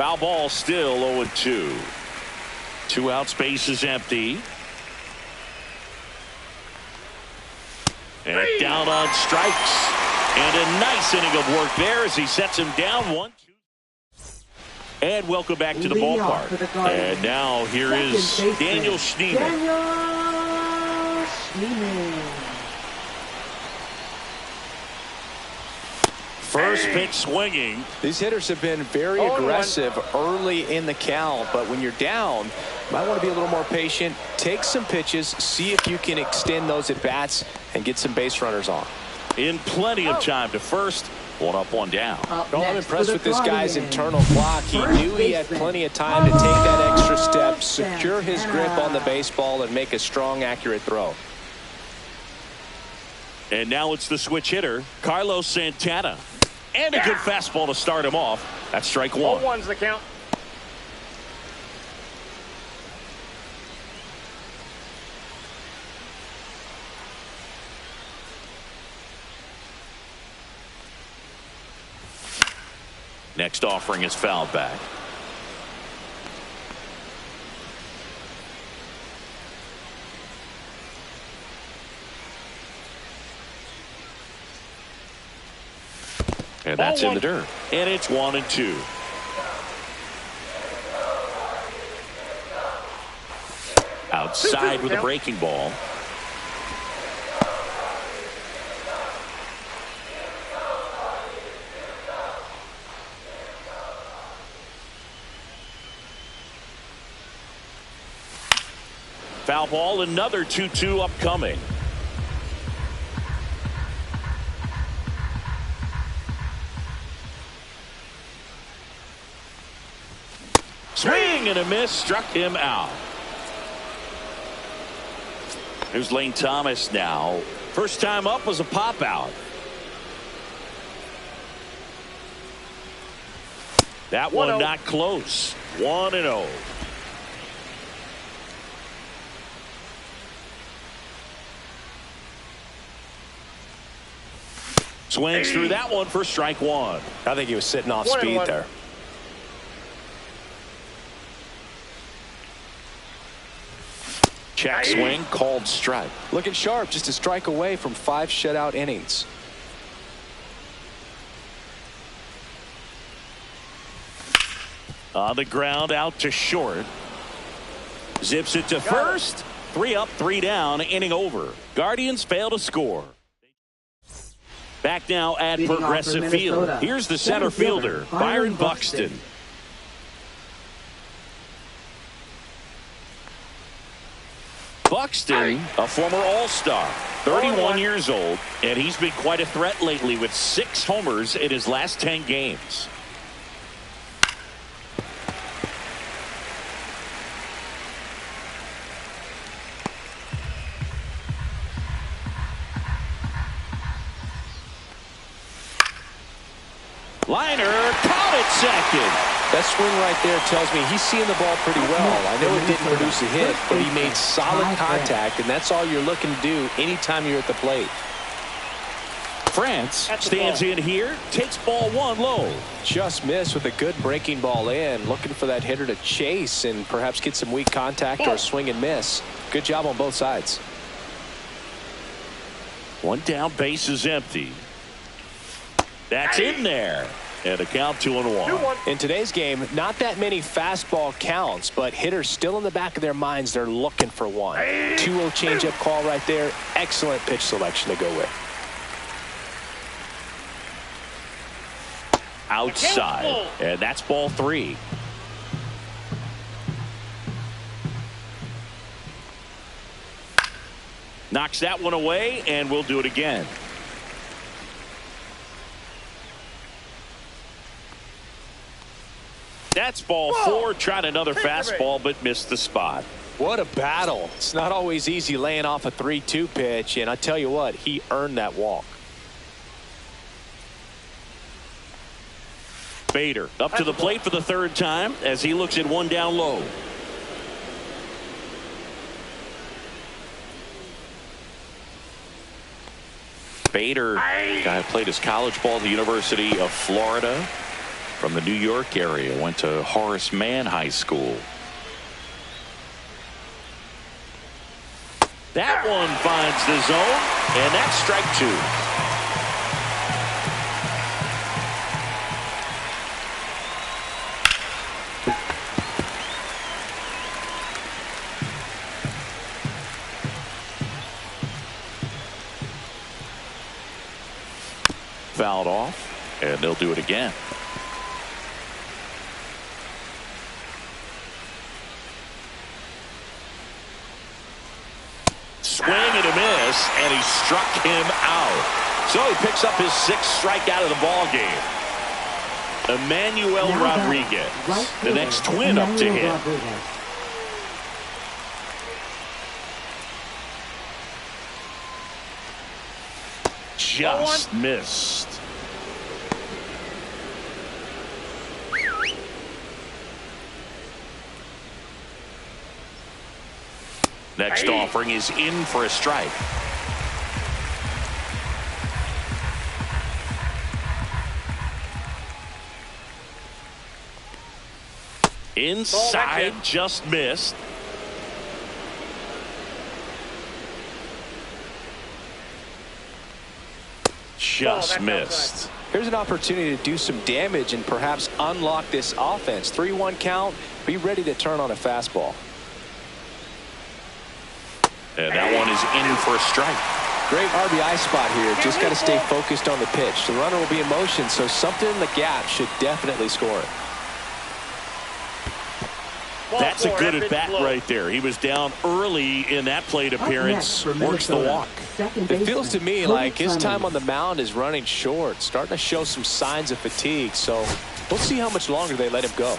Foul ball, still 0-2. 2 outs, base is empty. And down on strikes. And a nice inning of work there as he sets him down 1-2. And welcome back to the ballpark. And now here is Daniel Schneemann. First pitch swinging. These hitters have been very aggressive early in the count, but when you're down, you might want to be a little more patient. Take some pitches, see if you can extend those at bats and get some base runners on. In plenty of time to first. 1 up, 1 down. I'm impressed with this guy's internal clock. He knew he had plenty of time to take that extra step, secure his grip on the baseball, and make a strong, accurate throw. And now it's the switch hitter, Carlos Santana. And a good fastball to start him off. That's strike 1. 0-1's the count. Next offering is fouled back. And that's in the dirt. And it's 1-2. Outside with a breaking ball. Foul ball, another 2-2 upcoming. Swing and a miss, struck him out. Here's Lane Thomas now. First time up was a pop out. That one not close. 1-0. Swings through that one for strike 1. I think he was sitting off speed there. Check swing, called strike. Looking sharp, just a strike away from 5 shutout innings. On the ground, out to short. Zips it to first. 3 up, 3 down, inning over. Guardians fail to score. Back now at Progressive Field. Here's the center fielder, Byron Buxton. Buxton, a former All-Star, 31 years old, and he's been quite a threat lately with 6 homers in his last 10 games. Liner, caught at second. That swing right there tells me he's seeing the ball pretty well. I know it didn't produce a hit, but he made solid contact, and that's all you're looking to do anytime you're at the plate. France stands in here, takes ball 1 low. Just missed with a good breaking ball in, looking for that hitter to chase and perhaps get some weak contact or a swing and miss. Good job on both sides. 1 down, base is empty. That's in there. And a count 2-1. In today's game, not that many fastball counts, but hitters still in the back of their minds, they're looking for one. 2-0 changeup call right there. Excellent pitch selection to go with. Outside. And that's ball 3. Knocks that one away, and we'll do it again. That's ball 4. Tried another fastball, but missed the spot. What a battle. It's not always easy laying off a 3-2 pitch, and I tell you what, he earned that walk. Bader up to the plate for the 3rd time as he looks at 1 down low. Bader guy played his college ball at the University of Florida. from the New York area. Went to Horace Mann High School. That one finds the zone, and that's strike two. Fouled off, and they'll do it again. Swing and a miss, and he struck him out. So he picks up his 6th strikeout of the ball game. Emmanuel Rodriguez, the next twin up to him. Just missed. Next offering is in for a strike. Inside, just missed. Just missed. Here's an opportunity to do some damage and perhaps unlock this offense. 3-1 count. Be ready to turn on a fastball. And that one is in for a strike. Great RBI spot here. Just got to stay focused on the pitch. The runner will be in motion, so something in the gap should definitely score it. That's a good at bat right there. He was down early in that plate appearance. Works the walk. It feels to me like his time on the mound is running short, starting to show some signs of fatigue. So we'll see how much longer they let him go.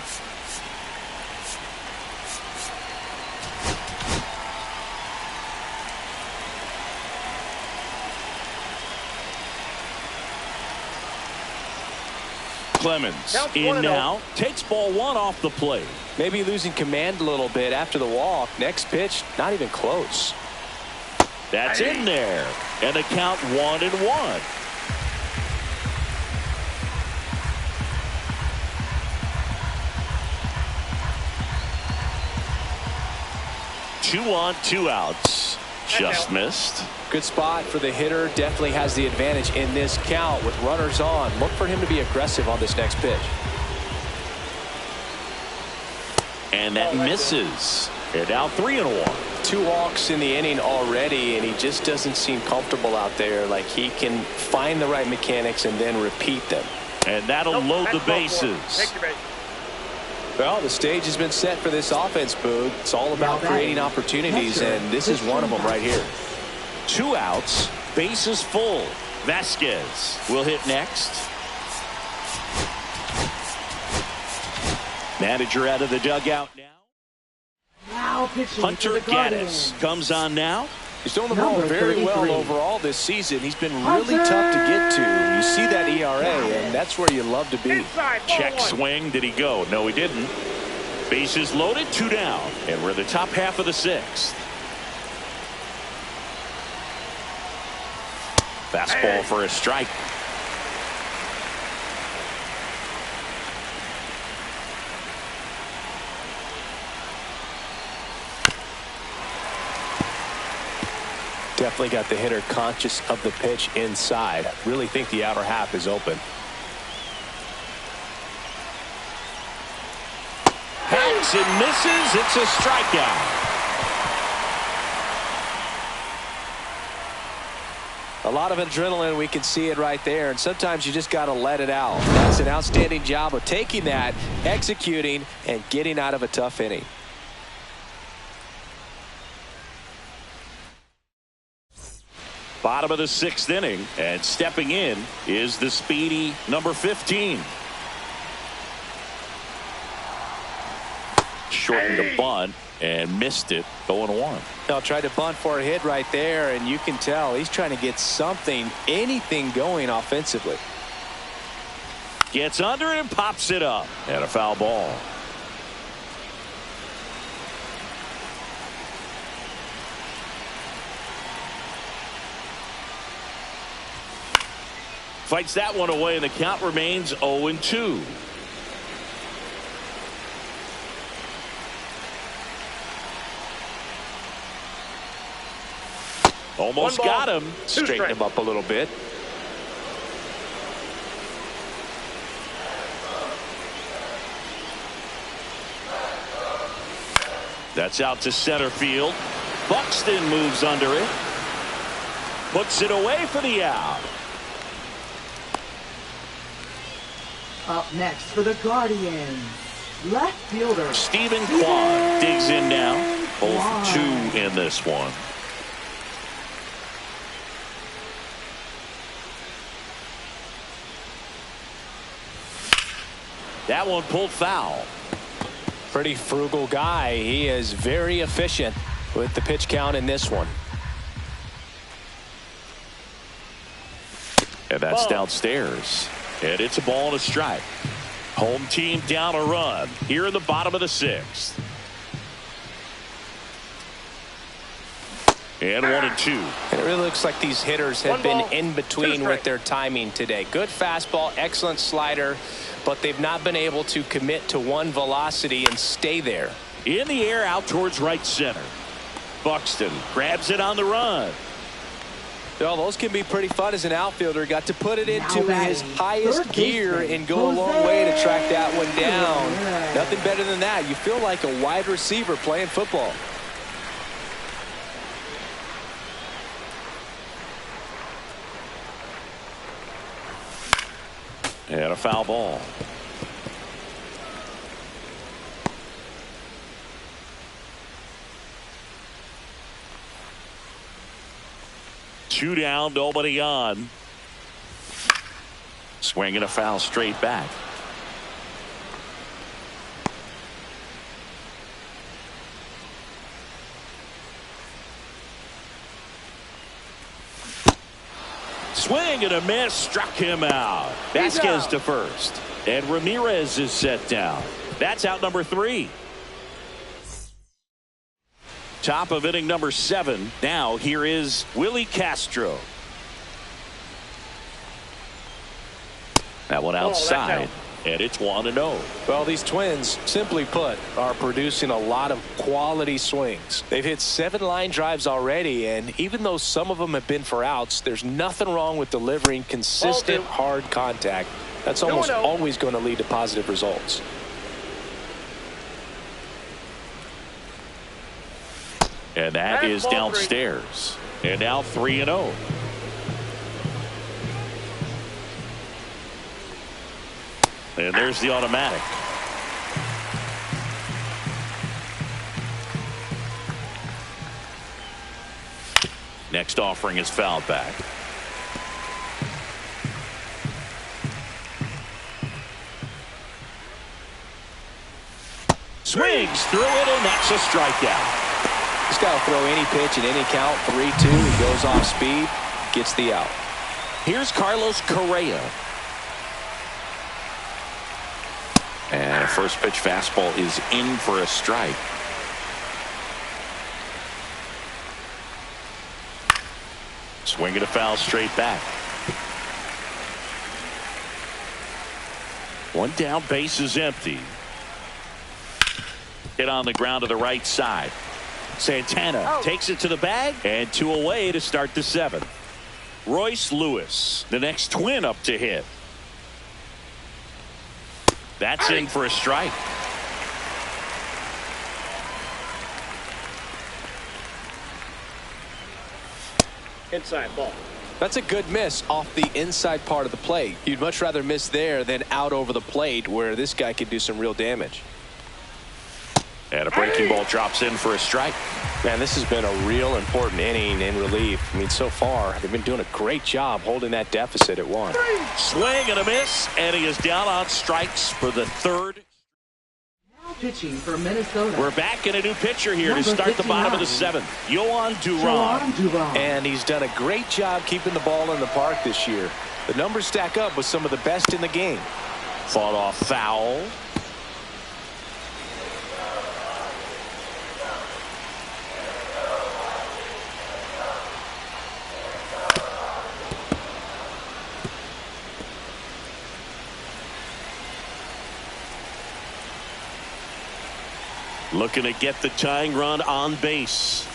Clemens in now, takes ball 1 off the plate. Maybe losing command a little bit after the walk. Next pitch, not even close. That's in there, and the count 1-1. Two on, 2 outs. Just missed. Good spot for the hitter. Definitely has the advantage in this count with runners on. Look for him to be aggressive on this next pitch. And that misses. And now 3-1. 2 walks in the inning already, and he just doesn't seem comfortable out there. Like he can find the right mechanics and then repeat them. And that'll load the bases. Well, the stage has been set for this offense, Boog. It's all about creating opportunities, and this is one of them right here. 2 outs, bases full. Vasquez will hit next. Manager out of the dugout now. Hunter Gaddis comes on now. He's doing the ball very well overall this season. He's been really tough to get to. You see that ERA, and that's where you love to be. Check swing. Did he go? No, he didn't. Bases loaded, 2 down. And we're in the top half of the 6th. Fastball for a strike. Definitely got the hitter conscious of the pitch inside. Really think the outer half is open. Hacks and misses. It's a strikeout. A lot of adrenaline. We can see it right there. And sometimes you just got to let it out. That's an outstanding job of taking that, executing, and getting out of a tough inning. Bottom of the 6th inning, and stepping in is the speedy number 15. Shortened the bunt and missed it, going 1. Now tried to bunt for a hit right there, and you can tell he's trying to get something, anything going offensively. Gets under it and pops it up, and a foul ball. Fights that one away, and the count remains 0-2. Almost got him. Straighten him up a little bit. That's out to center field. Buxton moves under it. Puts it away for the out. Up next for the Guardians, left fielder Stephen Kwan digs in now. 0 for 2 in this one. That one pulled foul. Pretty frugal guy. He is very efficient with the pitch count in this one. And that's downstairs. And it's a ball and a strike. Home team down a run here in the bottom of the 6th. And 1 and 2. And it really looks like these hitters have been in between with their timing today. Good fastball, excellent slider, but they've not been able to commit to one velocity and stay there. In the air out towards right center. Buxton grabs it on the run. Well, those can be pretty fun as an outfielder. Got to put it into his highest gear and go a long way to track that one down. Nothing better than that. You feel like a wide receiver playing football. And a foul ball. Two down, nobody on. Swinging a foul straight back. Swing and a miss, struck him out. Vasquez to first. And Ramirez is set down. That's out number 3. Top of inning number 7. Now here is Willie Castro. That one outside. And it's 1-0. Well, these Twins, simply put, are producing a lot of quality swings. They've hit 7 line drives already, and even though some of them have been for outs, there's nothing wrong with delivering consistent, hard contact. That's almost always going to lead to positive results. And that is downstairs. And now 3-0. And there's the automatic. Next offering is fouled back. Swings through it, and that's a strikeout. He's got to throw any pitch in any count. 3-2. He goes off speed, gets the out. Here's Carlos Correa. And a first pitch fastball is in for a strike. Swinging a foul straight back. One down, base is empty. Hit on the ground to the right side. Santana takes it to the bag, and 2 away to start the 7th. Royce Lewis, the next Twin up to hit. That's in for a strike. Inside ball. That's a good miss off the inside part of the plate. You'd much rather miss there than out over the plate where this guy could do some real damage. And a breaking ball drops in for a strike. Man, this has been a real important inning in relief. I mean, so far, they've been doing a great job holding that deficit at 1. Swing and a miss, and he is down on strikes for the 3rd. Now pitching for Minnesota. We're back in a new pitcher here to start the bottom of the 7th. Yohan Duran. And he's done a great job keeping the ball in the park this year. The numbers stack up with some of the best in the game. Fought off foul. Looking to get the tying run on base.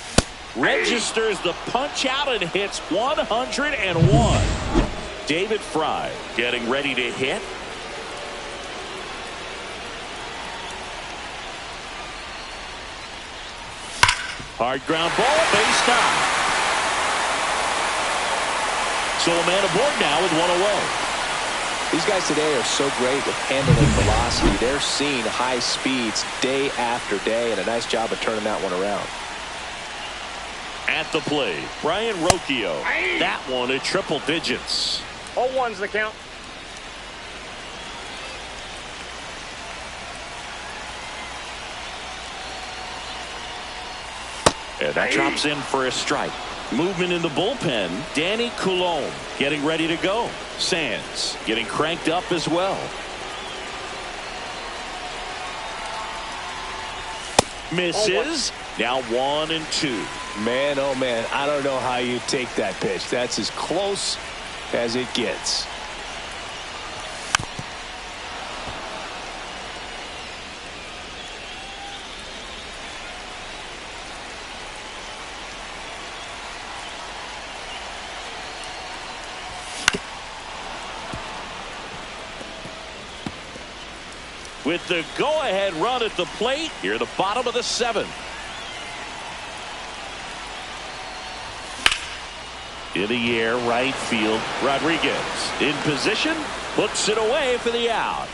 registers the punch out and hits 101. David Fry getting ready to hit. Hard ground ball, base time. So a man aboard now with one away. These guys today are so great with handling velocity. They're seeing high speeds day after day, and a nice job of turning that one around. At the plate, Brian Rocchio. That one at triple digits. 0-1's the count. And that drops in for a strike. Movement in the bullpen. Danny Coulombe getting ready to go. Sands getting cranked up as well. Misses. Now 1-2. Man, oh man, I don't know how you take that pitch. That's as close as it gets. With the go-ahead run at the plate, here at the bottom of the 7th. In the air, right field. Rodriguez in position, puts it away for the out.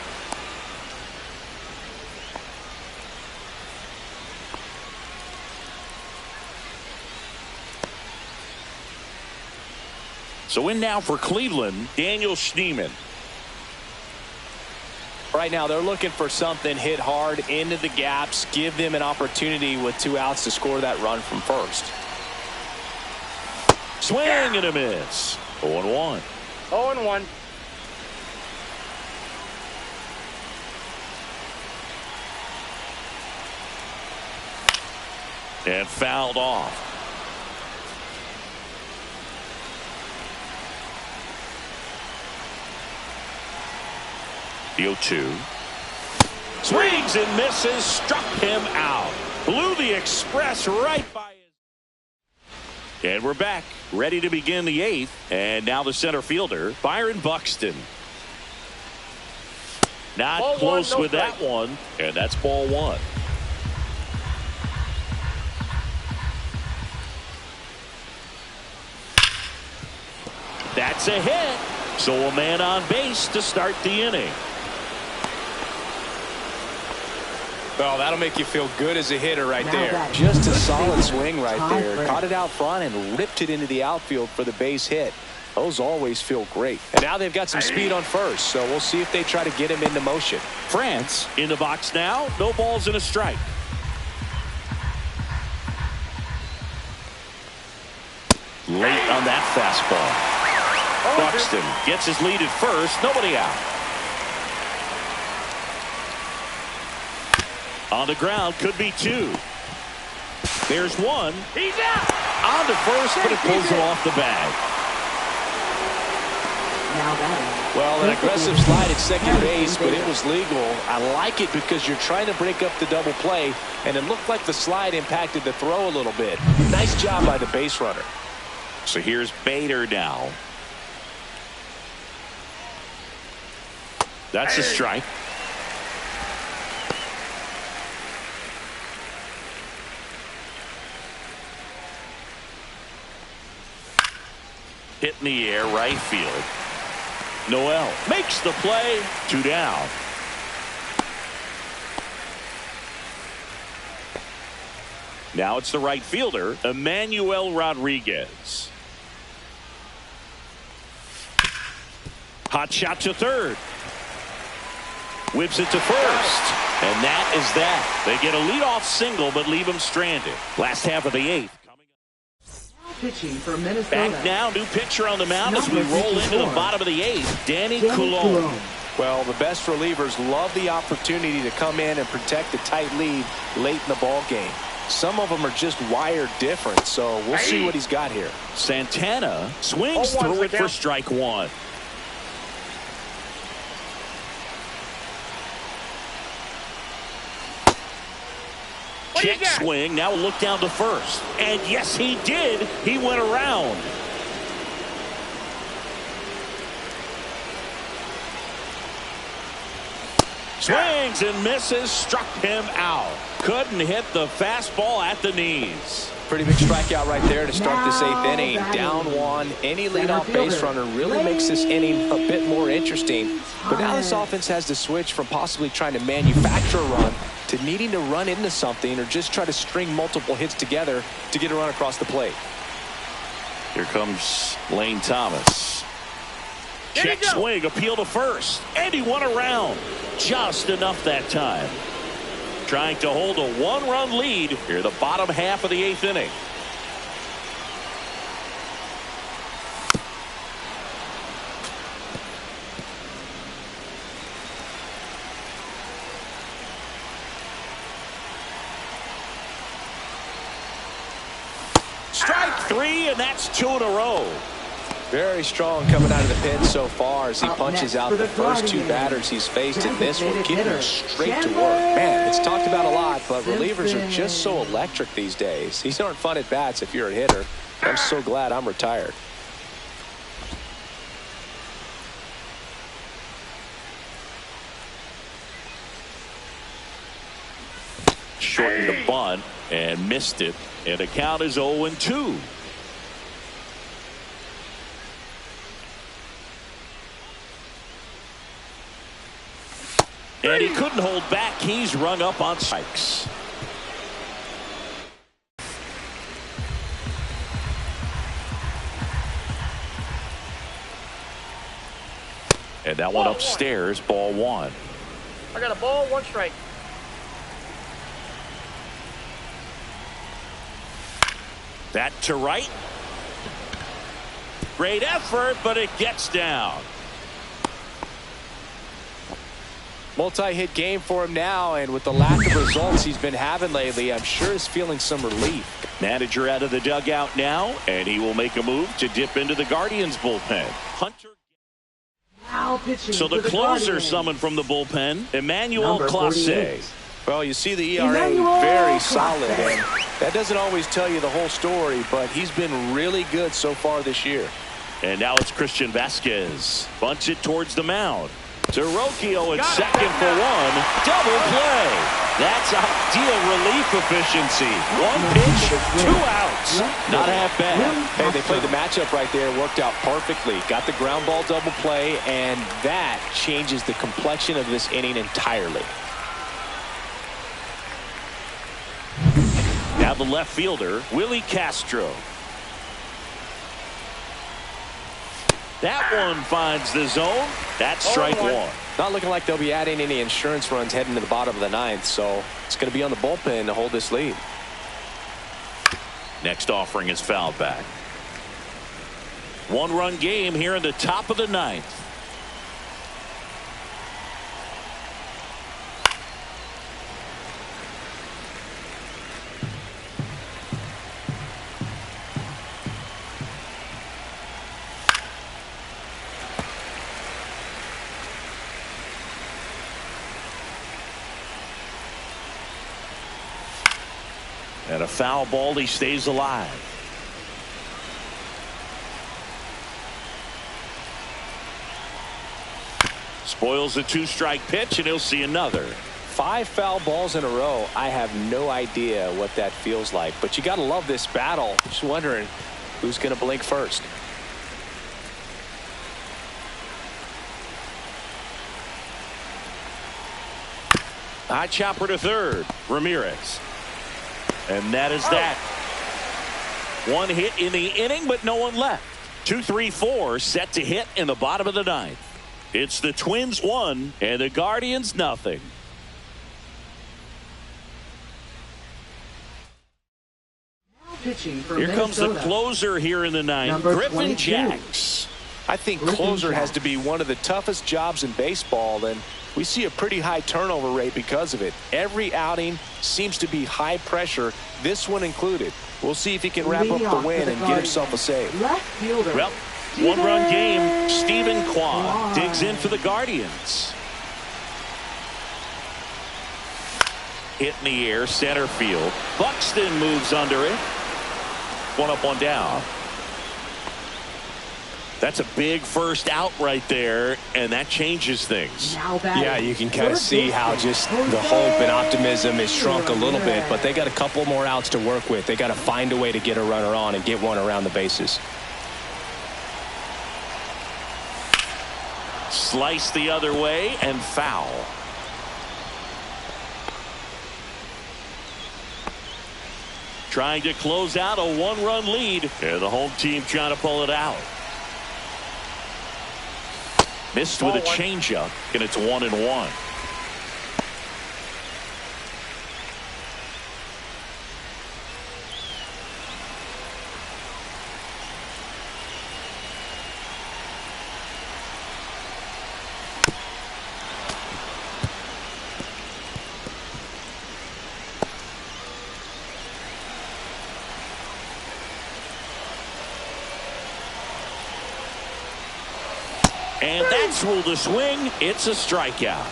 So in now for Cleveland, Daniel Schneemann. Right now they're looking for something hit hard into the gaps, give them an opportunity with 2 outs to score that run from first. Swing and a miss. 0-1. 0-1. And fouled off. The 0-2. Swings and misses. Struck him out. Blew the express right by his. And we're back. Ready to begin the 8th. And now the center fielder, Byron Buxton. Not Ball close one, no with strike. that one. And that's ball 1. That's a hit. So a man on base to start the inning. Oh, that'll make you feel good as a hitter right Now there. that Just a is solid the swing right Tom there. Brady. Caught it out front and ripped it into the outfield for the base hit. Those always feel great. And now they've got some speed on first, so we'll see if they try to get him into motion. France in the box now. No balls and a strike. Late on that fastball. Buxton gets his lead at first. Nobody out. On the ground, could be 2. There's 1. He's out. On to first, but it pulls him off the bag. Now batting. Well, an aggressive slide at second base, but it was legal. I like it because you're trying to break up the double play, and it looked like the slide impacted the throw a little bit. Nice job by the base runner. So here's Bader now. That's a strike. Hit in the air, right field. Noel makes the play. 2 down. Now it's the right fielder, Emmanuel Rodriguez. Hot shot to third. Whips it to first. And that is that. They get a leadoff single, but leave him stranded. Last half of the 8th. Pitching for Minnesota. Back now, new pitcher on the mound as we roll into the bottom of the 8th. Danny Coulombe. Well, the best relievers love the opportunity to come in and protect a tight lead late in the ball game. Some of them are just wired different, so we'll see what he's got here. Santana swings 0-1's through the it for count. strike 1. Check swing. Now look down to first. And yes, he did. He went around. Swings and misses. Struck him out. Couldn't hit the fastball at the knees. Pretty big strikeout right there to start this 8th inning. Down one. Any leadoff base runner really makes this inning a bit more interesting. But now this offense has to switch from possibly trying to manufacture a run to needing to run into something or just try to string multiple hits together to get a run across the plate. Here comes Lane Thomas. Check swing, appeal to first, and he went around. Just enough that time. Trying to hold a one-run lead here the bottom half of the 8th inning. Strike 3, and that's 2 in a row. Very strong coming out of the pen so far as he punches out the first 2 batters he's faced in this one, getting them straight to work. Man, it's talked about a lot, but relievers are just so electric these days. These aren't fun at bats if you're a hitter. I'm so glad I'm retired. Shortened the bunt and missed it, and the count is 0-2. And he couldn't hold back. He's rung up on strikes. And that one upstairs, ball 1. I got a ball, 1 strike. That to right. Great effort, but it gets down. Multi-hit game for him now, and with the lack of results he's been having lately, I'm sure he's feeling some relief. Manager out of the dugout now, and he will make a move to dip into the Guardians bullpen. Hunter. So the closer summoned from the bullpen, Emmanuel Clase. Well, you see the ERA very solid, and that doesn't always tell you the whole story, but he's been really good so far this year. And now it's Christian Vasquez. Bunts it towards the mound. To Rocchio at second for 1. Double play. That's ideal relief efficiency. 1 pitch, 2 outs. Not half bad. Hey, they played the matchup right there. Worked out perfectly. Got the ground ball double play, and that changes the complexion of this inning entirely. Now the left fielder, Willie Castro. That one finds the zone. That's strike 1. Not looking like they'll be adding any insurance runs heading to the bottom of the 9th, so it's going to be on the bullpen to hold this lead. Next offering is fouled back. 1-run game here in the top of the 9th. And a foul ball, he stays alive. Spoils the 2-strike pitch, and he'll see another. 5 foul balls in a row. I have no idea what that feels like, but you got to love this battle. Just wondering who's going to blink first. High chopper to third. Ramirez. And that is that. 1 hit in the inning, but no one left. 2-3-4 set to hit in the bottom of the 9th. It's the Twins 1 and the Guardians nothing. Here comes the closer here in the 9th, Griffin Jacks. I think closer has to be one of the toughest jobs in baseball, and we see a pretty high turnover rate because of it. Every outing seems to be high pressure, this one included. We'll see if he can wrap up the win and get himself a save. Well, 1-run game. Stephen Kwan digs in for the Guardians. Hit in the air, center field. Buxton moves under it. One up, one down. That's a big first out right there, and that changes things. Yeah, you can kind of see how just the hope and optimism is shrunk a little bit, but they got a couple more outs to work with. They got to find a way to get a runner on and get one around the bases. Slice the other way and foul. Trying to close out a one-run lead. And the home team trying to pull it out. Missed with a changeup, and it's 1-1. And that's ruled a swing. It's a strikeout.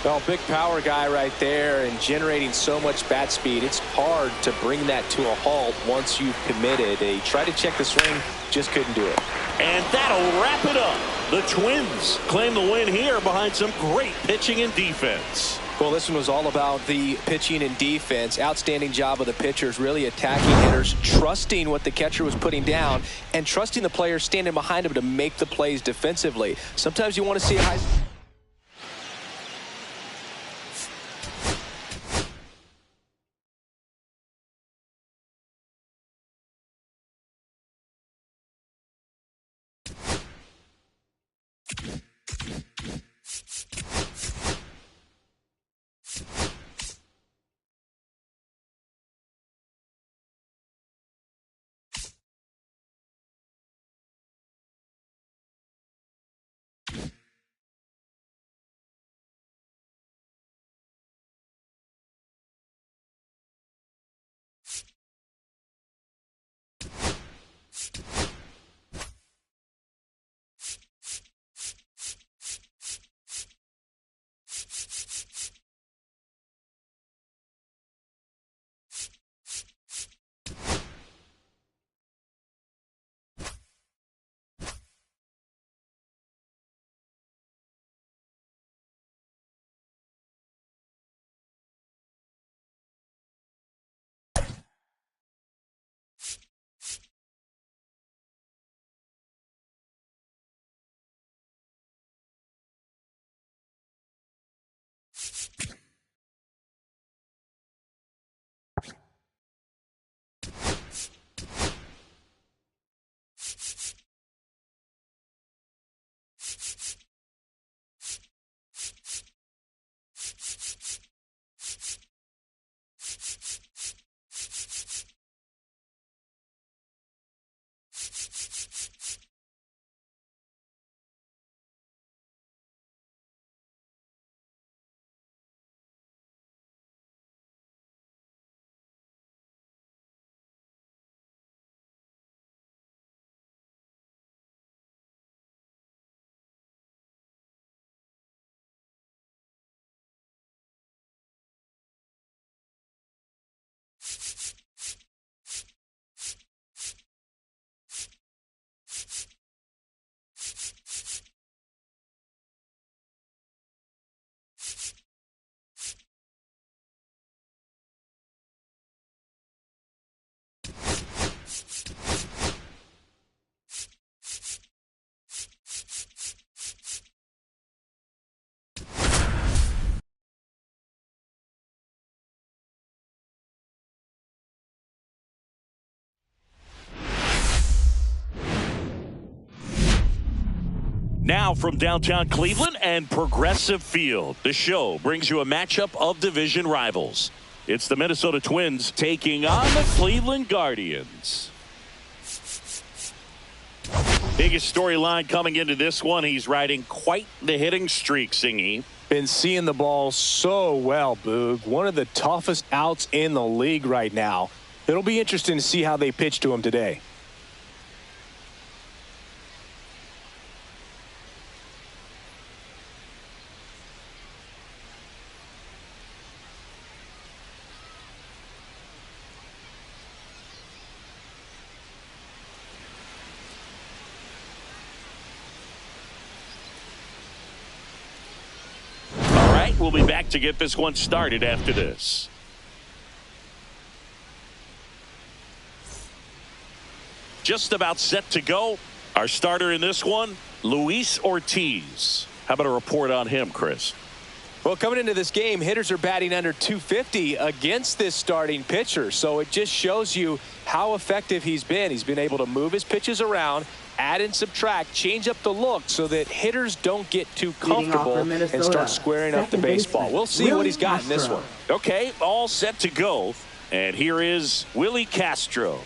Well, big power guy right there and generating so much bat speed. It's hard to bring that to a halt once you've committed. They tried to check the swing, just couldn't do it. And that'll wrap it up. The Twins claim the win here behind some great pitching and defense. Well, this one was all about the pitching and defense. Outstanding job of the pitchers, really attacking hitters, trusting what the catcher was putting down, and trusting the players standing behind him to make the plays defensively. Sometimes you want to see a high... Now from downtown Cleveland and Progressive Field, the show brings you a matchup of division rivals. It's the Minnesota Twins taking on the Cleveland Guardians. Biggest storyline coming into this one, he's riding quite the hitting streak, Singy. Been seeing the ball so well, Boog. One of the toughest outs in the league right now. It'll be interesting to see how they pitch to him today. We'll be back to get this one started after this. Just about set to go. Our starter in this one, Luis Ortiz. How about a report on him, Chris? Well, coming into this game, hitters are batting under 250 against this starting pitcher. So it just shows you how effective he's been. He's been able to move his pitches around, add and subtract, change up the look so that hitters don't get too comfortable and start squaring up the baseball. We'll see what he's got in this one. Okay, all set to go. And here is Willie Castro.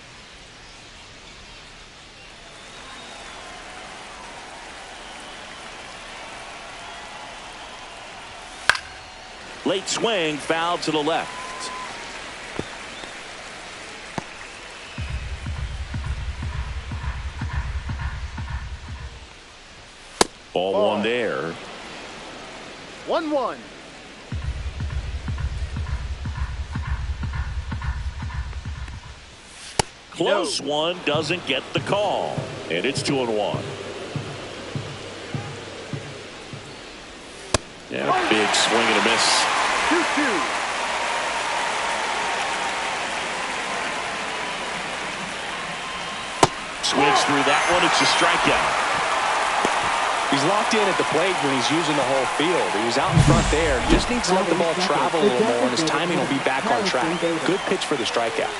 Late swing, foul to the left. Ball one there. 1-1. Close one, doesn't get the call. And it's 2-1. Yeah, big swing and a miss. 2-2. Swings through that one. It's a strikeout. He's locked in at the plate when he's using the whole field. He was out in front there. Just needs to let the ball travel a little more, and his timing will be back on track. Good pitch for the strikeout.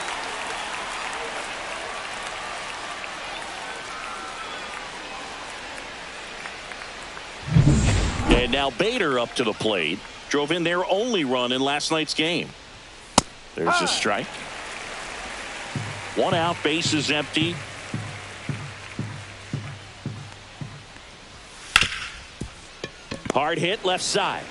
And now Bader up to the plate. Drove in their only run in last night's game. There's a strike. One out, base is empty. Hard hit left side.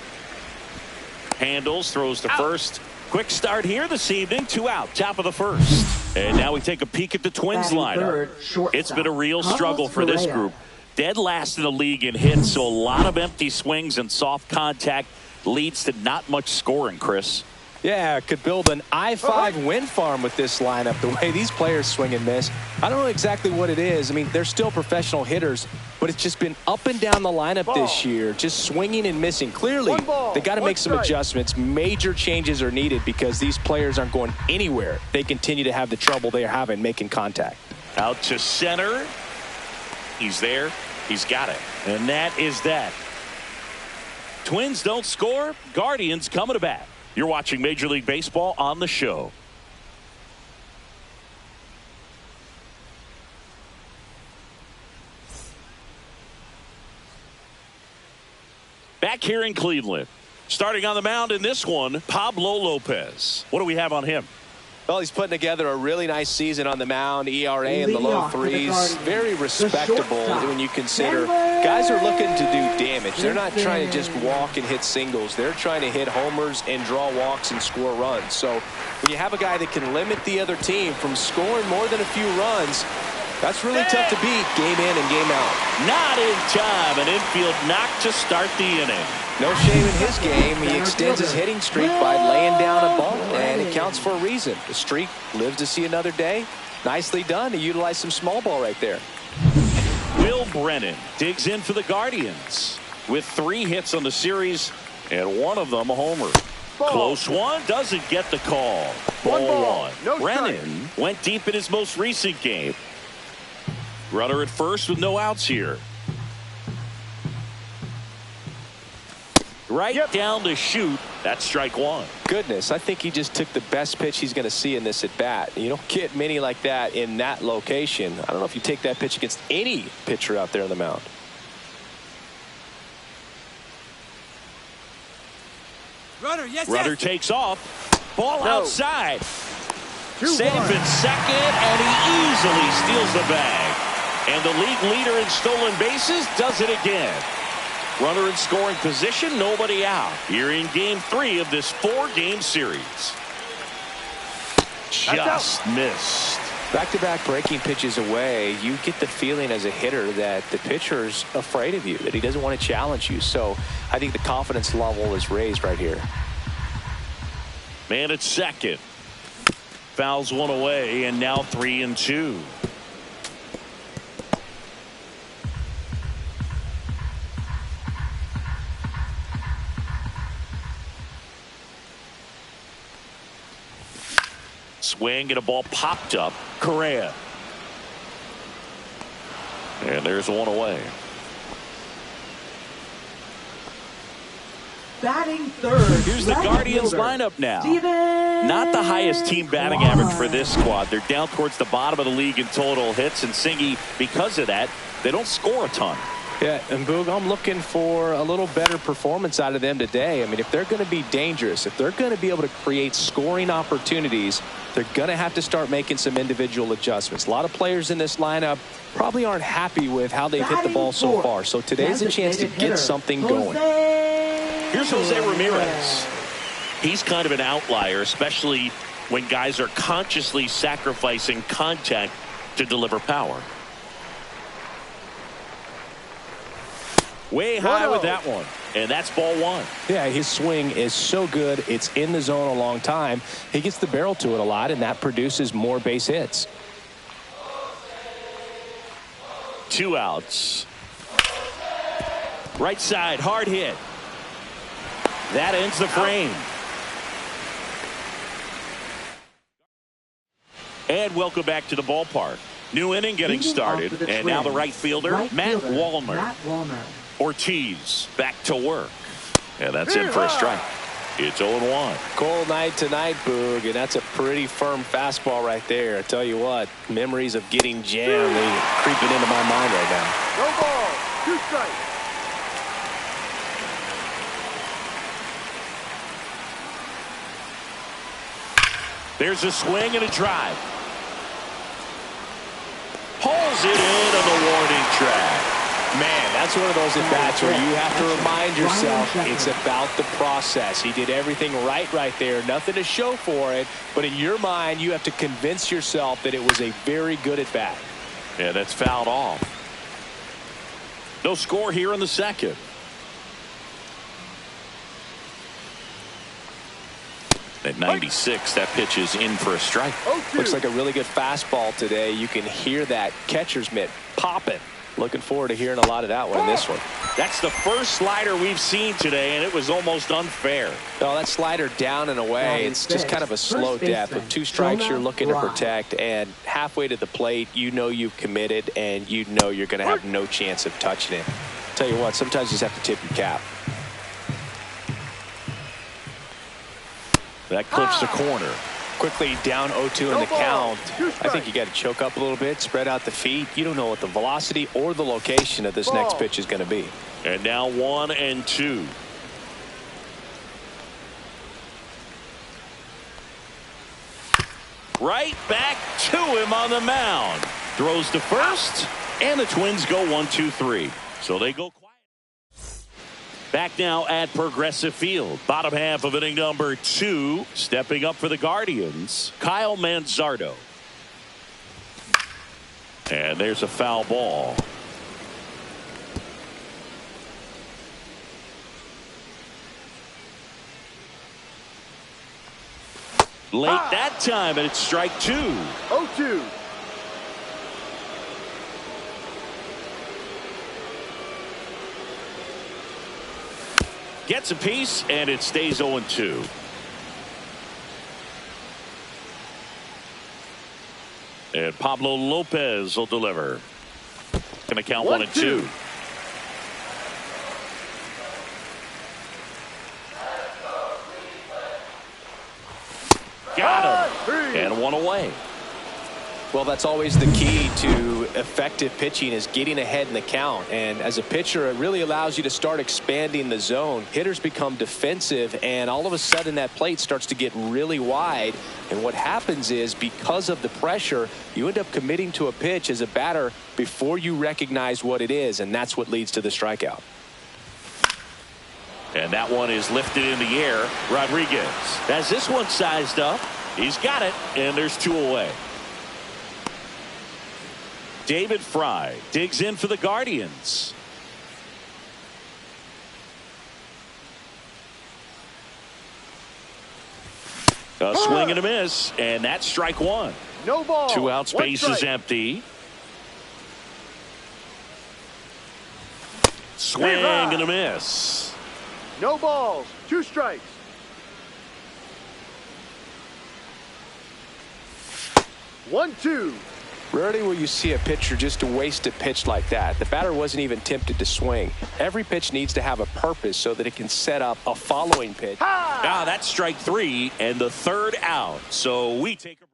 Handles, throws to first. Quick start here this evening. 2 out, top of the first. And now we take a peek at the Twins lineup. It's been a real struggle for this group. Dead last in the league in hits, so a lot of empty swings and soft contact leads to not much scoring, Chris. Yeah, could build an I-5 wind farm with this lineup. The way these players swing and miss, I don't know exactly what it is. I mean, they're still professional hitters, but it's just been up and down the lineup this year, just swinging and missing. Clearly, they got to make some adjustments. Major changes are needed because these players aren't going anywhere. They continue to have the trouble they are having making contact. Out to center. He's there. He's got it. And that is that. Twins don't score. Guardians coming to bat. You're watching Major League Baseball on the show. Back here in Cleveland. Starting on the mound in this one, Pablo Lopez. What do we have on him? Well, he's putting together a really nice season on the mound. ERA in the low threes. Very respectable when you consider guys are looking to do damage. They're not trying to just walk and hit singles. They're trying to hit homers and draw walks and score runs. So when you have a guy that can limit the other team from scoring more than a few runs, that's really tough to beat game in and game out. Not in time. An infield knock to start the inning. No shame in his game. He extends his hitting streak by laying down a ball, and it counts for a reason. The streak lives to see another day. Nicely done to utilize some small ball right there. Will Brennan digs in for the Guardians with 3 hits on the series, and one of them a homer. Close one, doesn't get the call. Ball one. No Brennan went deep in his most recent game. Runner at first with no outs here. Right down to shoot. That's strike one. Goodness, I think he just took the best pitch he's going to see in this at bat. You don't get many like that in that location. I don't know if you take that pitch against any pitcher out there on the mound. Runner takes off. Ball outside. Safe in second, and he easily steals the bag. And the league leader in stolen bases does it again. Runner in scoring position, nobody out. Here in game 3 of this 4-game series. Just missed. Back-to-back breaking pitches away, you get the feeling as a hitter that the pitcher's afraid of you, that he doesn't want to challenge you. So I think the confidence level is raised right here. Man at second. Fouls one away, and now 3-2. swing and a ball popped up. Correa. And there's one away. Batting third. Here's the Guardians lineup now. Not the highest team batting average for this squad. They're down towards the bottom of the league in total hits, and Singy, because of that, they don't score a ton. Yeah, and Boog, I'm looking for a little better performance out of them today. I mean, if they're going to be dangerous, if they're going to be able to create scoring opportunities, they're going to have to start making some individual adjustments. A lot of players in this lineup probably aren't happy with how they've hit the ball so far. So today's a chance to get something going. Here's Jose Ramirez. He's kind of an outlier, especially when guys are consciously sacrificing contact to deliver power. Way high with that one. And that's ball one. Yeah, his swing is so good. It's in the zone a long time. He gets the barrel to it a lot, and that produces more base hits. 2 outs. Right side, hard hit. That ends the frame. And welcome back to the ballpark. New inning getting started. And now the right fielder, Matt Wallner. Ortiz back to work. And that's in for a strike. It's 0-1. Cold night tonight, Boog, and that's a pretty firm fastball right there. I tell you what, memories of getting jammed, they creeping into my mind right now. No ball. 2 strikes. There's a swing and a drive. Pulls it in on the warning track. Man, that's one of those at-bats where you have to remind yourself it's about the process. He did everything right there. Nothing to show for it. But in your mind, you have to convince yourself that it was a very good at-bat. Yeah, that's fouled off. No score here in the second. At 96, that pitch is in for a strike. Looks like a really good fastball today. You can hear that catcher's mitt popping. Looking forward to hearing a lot of that one in this one. That's the first slider we've seen today, and it was almost unfair. No, that slider down and away, it's just kind of a slow death. With 2 strikes, you're looking to protect, and halfway to the plate, you know you've committed, and you know you're going to have no chance of touching it. Tell you what, sometimes you just have to tip your cap. That clips the corner. Quickly down 0-2 in the count. I think you got to choke up a little bit, spread out the feet. You don't know what the velocity or the location of this next pitch is going to be. And now 1-2. Right back to him on the mound. Throws to first, and the Twins go 1-2-3. So they go quiet. Back now at Progressive Field. Bottom half of inning number 2. Stepping up for the Guardians, Kyle Manzardo. And there's a foul ball. Late that time, and it's strike 2. 0-2. Gets a piece, and it stays 0-2. And Pablo Lopez will deliver. Going to count 1-2. Got him. And 1 away. Well, that's always the key to effective pitching, is getting ahead in the count. And as a pitcher, it really allows you to start expanding the zone. Hitters become defensive, and all of a sudden that plate starts to get really wide. And what happens is, because of the pressure, you end up committing to a pitch as a batter before you recognize what it is, and that's what leads to the strikeout. And that one is lifted in the air. Rodriguez has this one sized up. He's got it, and there's 2 away. David Fry digs in for the Guardians. A swing and a miss, and that's strike 1. No ball. 2 outs, base is strike. empty. Swing and a miss. No balls. 2 strikes. 1-2. Rarely will you see a pitcher just waste a pitch like that. The batter wasn't even tempted to swing. Every pitch needs to have a purpose so that it can set up a following pitch. Ah, that's strike 3 and the third out. So we take a break.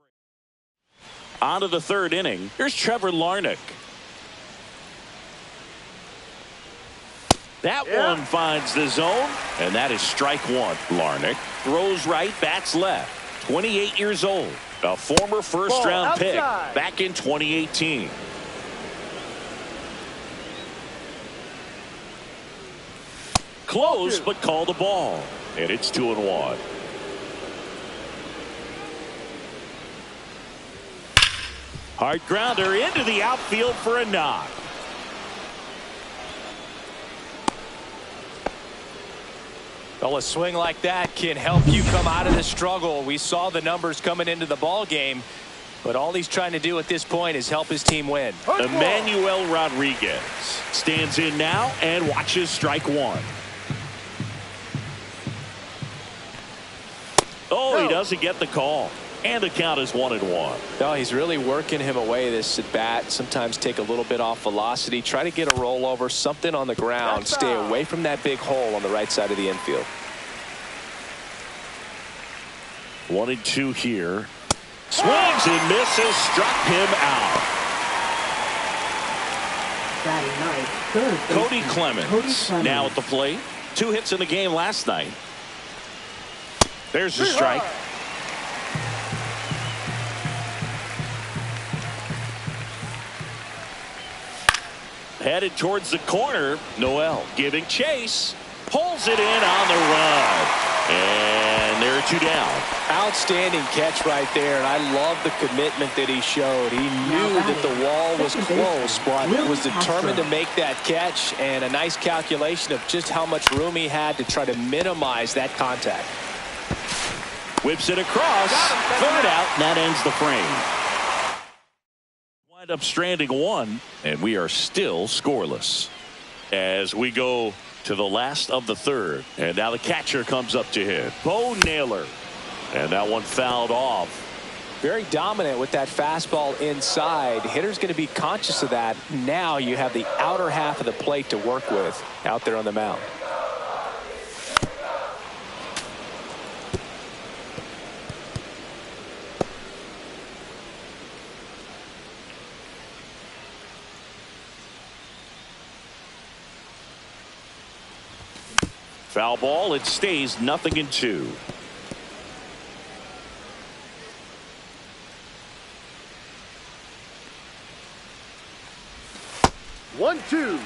On to the third inning. Here's Trevor Larnach. That one finds the zone, and that is strike 1. Larnach throws right, bats left. 28 years old. A former first-round pick back in 2018. Close, but called a ball. And it's 2-1. Hard grounder into the outfield for a knock. Well, a swing like that can help you come out of the struggle. We saw the numbers coming into the ball game, but all he's trying to do at this point is help his team win. Emmanuel Rodriguez stands in now and watches strike 1. Oh, he doesn't get the call. And the count is 1-1. No, he's really working him away this at bat. Sometimes take a little bit off velocity. Try to get a rollover, something on the ground. Stay away from that big hole on the right side of the infield. 1-2 here. Swings and misses. Struck him out. Cody Clemens now at the plate. 2 hits in the game last night. There's the strike. Headed towards the corner. Noel giving chase. Pulls it in on the run. And there are 2 down. Outstanding catch right there. And I love the commitment that he showed. He knew that the wall was close, but was determined to make that catch. And a nice calculation of just how much room he had to try to minimize that contact. Whips it across. Third out. And that ends the frame. Wind up stranding 1, and we are still scoreless as we go to the last of the third. And now the catcher comes up to hit. Bo Naylor. And that one fouled off. Very dominant with that fastball inside. Hitter's going to be conscious of that. Now you have the outer half of the plate to work with out there on the mound. Foul ball. It stays 0-2. One, two.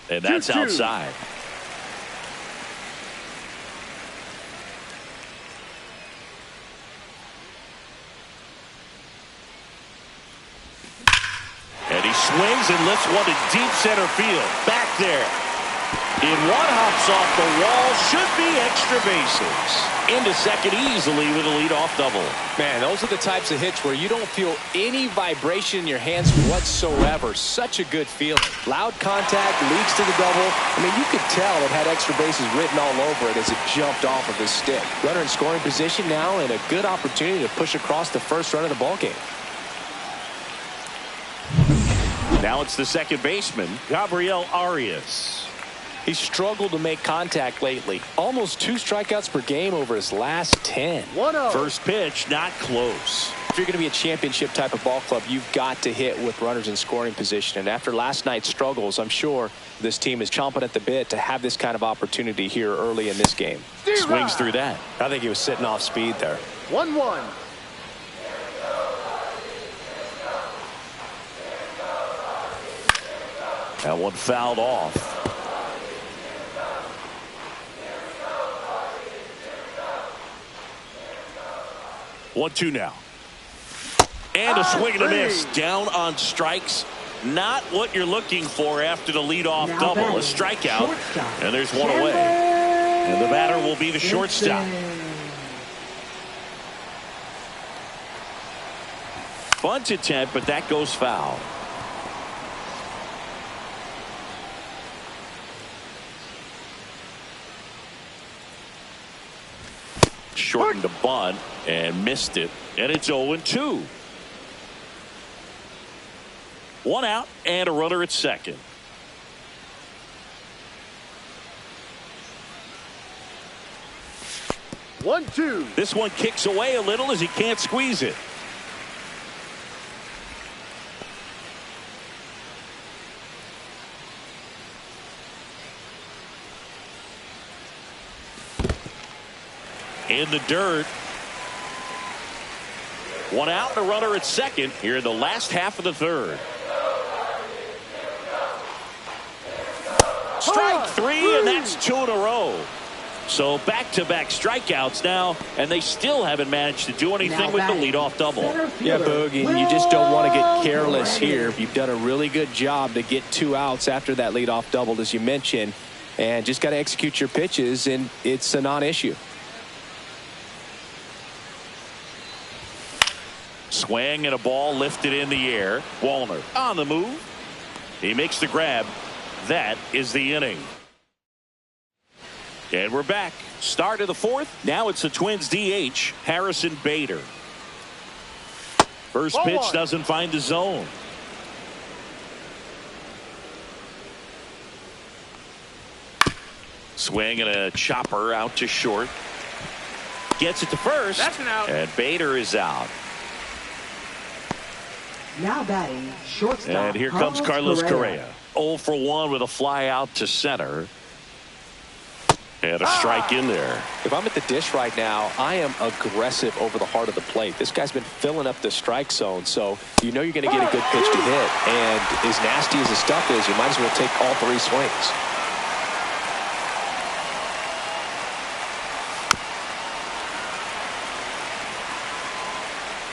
And that's 2-2. Outside. Swings and lifts one to deep center field. Back there. In one, hops off the wall. Should be extra bases. Into second easily with a leadoff double. Man, those are the types of hits where you don't feel any vibration in your hands whatsoever. Such a good feeling. Loud contact leads to the double. I mean, you could tell it had extra bases written all over it as it jumped off of his stick. Runner in scoring position now and a good opportunity to push across the first run of the ballgame. Now it's the second baseman, Gabriel Arias. He struggled to make contact lately. Almost 2 strikeouts per game over his last 10. 1-0. First pitch, not close. If you're going to be a championship type of ball club, you've got to hit with runners in scoring position. And after last night's struggles, I'm sure this team is chomping at the bit to have this kind of opportunity here early in this game. Swings through that. I think he was sitting off speed there. 1-1. That one fouled off. 1-2 now. And a swing and a miss. Down on strikes. Not what you're looking for after the leadoff double. A strikeout. And there's one away. And the batter will be the shortstop. Bunt attempt, but that goes foul. Shortened the bunt and missed it, and it's 0-2. One out and a runner at second. One, two. This one kicks away a little as he can't squeeze it. In the dirt. One out and a runner at second here in the last half of the third. Strike three, and that's 2 in a row. So back-to-back strikeouts now, and they still haven't managed to do anything with the leadoff double. Yeah, Boog, and you just don't want to get careless here. You've done a really good job to get 2 outs after that leadoff double, as you mentioned, and just got to execute your pitches, and it's a non-issue. Swing and a ball lifted in the air. Wallner on the move. He makes the grab. That is the inning. And we're back. Start of the fourth. Now it's the Twins DH, Harrison Bader. First pitch doesn't find the zone. Swing and a chopper out to short. Gets it to first. That's an out. And Bader is out. Now batting, shortstop. And here comes Carlos Correa. 0 for 1 with a fly out to center. And a strike in there. If I'm at the dish right now, I am aggressive over the heart of the plate. This guy's been filling up the strike zone, so you know you're going to get a good pitch to hit. And as nasty as the stuff is, you might as well take all 3 swings.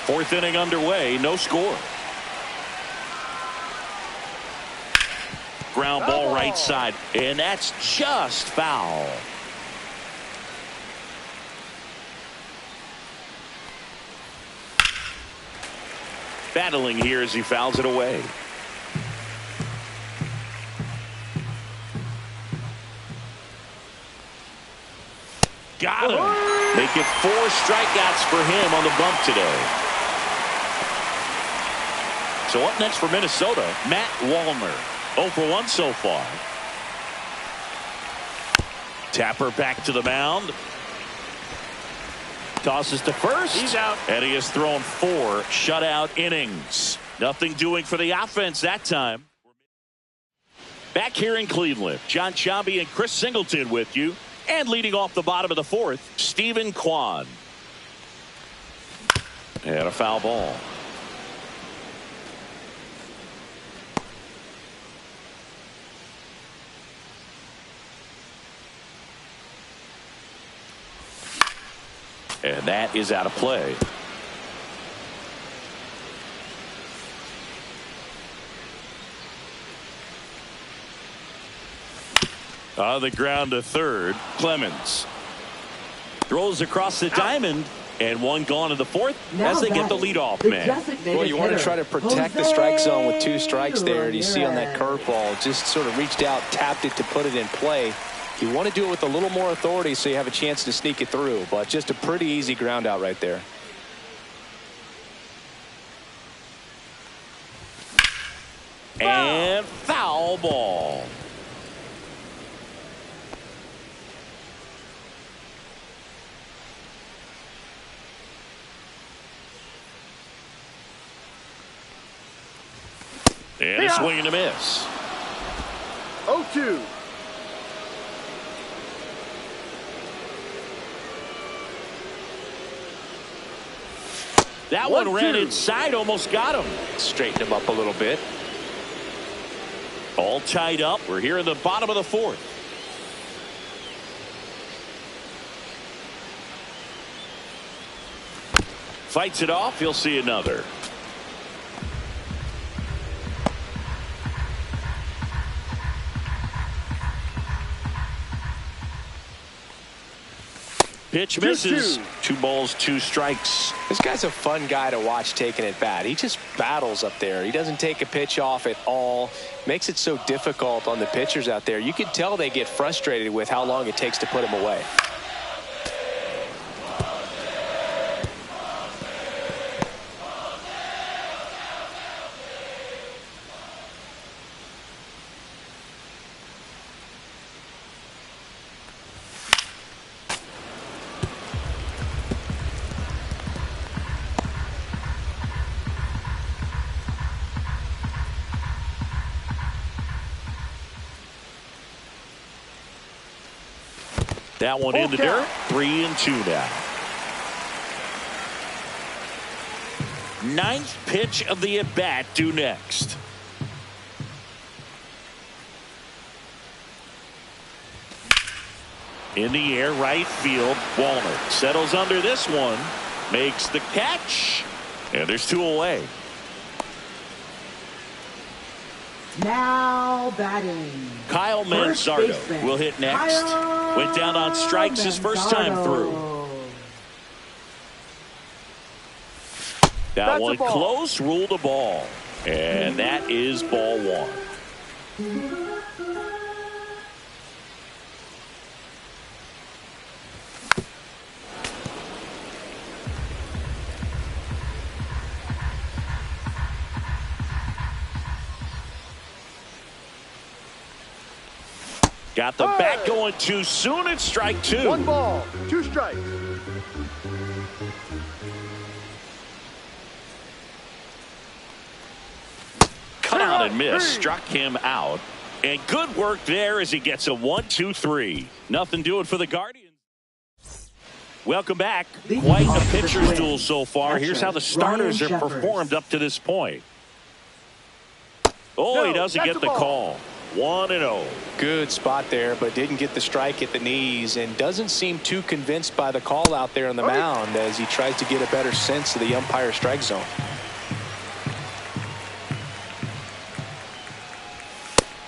Fourth inning underway, no score. Ground ball right side, and that's just foul. Battling here as he fouls it away. Got him. Make it 4 strikeouts for him on the bump today. So up next for Minnesota, Matt Wallner. 0 for 1 so far. Tapper back to the mound. Tosses to first. He's out. And he has thrown 4 shutout innings. Nothing doing for the offense that time. Back here in Cleveland, John Chambi and Chris Singleton with you. And leading off the bottom of the fourth, Stephen Kwan. And a foul ball. And that is out of play. On the ground to third, Clemens throws across the diamond, and 1 gone in the fourth as they get the leadoff man. Well, you want to try to protect the strike zone with 2 strikes there, and you see on that curveball, just sort of reached out, tapped it to put it in play. You want to do it with a little more authority so you have a chance to sneak it through, but just a pretty easy ground out right there. And foul ball. And a swing and a miss. 0-2. That one ran inside, almost got him. Straighten him up a little bit. All tied up. We're here in the bottom of the fourth. Fights it off. He'll see another. Pitch misses. 2 balls, 2 strikes. This guy's a fun guy to watch taking at bat. He just battles up there. He doesn't take a pitch off at all. Makes it so difficult on the pitchers out there. You can tell they get frustrated with how long it takes to put him away. That one in the dirt. 3-2 now. Ninth pitch of the at-bat due next. In the air, right field. Walner settles under this one. Makes the catch. And there's 2 away. Now batting. Kyle Manzardo will hit next. Went down on strikes his first time through. That one close, ruled a ball. And that is ball 1. Got the bat going too soon. It's strike 2. 1 ball, 2 strikes. Cut out and missed. Struck him out. And good work there as he gets a 1-2-3. Nothing doing for the Guardians. Welcome back. Quite a pitcher's duel so far. Here's how the starters have performed up to this point. Oh, he doesn't get the call. 1-0. Good spot there, but didn't get the strike at the knees and doesn't seem too convinced by the call out there on the mound as he tries to get a better sense of the umpire strike zone.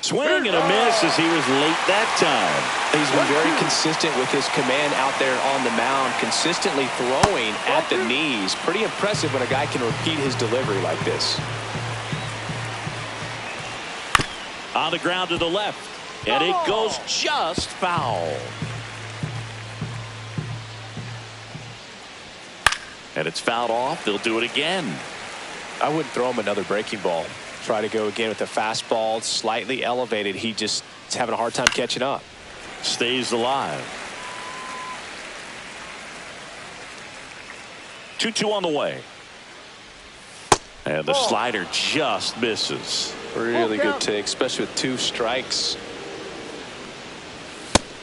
Swing and a miss as he was late that time. He's been very consistent with his command out there on the mound, consistently throwing at the knees. Pretty impressive when a guy can repeat his delivery like this. On the ground to the left, and it goes just foul. And it's fouled off. They'll do it again. I wouldn't throw him another breaking ball. Try to go again with the fastball, slightly elevated. He just is having a hard time catching up. Stays alive. 2-2 on the way. And the slider just misses. Really good take, especially with 2 strikes.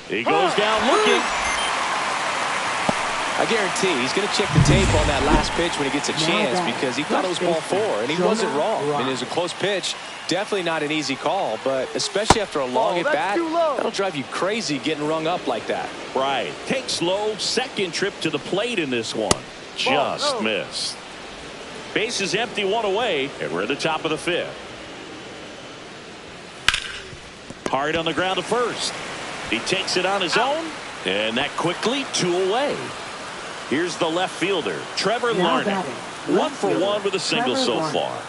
He goes down looking. I guarantee he's going to check the tape on that last pitch when he gets a chance because he thought it was ball 4, and he wasn't wrong. I mean, it was a close pitch. Definitely not an easy call, but especially after a long at-bat, that'll drive you crazy getting rung up like that. Right. Takes low. Second trip to the plate in this one. Just missed. Base is empty, 1 away, and we're at the top of the 5th. Hard on the ground to first. He takes it on his own, and that quickly 2 away. Here's the left fielder, Trevor Larnach. 1 for 1 with a single so far.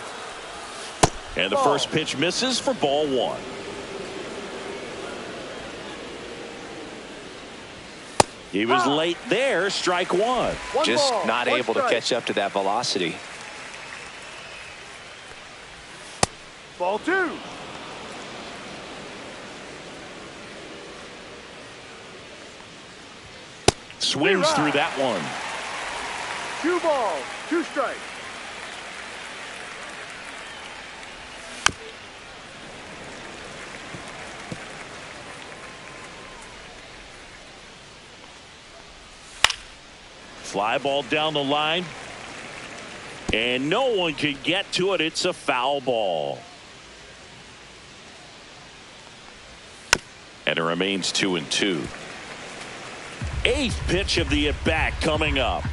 And the first pitch misses for ball 1. He was late there, strike 1. Just not able to catch up to that velocity. Ball 2. Swings through that one. 2 balls, 2 strikes. Fly ball down the line. And no one can get to it. It's a foul ball. And it remains 2-2. 8th pitch of the at-bat coming up.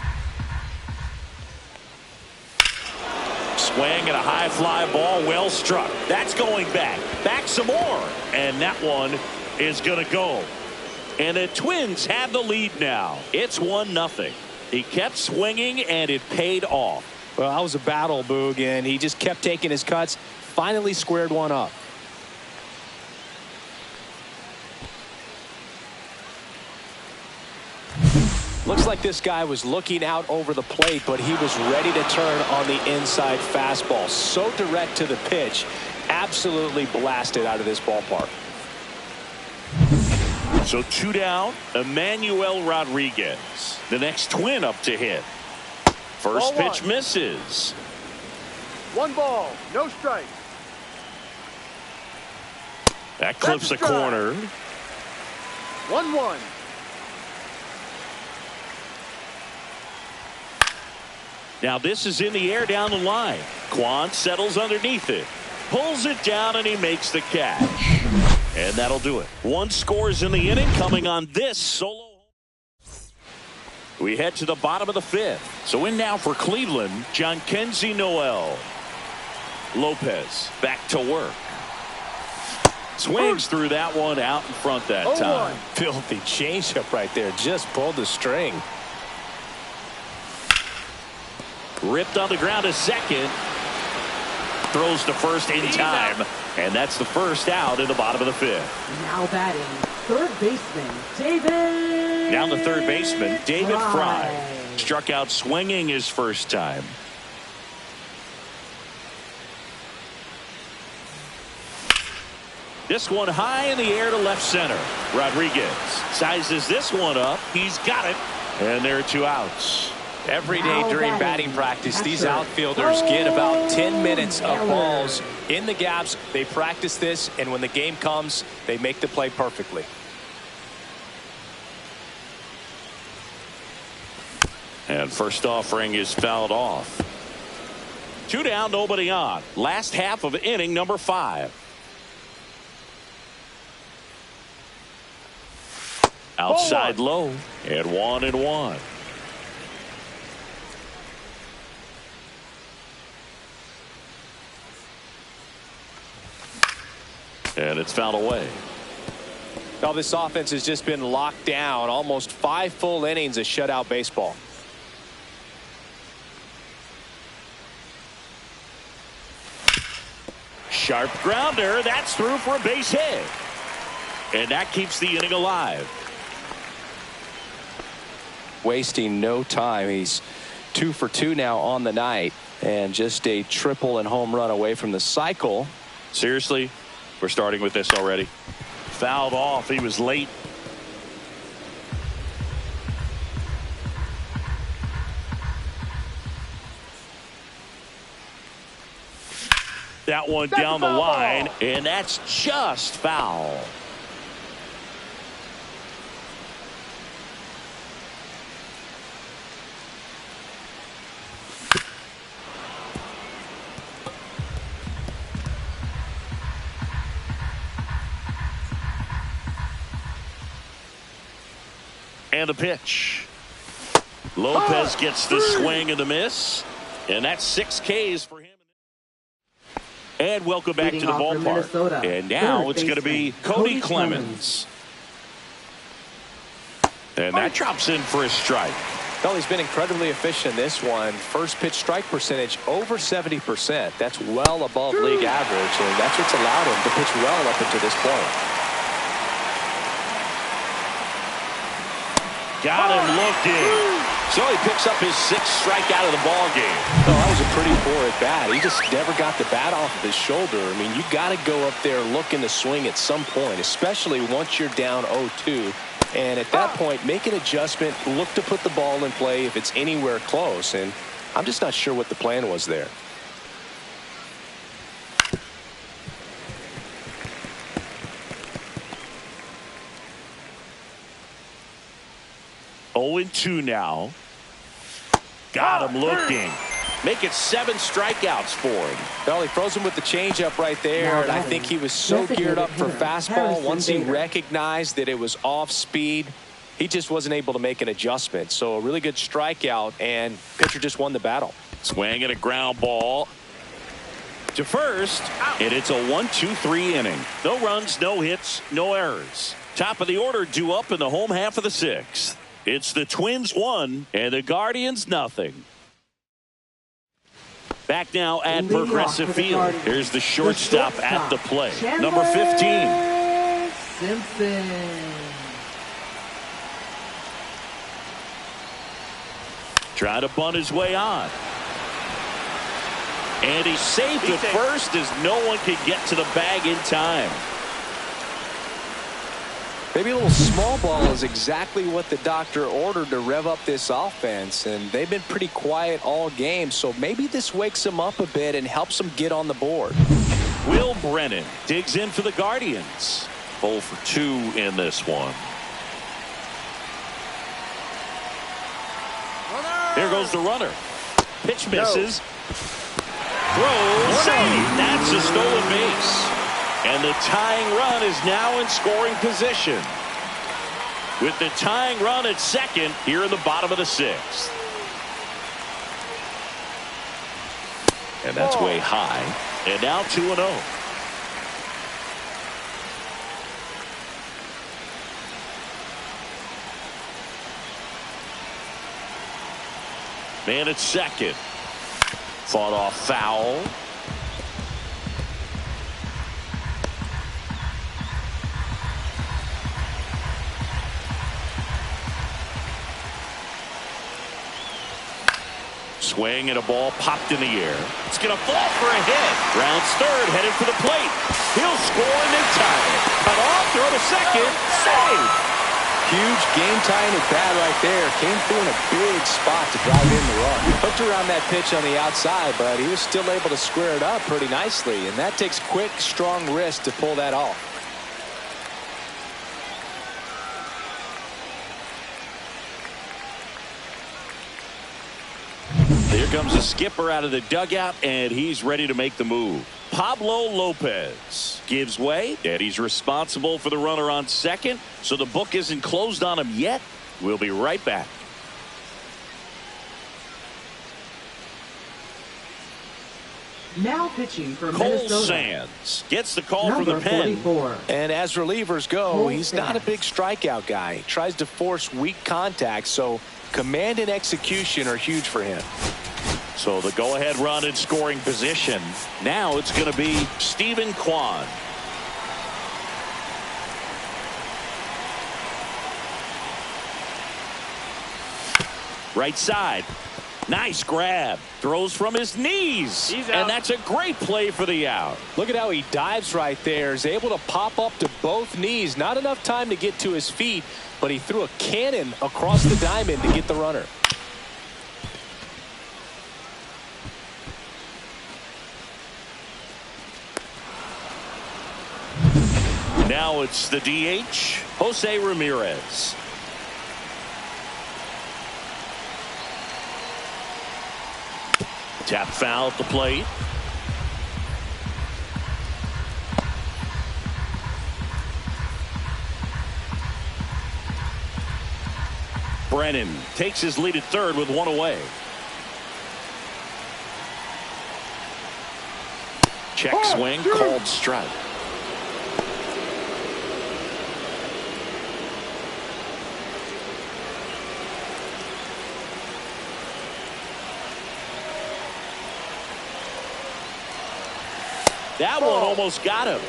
Swing and a high fly ball, well struck. That's going back. Back some more. And that one is going to go. And the Twins have the lead now. It's 1-0. He kept swinging and it paid off. Well, that was a battle, Boog, and he just kept taking his cuts. Finally squared one up. Looks like this guy was looking out over the plate, but he was ready to turn on the inside fastball. So direct to the pitch. Absolutely blasted out of this ballpark. So 2 down, Emmanuel Rodriguez. The next Twin up to hit. First pitch misses. 1 ball, no strike. That clips a corner. 1-1. Now this is in the air down the line. Quan settles underneath it. Pulls it down and he makes the catch. And that'll do it. One scores in the inning coming on this solo. We head to the bottom of the fifth. So in now for Cleveland, Jhonkensy Noel. Lopez back to work. Swings through that one out in front that time. Filthy changeup right there. Just pulled the string. Ripped on the ground to second. Throws to first in time. And that's the first out in the bottom of the fifth. Now batting, third baseman, David. Down the third baseman, David Fry. Struck out swinging his first time. This one high in the air to left center. Rodriguez sizes this one up. He's got it. And there are two outs. Every day during batting practice, these outfielders get about 10 minutes of balls in the gaps. They practice this, and when the game comes, they make the play perfectly. And first offering is fouled off. 2 down, nobody on. Last half of inning number 5. Outside low, and 1-1. And it's fouled away. Now this offense has just been locked down. Almost 5 full innings of shutout baseball. Sharp grounder. That's through for a base hit. And that keeps the inning alive. Wasting no time. He's 2 for 2 now on the night. And just a triple and home run away from the cycle. Seriously? We're starting with this already. Fouled off. He was late. That one down the line, and that's just foul. And the pitch. Lopez gets the swing and the miss. And that's 6 Ks for him. And welcome back to the ballpark. And now it's going to be Cody Clemens. And that drops in for a strike. Well, he's been incredibly efficient in this one. First pitch strike percentage over 70%. That's well above league average. And that's what's allowed him to pitch well up until this point. Got him looking. So he picks up his 6th strikeout of the ball game. Oh, that was a pretty poor at bat. He just never got the bat off of his shoulder. I mean, you got to go up there looking to swing at some point, especially once you're down 0-2. And at that point, make an adjustment, look to put the ball in play if it's anywhere close. And I'm just not sure what the plan was there. (0-2) now. Got him looking. Make it 7 strikeouts for him. Well, he froze him with the changeup right there, and I think he was so geared up for fastball. Once he recognized that it was off speed, he just wasn't able to make an adjustment. So a really good strikeout, and pitcher just won the battle. Swing and a ground ball to first, and it's a 1-2-3 inning. No runs, no hits, no errors. Top of the order due up in the home half of the 6th. It's the Twins 1 and the Guardians nothing. Back now at Progressive Field. Here's the shortstop at the plate. Number 15. Simpson. Trying to bunt his way on. And he's safe at first as no one can get to the bag in time. Maybe a little small ball is exactly what the doctor ordered to rev up this offense, and they've been pretty quiet all game, so maybe this wakes them up a bit and helps them get on the board. Will Brennan digs in for the Guardians. 0 for 2 in this one. Here goes the runner. Pitch misses. Throw, save. That's a stolen base. And the tying run is now in scoring position. With the tying run at second here in the bottom of the sixth. And that's way high. And now 2-0. Man at second. Fought off foul. Swing and a ball popped in the air. It's going to fall for a hit. Rounds third, headed for the plate. He'll score and they tie it. Cut off, throw to second, save. Huge game-tying at bat right there. Came through in a big spot to drive in the run. Hooked around that pitch on the outside, but he was still able to square it up pretty nicely. And that takes quick, strong wrist to pull that off. Here comes the skipper out of the dugout, and he's ready to make the move. Pablo Lopez gives way, and he's responsible for the runner on second, so the book isn't closed on him yet. We'll be right back. Now pitching for Cole Minnesota. Sands gets the call Number from the pen. 44. And as relievers go, Cole he's not a big strikeout guy. He tries to force weak contact, so command and execution are huge for him. So the go-ahead run in scoring position. Now it's going to be Stephen Kwan. Right side. Nice grab. Throws from his knees. And that's a great play for the out. Look at how he dives right there. Is able to pop up to both knees. Not enough time to get to his feet, but he threw a cannon across the diamond to get the runner. Now it's the DH, Jose Ramirez. Tap foul at the plate. Brennan takes his lead at third with one away. Check swing, called strike. That one almost got him.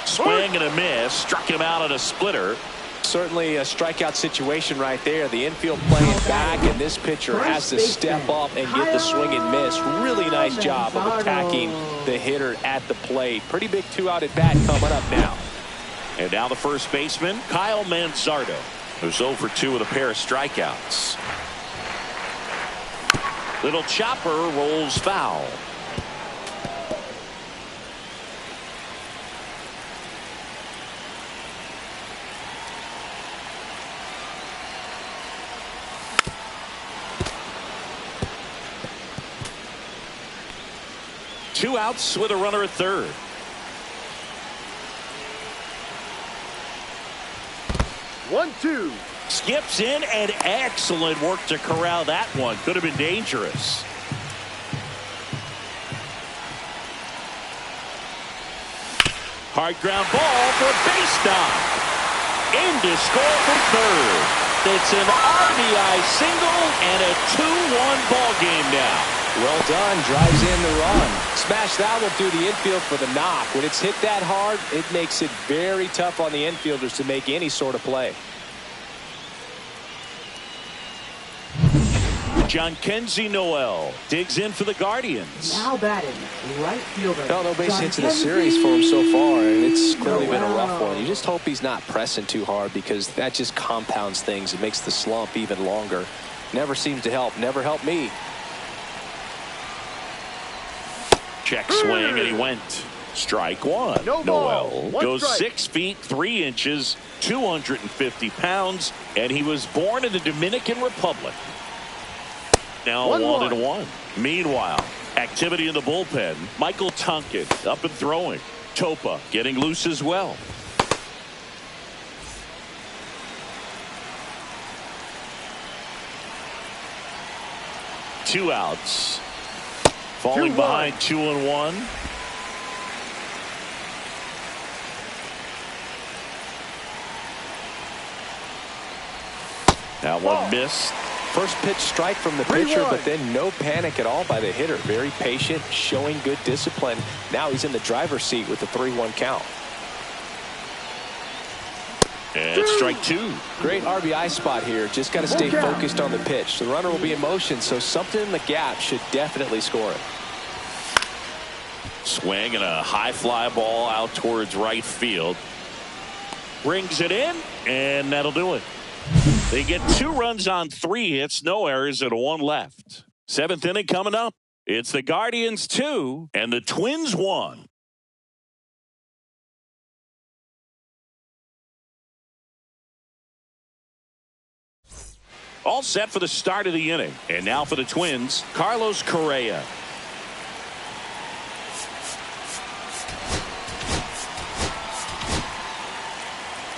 Swing and a miss. Struck him out on a splitter. Certainly a strikeout situation right there. The infield playing back, and this pitcher has to step up and get the swing and miss. Really nice job of attacking the hitter at the plate. Pretty big two-out at bat coming up now. And now the first baseman, Kyle Manzardo, who's 0 for 2 with a pair of strikeouts. Little chopper rolls foul. Two outs with a runner at third. One, two. Skips in, and excellent work to corral that one. Could have been dangerous. Hard ground ball for a base knock. In to score from third. It's an RBI single and a 2-1 ball game now. Well done. Drives in the run. Smash that one through the infield for the knock. When it's hit that hard, it makes it very tough on the infielders to make any sort of play. Jhonkensy Noel digs in for the Guardians. Now batting, right fielder. No base hits in the series for him so far, and it's clearly been a rough one. You just hope he's not pressing too hard, because that just compounds things. It makes the slump even longer. Never seems to help. Never helped me. Check swing, and he went. Strike one. Noel goes 6 feet 3 inches, 250 pounds, and he was born in the Dominican Republic. Now 1-1. Meanwhile, activity in the bullpen. Michael Tonkin up and throwing. Topa getting loose as well. Two outs. Falling behind 2-1. That one missed. First pitch strike from the pitcher, but then no panic at all by the hitter. Very patient, showing good discipline. Now he's in the driver's seat with the 3-1 count. And strike two. Great RBI spot here. Just got to stay focused on the pitch. The runner will be in motion, so something in the gap should definitely score it. Swing and a high fly ball out towards right field. Brings it in, and that'll do it. They get 2 runs on 3 hits, no errors, and 1 left. 7th inning coming up. It's the Guardians 2 and the Twins 1. All set for the start of the inning. And now for the Twins, Carlos Correa.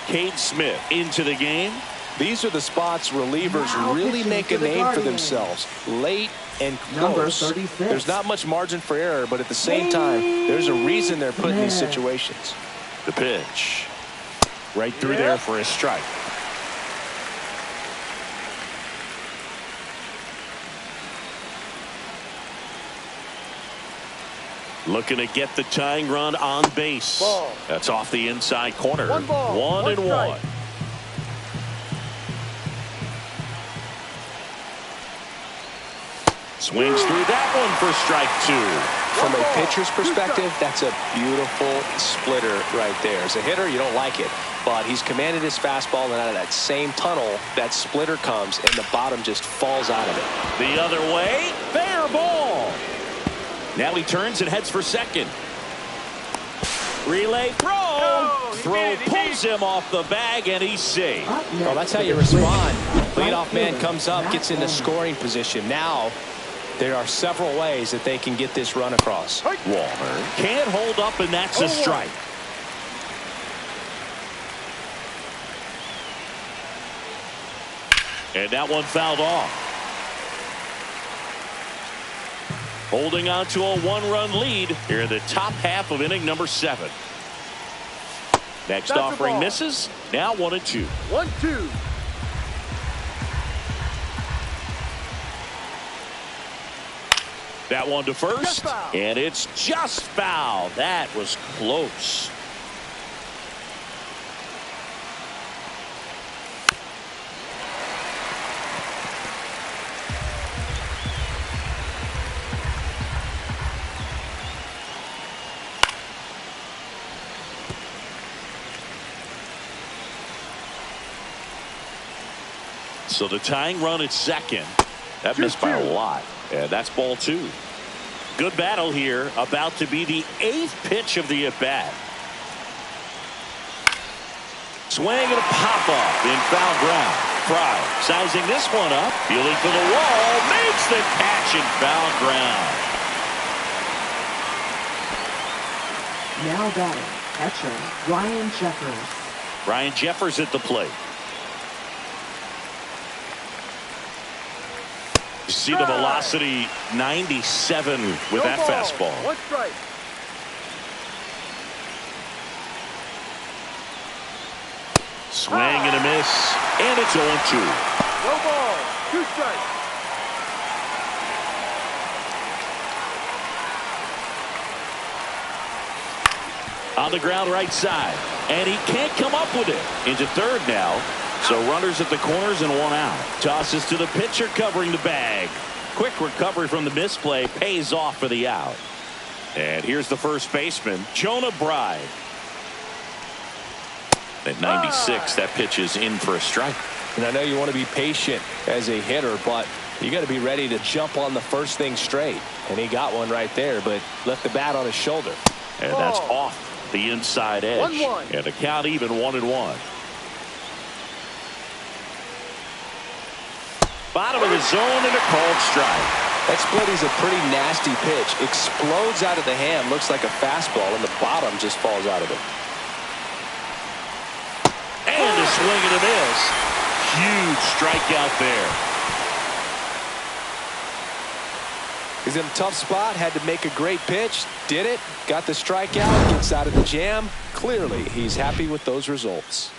Cade Smith into the game. These are the spots relievers really make a name for themselves. Late and close. There's not much margin for error, but at the same time, there's a reason they're put in these situations. The pitch. Right through there for a strike. Looking to get the tying run on base. That's off the inside corner. 1-1. Swings through that one for strike 2. From a pitcher's perspective, that's a beautiful splitter right there. As a hitter, you don't like it, but he's commanded his fastball, and out of that same tunnel, that splitter comes, and the bottom just falls out of it. The other way, fair ball. Now he turns and heads for second. Relay throw. Throw pulls him off the bag, and he's safe. Well, that's how you respond. Leadoff man comes up, gets into scoring position. Now, there are several ways that they can get this run across. Walner can't hold up, and that's a strike. And that one fouled off. Holding on to a 1-run lead here in the top half of inning number 7. Next offering misses. Now 1-2. 1-2. That one to first, and it's just foul. That was close. So the tying run at second. That missed by a lot. And that's ball 2. Good battle here. About to be the 8th pitch of the at-bat. Swing and a pop-up in foul ground. Fry sizing this one up. Fielding for the wall. Makes the catch in foul ground. Now batting, catcher, Ryan Jeffers. Ryan Jeffers at the plate. You see the velocity 97 with that fastball. 1 strike. Swing and a miss. And it's 0-2. No ball. 2 strikes. On the ground right side. And he can't come up with it. Into third now. So runners at the corners and 1 out. Tosses to the pitcher covering the bag. Quick recovery from the misplay pays off for the out. And here's the first baseman, Jonah Bride. At 96, that pitch is in for a strike. And I know you want to be patient as a hitter, but You got to be ready to jump on the first thing straight. And he got one right there, but left the bat on his shoulder. And that's off the inside edge. 1-1. And the count even 1-1. Bottom of the zone and a called strike. That split is a pretty nasty pitch. Explodes out of the hand. Looks like a fastball, and the bottom just falls out of it. And a swing and a miss. Huge strikeout there. He's in a tough spot. Had to make a great pitch. Did it. Got the strikeout. Gets out of the jam. Clearly, he's happy with those results.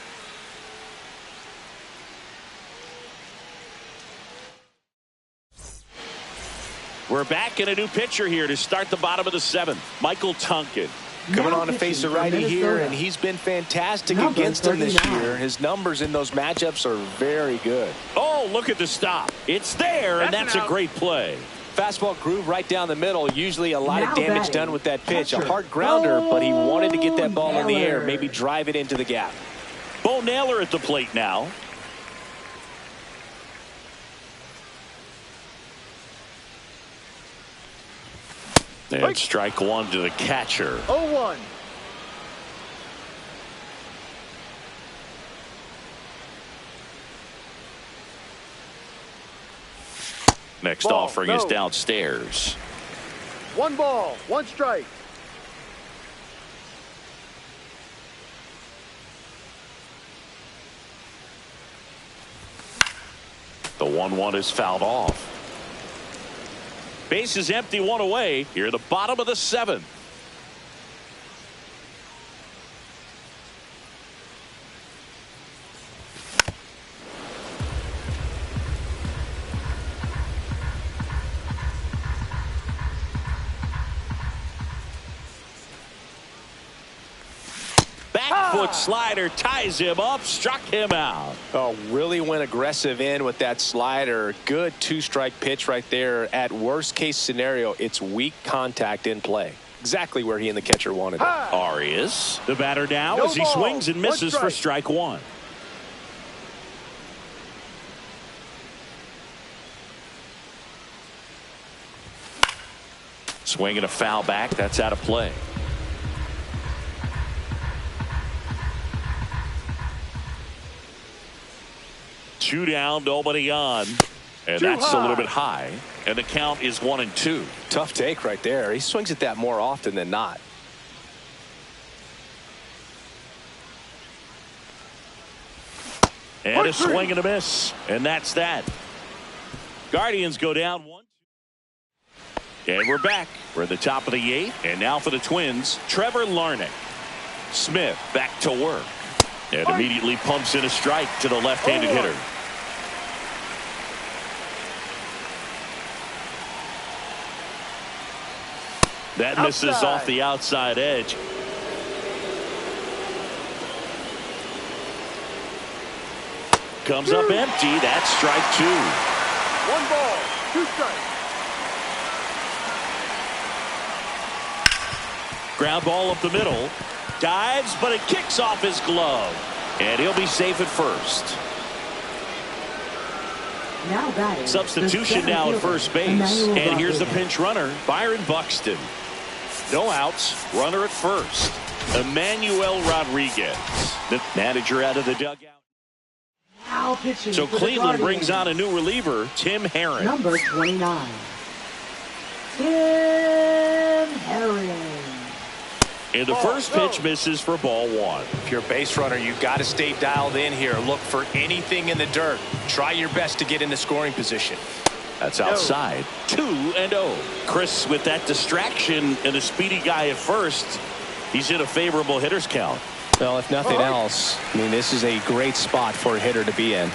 We're back in a new pitcher here to start the bottom of the 7th. Michael Tonkin. Coming on to face a righty here, and he's been fantastic against him this year. His numbers in those matchups are very good. Oh, look at the stop. It's there, and that's a great play. Fastball groove right down the middle. Usually a lot of damage done with that pitch. A hard grounder, but he wanted to get that ball in the air, maybe drive it into the gap. Bo Naylor at the plate now. And strike one to the catcher. 0-1. Next offering is downstairs. 1 ball, 1 strike. The 1-1 is fouled off. Base is empty, 1 away. Here at the bottom of the 7th. Back foot slider ties him up, struck him out. Oh, really went aggressive in with that slider. Good 2-strike pitch right there. At worst case scenario, it's weak contact in play. Exactly where he and the catcher wanted it. Arias, the batter now as he swings and misses for strike 1. Swing and a foul back. That's out of play. Two down, nobody on. And that's a little bit high. And the count is 1-2. Tough take right there. He swings at that more often than not. And a swing and a miss. And that's that. Guardians go down 1. And we're back. We're at the top of the 8th. And now for the Twins, Trevor Larnach. Smith back to work. And immediately pumps in a strike to the left-handed hitter. That misses off the outside edge. Comes up empty. That's strike 2. 1 ball, 2 strikes. Ground ball up the middle. Dives, but it kicks off his glove. And he'll be safe at first. Now batting. Substitution now at first base. And here's the pinch runner, Byron Buxton. No outs, runner at first. Emmanuel Rodriguez, the manager out of the dugout. Now pitching So for Cleveland brings on a new reliever, Tim Herron. Number 29. Tim Herron. And the first pitch misses for ball 1. If you're a base runner, you've got to stay dialed in here. Look for anything in the dirt. Try your best to get into scoring position. That's outside. 2-0. Chris with that distraction and a speedy guy at first. He's in a favorable hitter's count. Well, if nothing else, I mean, this is a great spot for a hitter to be in.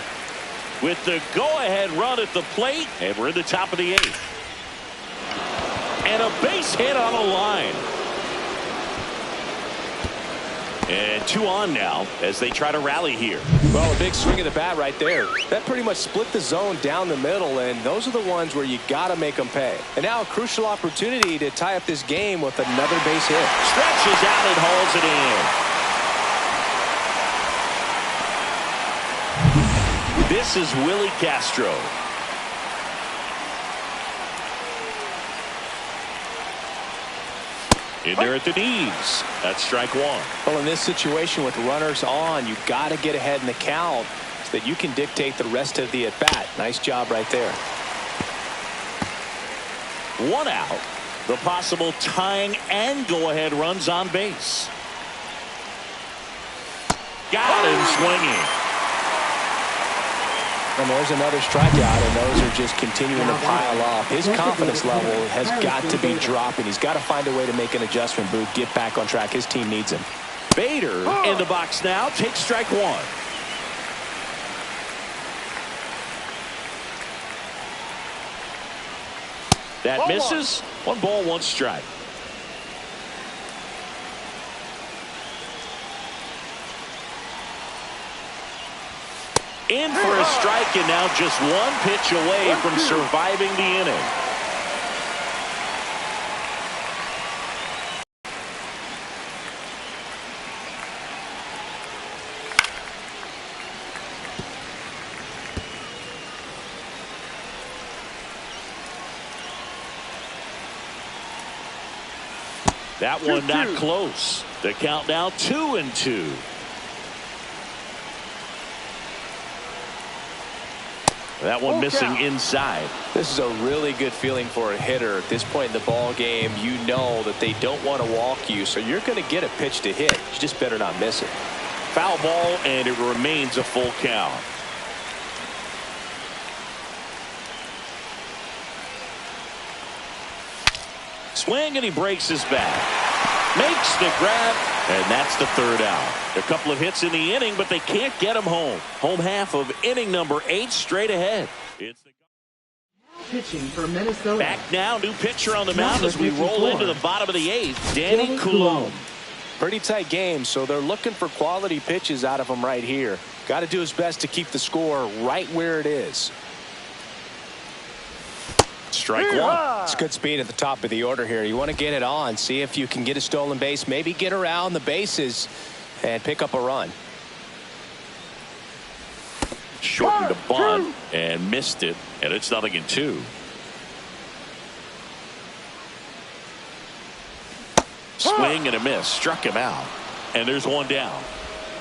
With the go-ahead run at the plate, and we're in the top of the 8th. And a base hit on a line. And 2 on now as they try to rally here. Well, a big swing of the bat right there. That pretty much split the zone down the middle, and those are the ones where you got to make them pay. And now a crucial opportunity to tie up this game with another base hit. Stretches out and hauls it in. This is Willie Castro. In there at the knees. That's strike one. Well, in this situation with runners on, you got to get ahead in the count so that you can dictate the rest of the at-bat. Nice job right there. One out. The possible tying and go-ahead runs on base. Got him swinging. And there's another strikeout, and those are just continuing to pile up. His confidence level has got to be dropping. He's got to find a way to make an adjustment, Boog, get back on track. His team needs him. Bader in the box now. Takes strike one. That misses. 1 ball, 1 strike. In for a strike, and now just 1 pitch away from surviving the inning. That one not close. The count now 2-2. That one missing inside. This is a really good feeling for a hitter at this point in the ball game. You know that they don't want to walk you, so you're going to get a pitch to hit. You just better not miss it. Foul ball, and it remains a full count. Swing, and he breaks his back. Makes the grab, and that's the 3rd out. A couple of hits in the inning, but they can't get him home. Home half of inning number 8 straight ahead. It's the Pitching for Minnesota. back now, new pitcher on the mound as we roll into the bottom of the 8th. Danny Coulombe. Pretty tight game, so they're looking for quality pitches out of him right here. Got to do his best to keep the score right where it is. Strike one. It's good speed at the top of the order here. You want to get it on, see if you can get a stolen base, maybe get around the bases and pick up a run. Shortened a bunt and missed it, and it's 0-2. Swing and a miss. Struck him out. And there's 1 down.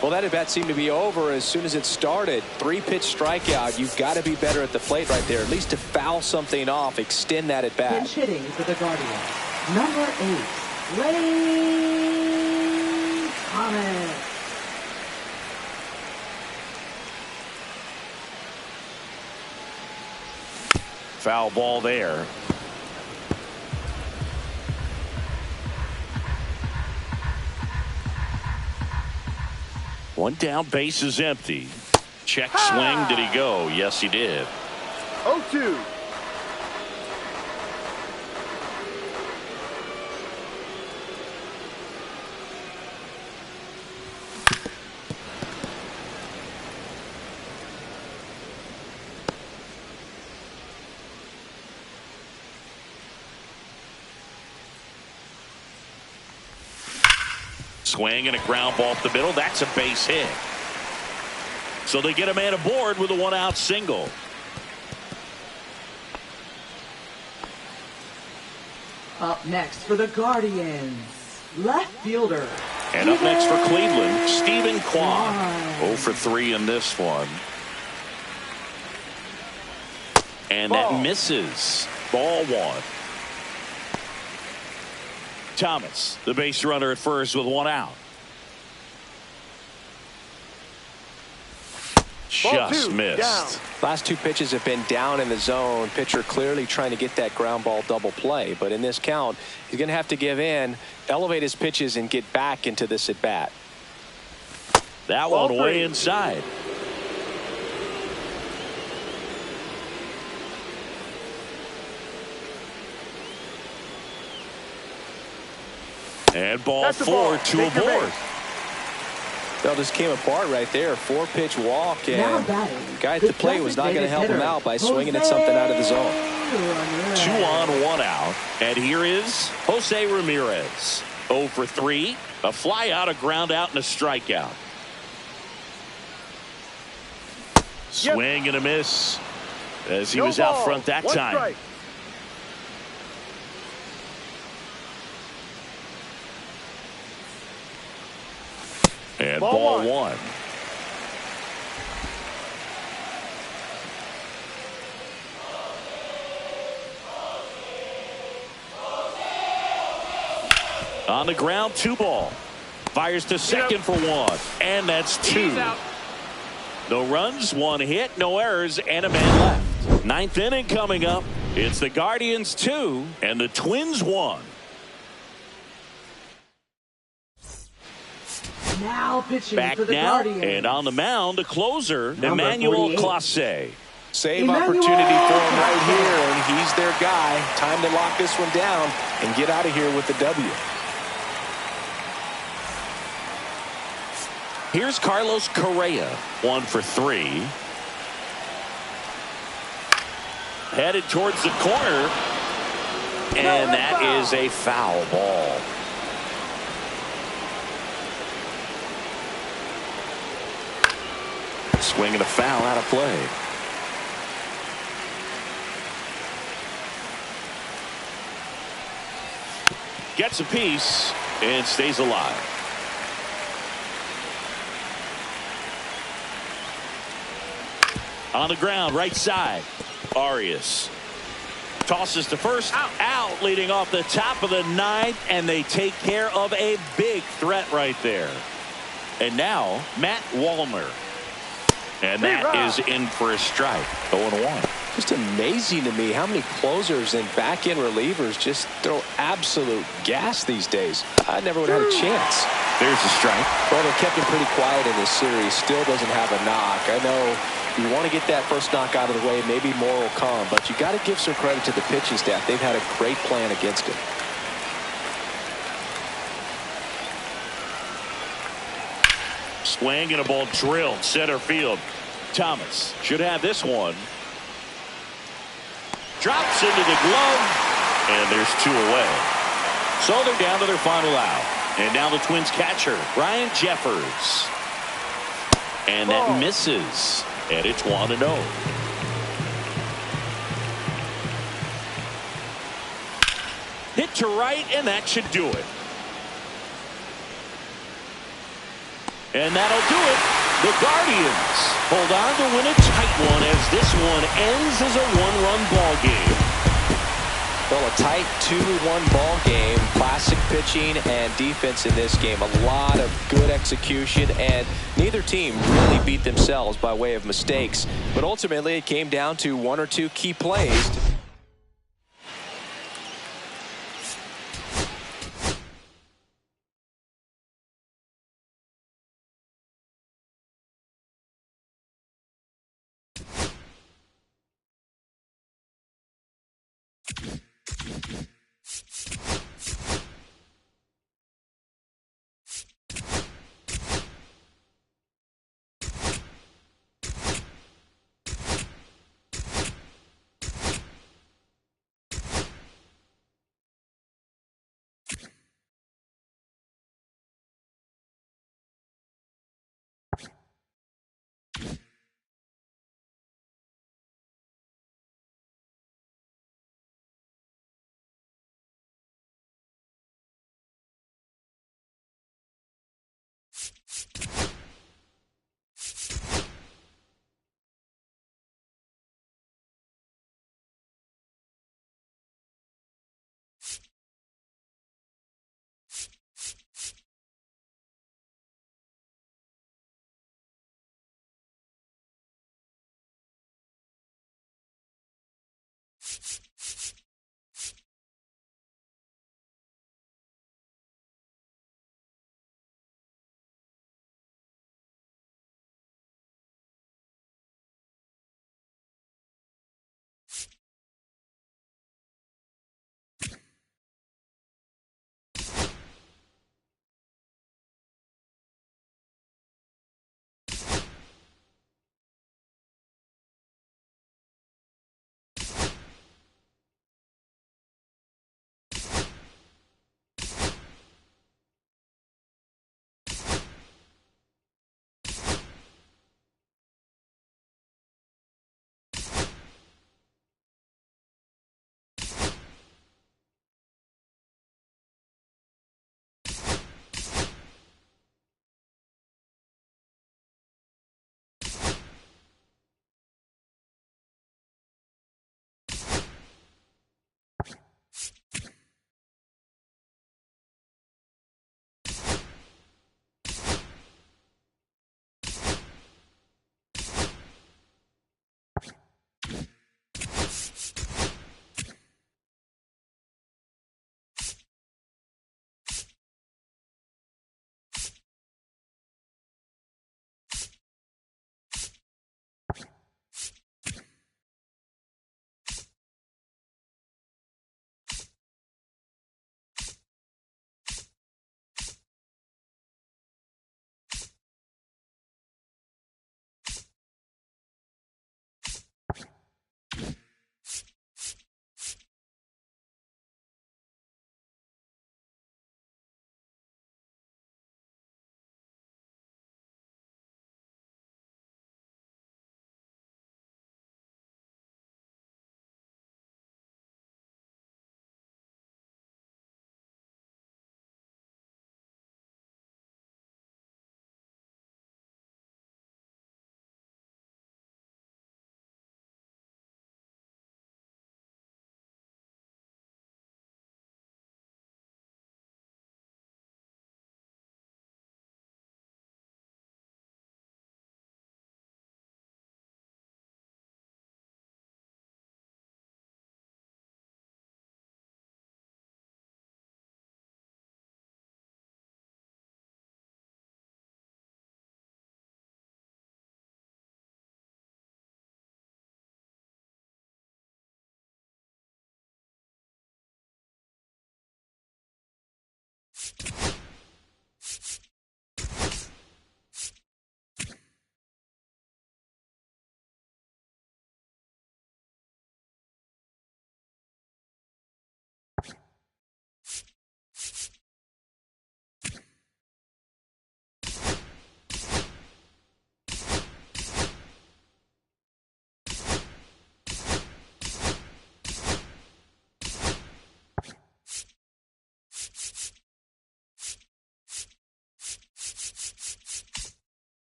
Well, that at-bat seemed to be over as soon as it started. 3-pitch strikeout. You've got to be better at the plate right there, at least to foul something off, extend that at-bat. Pinch hitting for the Guardians. Number 8, Ray Thomas. Foul ball there. One down, base is empty. Check swing. Did he go? Yes, he did. 0-2. Swing and a ground ball up the middle. That's a base hit. So they get a man aboard with a 1-out single. Up next for the Guardians, left fielder. And up next for Cleveland, Stephen Kwan. 0 for 3 in this one. And that misses. Ball 1. Thomas, the base runner at first with 1 out. Just missed. Down. Last 2 pitches have been down in the zone. Pitcher clearly trying to get that ground ball double play. But in this count, he's going to have to give in, elevate his pitches, and get back into this at bat. That one way inside. And ball 4 to a board. Well, just came apart right there. 4-pitch walk, and guy at the plate was not going to help him out by swinging at something out of the zone. 2 on, 1 out. And here is Jose Ramirez. 0 for 3. A fly out, a ground out, and a strikeout. Swing and a miss as he was out front that time. And ball one. On the ground, 2 ball. Fires to second for 1. And that's 2. No runs, 1 hit, no errors, and a man left. 9th inning coming up. It's the Guardians 2 and the Twins 1. Now pitching Back for the now, Guardians. and on the mound, the closer, Number Emmanuel 48. Clase. Save Emmanuel opportunity for him right Clase. here, and he's their guy. Time to lock this one down and get out of here with the W. Here's Carlos Correa, 1 for 3. Headed towards the corner, and that is a foul ball. Swinging a foul out of play. Gets a piece and stays alive. On the ground, right side. Arias tosses to first, out, leading off the top of the 9th, and they take care of a big threat right there. And now Matt Wallner, and that is in for a strike. 0-1. Just amazing to me how many closers and back-end relievers just throw absolute gas these days. I never would have had a chance. There's a strike. Well, they kept him pretty quiet in this series. Still doesn't have a knock. I know you want to get that first knock out of the way. Maybe more will come, but you got to give some credit to the pitching staff. They've had a great plan against him. Swing and a ball drilled center field. Thomas should have this one. Drops into the glove, and there's 2 away. So they're down to their final out. And now the Twins catcher, Ryan Jeffers. And that misses. And it's 1-0. Hit to right, and that should do it. And that'll do it. The Guardians hold on to win a tight one as this one ends as a 1-run ball game. Well, a tight 2-1 ball game. Classic pitching and defense in this game. A lot of good execution, and neither team really beat themselves by way of mistakes. But ultimately, it came down to 1 or 2 key plays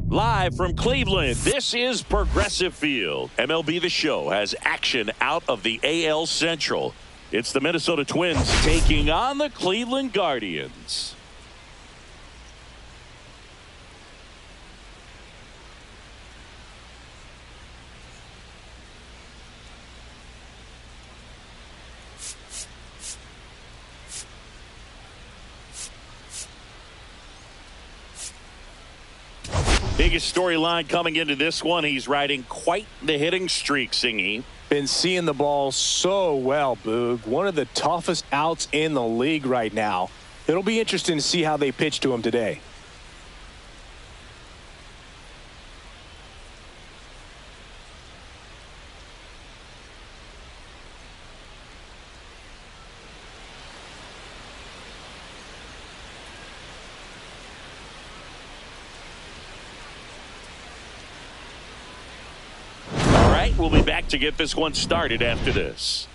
Live from Cleveland, this is Progressive Field. MLB The Show has action out of the AL Central. It's the Minnesota Twins taking on the Cleveland Guardians. Biggest storyline coming into this one. He's riding quite the hitting streak, Singy. Been seeing the ball so well, Boog. One of the toughest outs in the league right now. It'll be interesting to see how they pitch to him today. We'll be back to get this one started after this.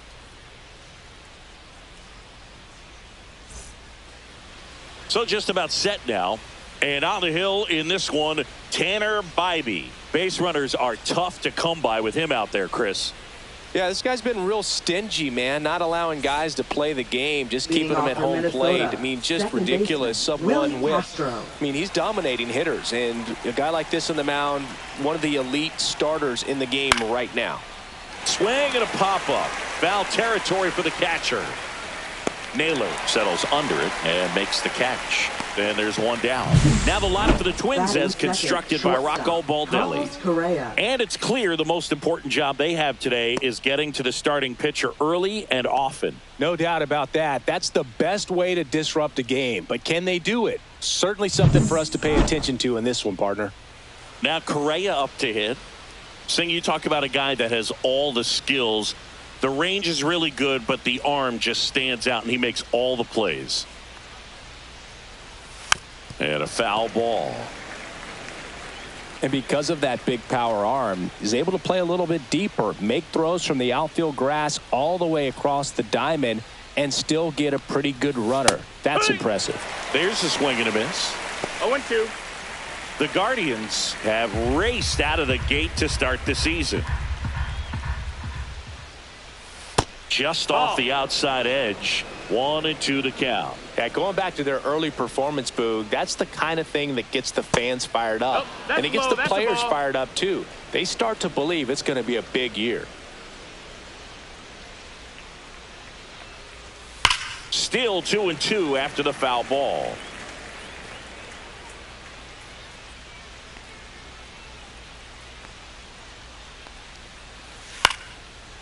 So just about set now. And on the hill in this one, Tanner Bybee. Base runners are tough to come by with him out there, Chris. Yeah, this guy's been real stingy, man. Not allowing guys to play the game, just keeping them at home plate. I mean, just ridiculous. Sub-1 whip. I mean, he's dominating hitters. And a guy like this on the mound, one of the elite starters in the game right now. Swing and a pop-up. Foul territory for the catcher. Naylor settles under it and makes the catch. And there's one down. Now the lineup for the Twins as constructed by Rocco Baldelli. And it's clear the most important job they have today is getting to the starting pitcher early and often. No doubt about that. That's the best way to disrupt a game. But can they do it? Certainly something for us to pay attention to in this one, partner. Now Correa up to hit. Sing, you talk about a guy that has all the skills. The range is really good, but the arm just stands out, and he makes all the plays. And a foul ball. And because of that big power arm, he's able to play a little bit deeper, make throws from the outfield grass all the way across the diamond, and still get a pretty good runner. That's impressive. There's a swing and a miss. 0-2. The Guardians have raced out of the gate to start the season. Just off the outside edge. 1-2 to count. Yeah, going back to their early performance, Boog, that's the kind of thing that gets the fans fired up. And it gets the players fired up, too. They start to believe it's going to be a big year. Still 2-2 after the foul ball.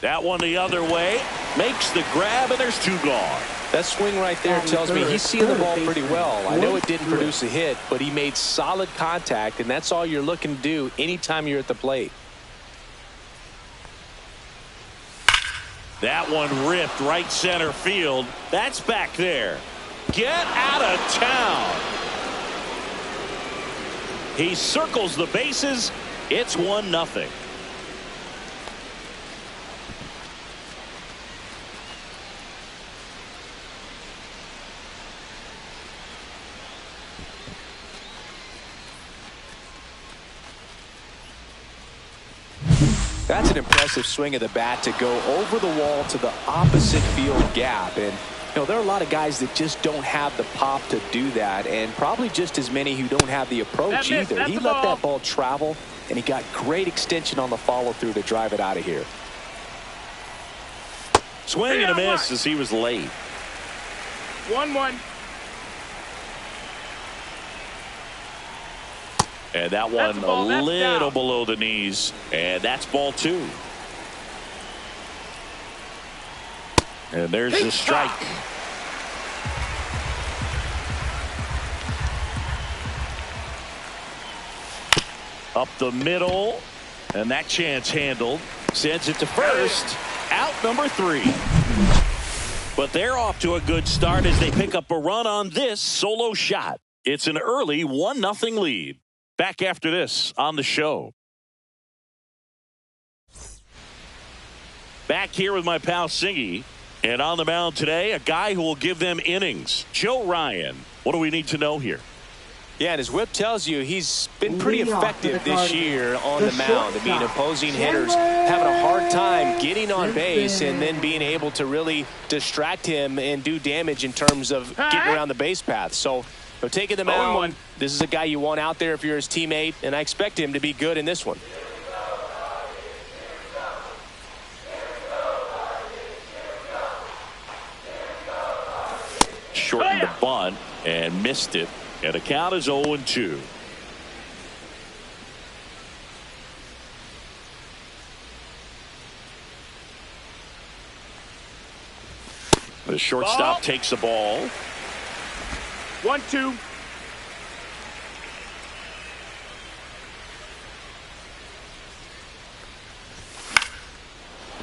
That one the other way. Makes the grab, and there's two gone. That swing right there tells me he's seeing the ball pretty well. I know it didn't produce a hit, but he made solid contact, and that's all you're looking to do anytime you're at the plate. That one ripped right center field. That's back there. Get out of town. He circles the bases. It's 1-0. That's an impressive swing of the bat to go over the wall to the opposite field gap. And, you know, there are a lot of guys that just don't have the pop to do that, and probably just as many who don't have the approach either. He let that ball travel, and he got great extension on the follow-through to drive it out of here. Swing and a miss as he was late. 1-1. And that one a little below the knees. And that's ball 2. And there's the strike. Up the middle. And that chance handled. Sends it to first. Out number 3. But they're off to a good start as they pick up a run on this solo shot. It's an early 1-0 lead. Back after this on the show. Back here with my pal Singy. And on the mound today, a guy who will give them innings. Joe Ryan. What do we need to know here? Yeah, and his whip tells you he's been pretty effective this year on the mound. I mean, opposing hitters having a hard time getting on base and then being able to really distract him and do damage in terms of getting around the base path. So, taking the mound, this is a guy you want out there if you're his teammate, and I expect him to be good in this one. Shortened the bunt and missed it. And the count is 0-2. The shortstop takes the ball. 1-2.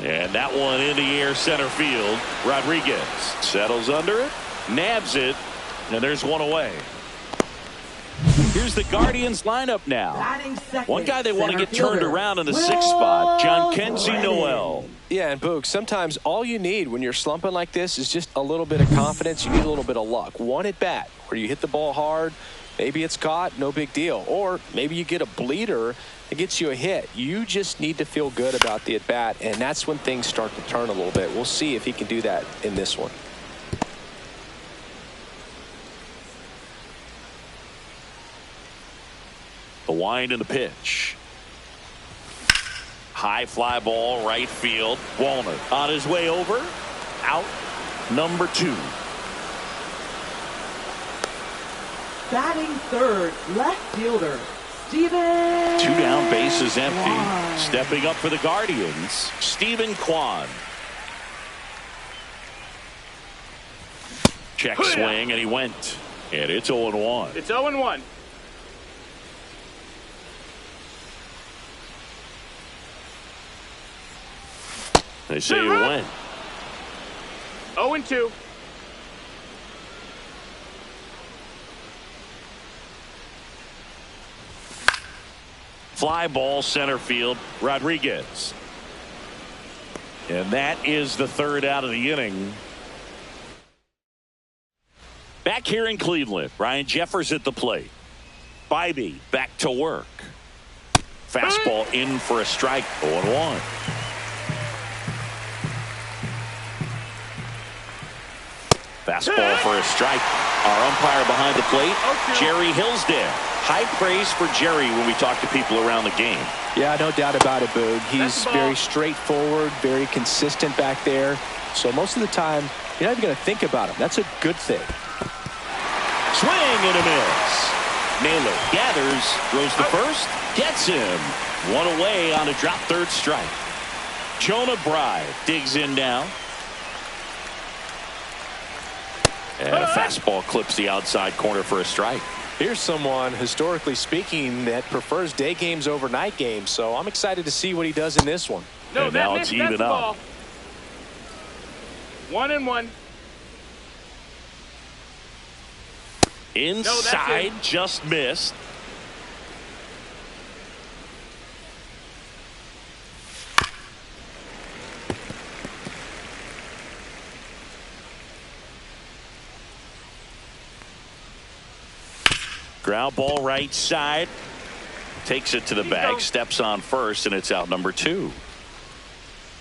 And that one in the air center field. Rodriguez settles under it, nabs it, and there's one away. Here's the Guardians lineup now. One guy they want to get turned around in the 6th spot, John Kenzie Noel. Yeah, and Boog, sometimes all you need when you're slumping like this is just a little bit of confidence. You need a little bit of luck. One at bat where you hit the ball hard, maybe it's caught, no big deal. Or maybe you get a bleeder that gets you a hit. You just need to feel good about the at bat, and that's when things start to turn a little bit. We'll see if he can do that in this one. The wind and the pitch. High fly ball, right field. Walner on his way over. Out. Number 2. Batting third, left fielder, Steven. 2 down, bases empty. Stepping up for the Guardians, Steven Kwan. Check swing, and he went. And it's 0-1. It's 0-1. They say he went. 0-2. Fly ball center field, Rodriguez. And that is the 3rd out of the inning. Back here in Cleveland, Ryan Jeffers at the plate. Bybee back to work. Fastball in for a strike, 0-1. Fastball for a strike. Our umpire behind the plate, Jerry Hillsdale. High praise for Jerry when we talk to people around the game. Yeah, no doubt about it, Boog. He's very straightforward, very consistent back there. So most of the time, you're not even going to think about him. That's a good thing. Swing and a miss. Naylor gathers, throws the first, gets him. One away on a drop third strike. Jonah Bride digs in now. And a fastball clips the outside corner for a strike. Here's someone, historically speaking, that prefers day games over night games. So I'm excited to see what he does in this one. No, and now it's even up. 1-1. Inside, just missed. Ground ball right side. Takes it to the bag, steps on first, and it's out number 2.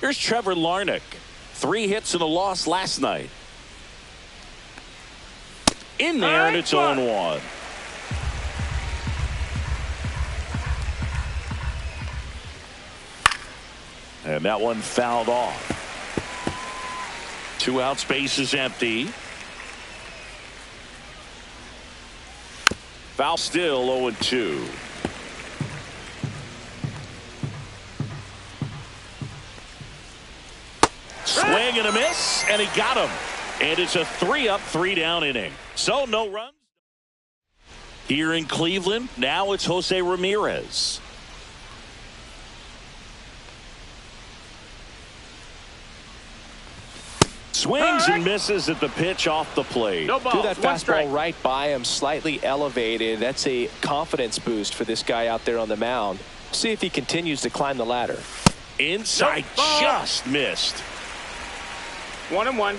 Here's Trevor Larnach. 3 hits and a loss last night. In there, and it's 0-1. And that one fouled off. 2 outs, base is empty. Foul still, 0-2. Swing and a miss, and he got him. And it's a 3-up, 3-down inning. So no runs. Here in Cleveland, now it's Jose Ramirez. Swings and misses at the pitch off the plate. No ball. Threw that fastball right by him, slightly elevated. That's a confidence boost for this guy out there on the mound. See if he continues to climb the ladder. Inside, just missed. 1-1.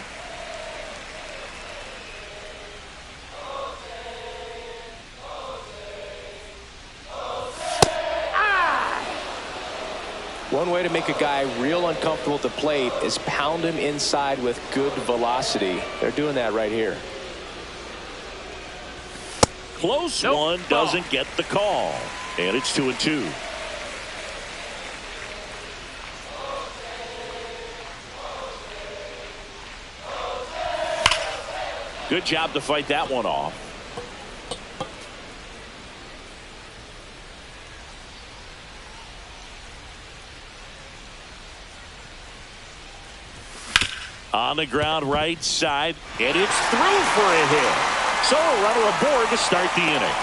One way to make a guy real uncomfortable at the plate is pound him inside with good velocity. They're doing that right here. Close one, doesn't get the call. And it's 2-2. Good job to fight that one off. On the ground right side, and it's through for a hit. So a runner aboard to start the inning.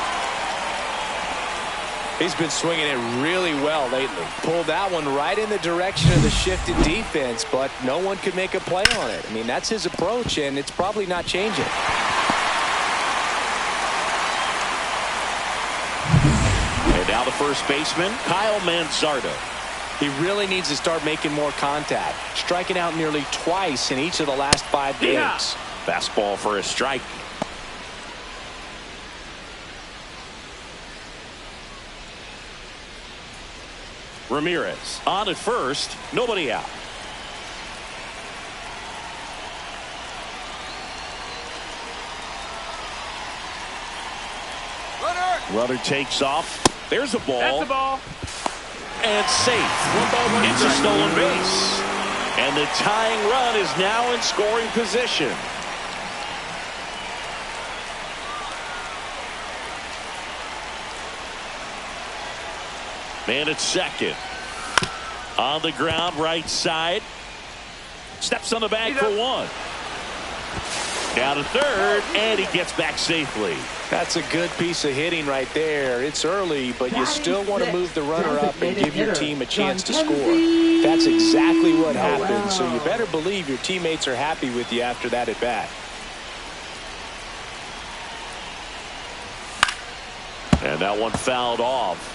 He's been swinging it really well lately. Pulled that one right in the direction of the shifted defense, but no one could make a play on it. I mean, that's his approach, and it's probably not changing. And now the first baseman, Kyle Mansardo. He really needs to start making more contact, striking out nearly twice in each of the last 5 games. Yeah. Fastball for a strike. Ramirez on at first, nobody out. Runner takes off. There's a ball. That's the ball. And safe. It's a stolen base. And the tying run is now in scoring position. Man at second. On the ground, right side. Steps on the bag for one. Down to third, and he gets back safely. That's a good piece of hitting right there. It's early, but you still want to move the runner up and give your team a chance to score. That's exactly what happened, so you better believe your teammates are happy with you after that at bat. And that one fouled off.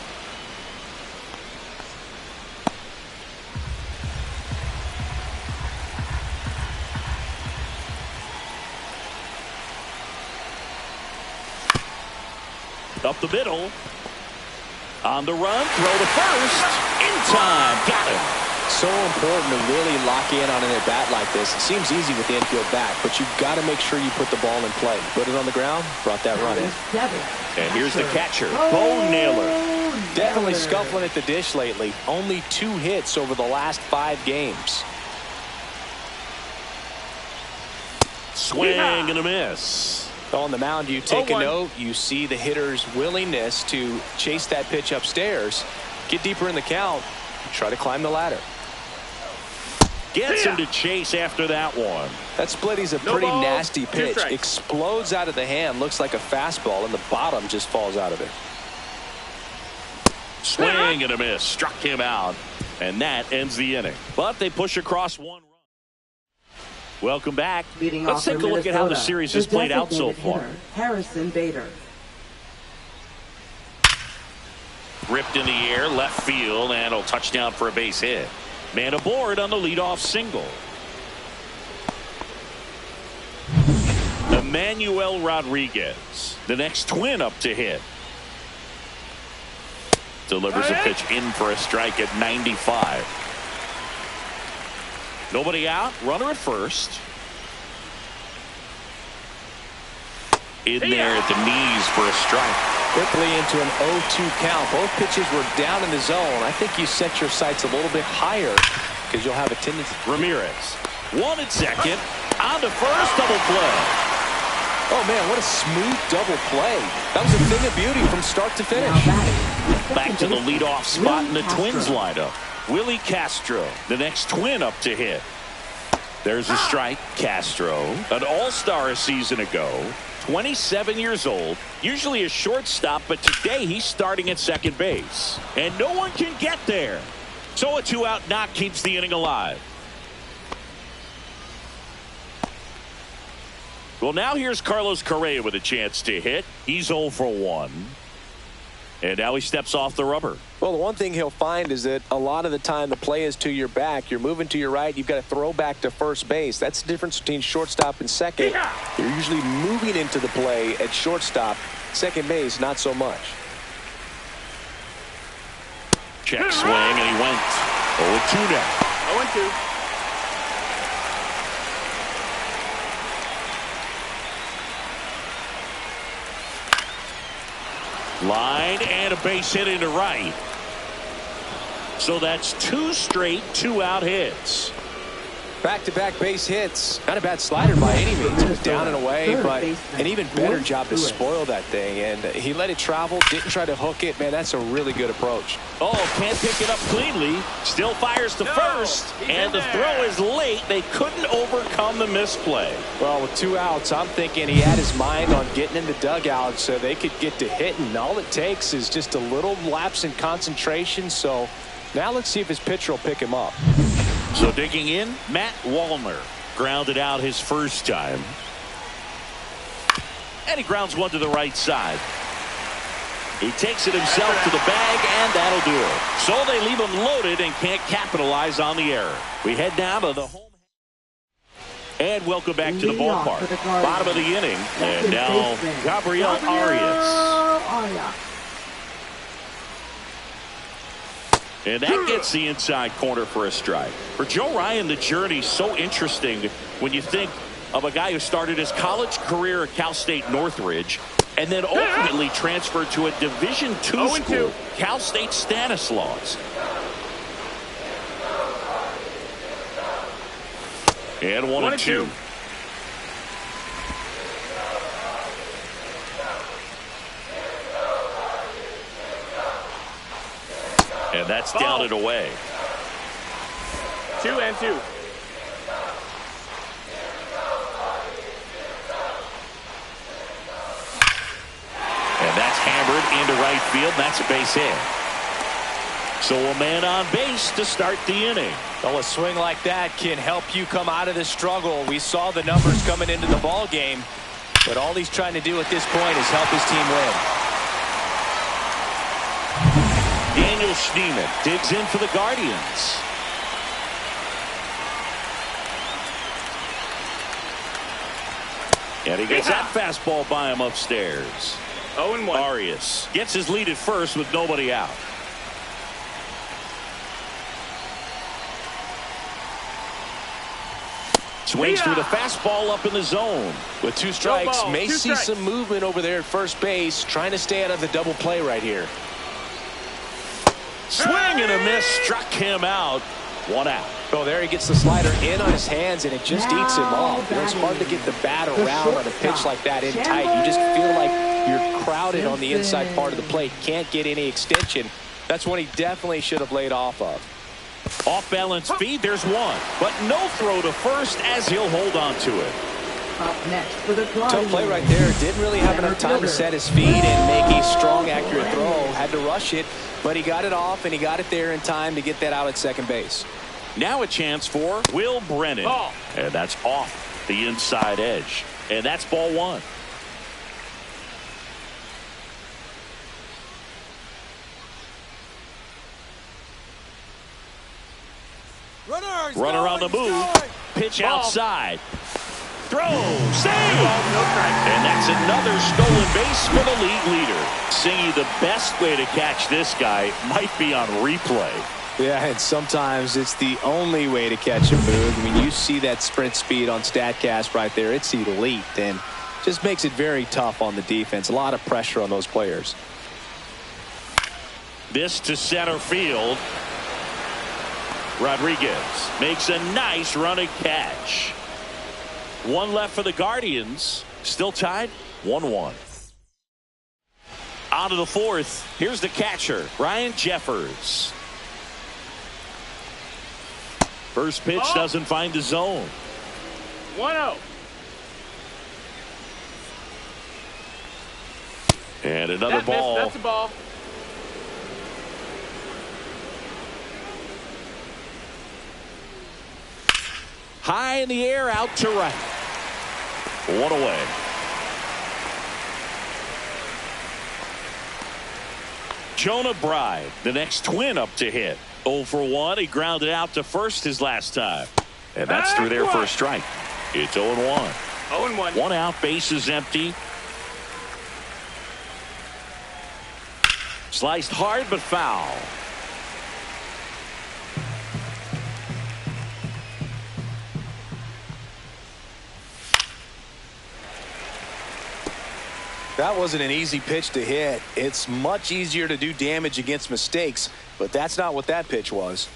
Up the middle. On the run. Throw to first. In time. Got him. So important to really lock in on an at-bat like this. It seems easy with the infield back, but you've got to make sure you put the ball in play. Put it on the ground. Brought that run in. And here's the catcher, Bo Naylor. Definitely scuffling at the dish lately. Only 2 hits over the last 5 games. Swing and a miss. On the mound, you take a note. You see the hitter's willingness to chase that pitch upstairs, get deeper in the count, try to climb the ladder. Gets him to chase after that one. That splitty's a pretty nasty pitch. Explodes out of the hand, looks like a fastball, and the bottom just falls out of it. Swing and a miss. Struck him out. And that ends the inning. But they push across 1 run. Welcome back. Let's take a look at how the series has played out so far. Harrison Bader. Ripped in the air, left field, and a touchdown for a base hit. Man aboard on the leadoff single. Emmanuel Rodriguez, the next twin up to hit. Delivers a pitch in for a strike at 95. Nobody out. Runner at first. In there at the knees for a strike. Quickly into an 0-2 count. Both pitches were down in the zone. I think you set your sights a little bit higher because you'll have a tendency. Ramirez. 1 at second. On to first. Double play. Oh, man, what a smooth double play. That was a thing of beauty from start to finish. Back to the leadoff spot in the Twins lineup. Willie Castro, the next twin up to hit. There's a strike. Castro, an all-star a season ago, 27 years old, usually a shortstop, but today he's starting at second base. And no one can get there. So a 2-out knock keeps the inning alive. Well, now here's Carlos Correa with a chance to hit. He's 0 for 1. And now he steps off the rubber. Well, the one thing he'll find is that a lot of the time the play is to your back. You're moving to your right. You've got to throw back to first base. That's the difference between shortstop and second. You're usually moving into the play at shortstop. Second base, not so much. Check swing, and he went. 0-2 now. 0-2. Line and a base hit into right. So that's 2 straight 2-out hits. Back-to-back base hits. Not a bad slider by any means. It was down and away, but an even better job to spoil that thing. And he let it travel, didn't try to hook it. Man, that's a really good approach. Oh, can't pick it up cleanly. Still fires to first. And the throw is late. They couldn't overcome the misplay. Well, with 2 outs, I'm thinking he had his mind on getting in the dugout so they could get to hitting. All it takes is just a little lapse in concentration. So now let's see if his pitcher will pick him up. So digging in, Matt Wallner grounded out his first time. And he grounds one to the right side. He takes it himself to the bag, and that'll do it. So they leave him loaded and can't capitalize on the error. We head down to the home. And welcome back to the ballpark. Bottom of the inning. And now Gabriel Arias. And that gets the inside corner for a strike. For Joe Ryan, the journey's so interesting when you think of a guy who started his college career at Cal State Northridge and then ultimately transferred to a Division II school, Cal State Stanislaus. And 1-2. And that's down and away. 2-2. And that's hammered into right field. That's a base hit. So a man on base to start the inning. Well, a swing like that can help you come out of the struggle. We saw the numbers coming into the ball game, but all he's trying to do at this point is help his team win. Daniel Schneemann digs in for the Guardians. And he gets that fastball by him upstairs. 0-1. Arias gets his lead at first with nobody out. Swings through the fastball up in the zone. With 2 strikes, may see some movement over there at first base, trying to stay out of the double play right here. Swing and a miss, struck him out. 1 out. Oh, there he gets the slider in on his hands, and it just eats him off. It's hard to get the bat around on a pitch like that in tight. You just feel like you're crowded on the inside part of the plate. Can't get any extension. That's one he definitely should have laid off of. Off balance feed, there's one. But no throw to first as he'll hold on to it. Up next for the Guardians. Tough play right there. Didn't really have enough time to set his feet and make a strong, accurate throw. Had to rush it, but he got it off, and he got it there in time to get that out at second base. Now a chance for Will Brennan. And that's off the inside edge. And that's ball 1. Runner on the move. Pitch outside. Throw. Save. And that's another stolen base for the league leader. Singy, the best way to catch this guy might be on replay. Yeah, and sometimes it's the only way to catch a move. I mean, you see that sprint speed on StatCast right there. It's elite, and just makes it very tough on the defense. A lot of pressure on those players. This to center field. Rodriguez makes a nice running catch. 1 left for the Guardians. Still tied 1-1. On to the 4th. Here's the catcher, Ryan Jeffers. First pitch doesn't find the zone. 1-0. And another ball. That's a ball. High in the air, out to right. 1 away. Jonah Bride, the next twin up to hit. 0 for 1. He grounded out to first his last time. And that's through there for a strike. It's 0-1. 0-1. 1 out, base is empty. Sliced hard but foul. That wasn't an easy pitch to hit. It's much easier to do damage against mistakes, but that's not what that pitch was.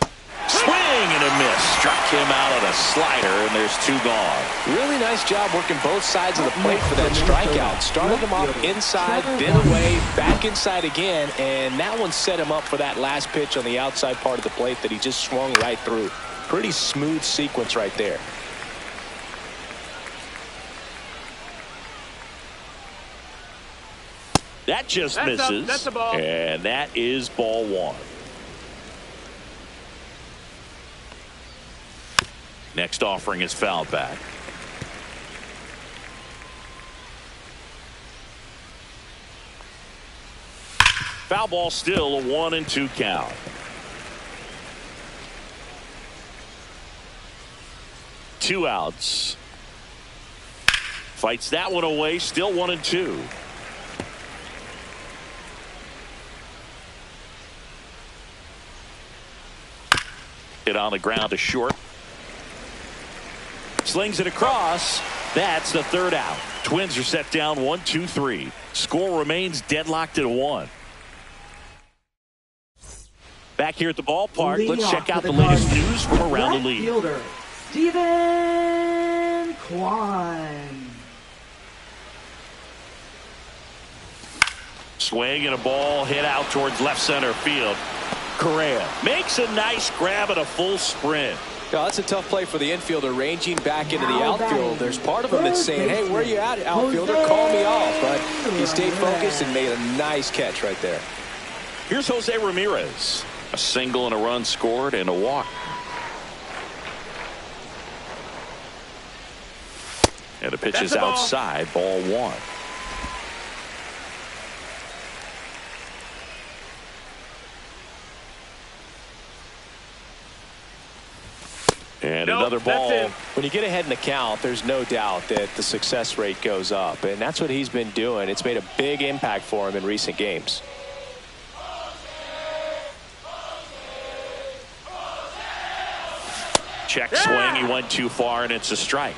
Swing and a miss. Struck him out on a slider, and there's 2 gone. Really nice job working both sides of the plate for that strikeout. Started him off inside, then away, back inside again, and that one set him up for that last pitch on the outside part of the plate that he just swung right through. Pretty smooth sequence right there. That just misses. That's a ball. And that is ball 1. Next offering is fouled back. Foul ball, still a 1-2 count. Two outs. Fights that one away, still 1-2. Hit on the ground to short. Slings it across. That's the 3rd out. Twins are set down 1-2-3. Score remains deadlocked at 1. Back here at the ballpark, let's check out the latest news from around the league. Fielder, Steven Kwan. Swing and a ball hit out towards left center field. Correa makes a nice grab at a full sprint. Yeah, that's a tough play for the infielder, ranging back into the outfield. There's part of him that's saying, hey, where you at, outfielder? Call me off. But he stayed focused and made a nice catch right there. Here's Jose Ramirez. A single and a run scored and a walk. And the pitch is outside, ball 1. And another ball. When you get ahead in the count, there's no doubt that the success rate goes up. And that's what he's been doing. It's made a big impact for him in recent games. Check swing. He went too far, and it's a strike.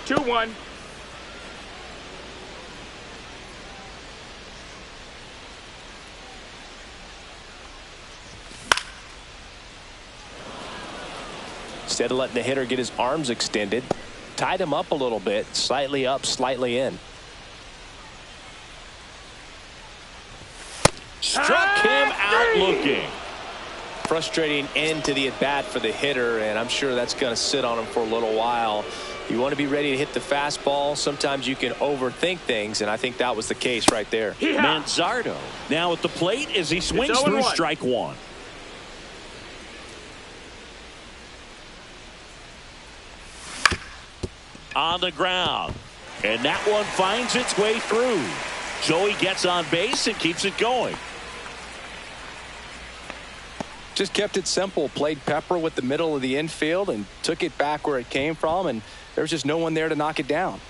2-1. Instead of letting the hitter get his arms extended, tied him up a little bit, slightly up, slightly in. Struck him out looking. Frustrating end to the at-bat for the hitter, and I'm sure that's going to sit on him for a little while. You want to be ready to hit the fastball. Sometimes you can overthink things, and I think that was the case right there. Manzardo now at the plate as he swings through strike 1. On the ground, and that one finds its way through. So he gets on base and keeps it going. Just kept it simple, played pepper with the middle of the infield and took it back where it came from, and there was just no one there to knock it down.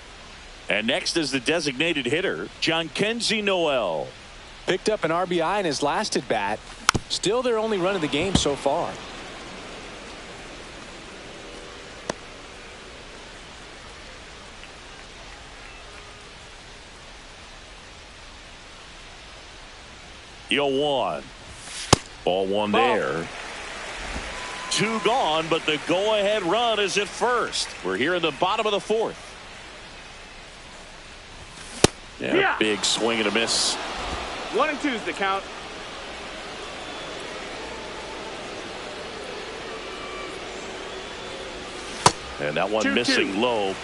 And next is the designated hitter, Jhonkensy Noel. Picked up an RBI in his last at bat. Still their only run of the game so far. Yo, 1. Ball 1 there. 2 gone, but the go-ahead run is at first. We're here in the bottom of the 4th. Yeah, big swing and a miss. 1-2 is the count. And that one 2-2. missing low.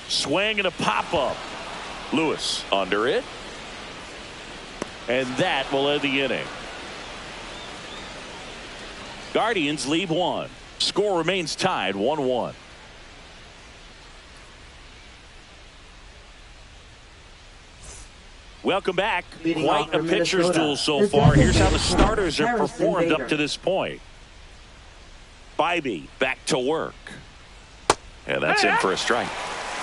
Swing and a pop-up. Lewis under it. And that will end the inning. Guardians lead 1. Score remains tied 1-1. Welcome back. Leading Quite off a for pitcher's Minnesota, duel so the far. Here's how the designated starters have Harrison performed Bader. up to this point. Bybee back to work. And that's in for a strike.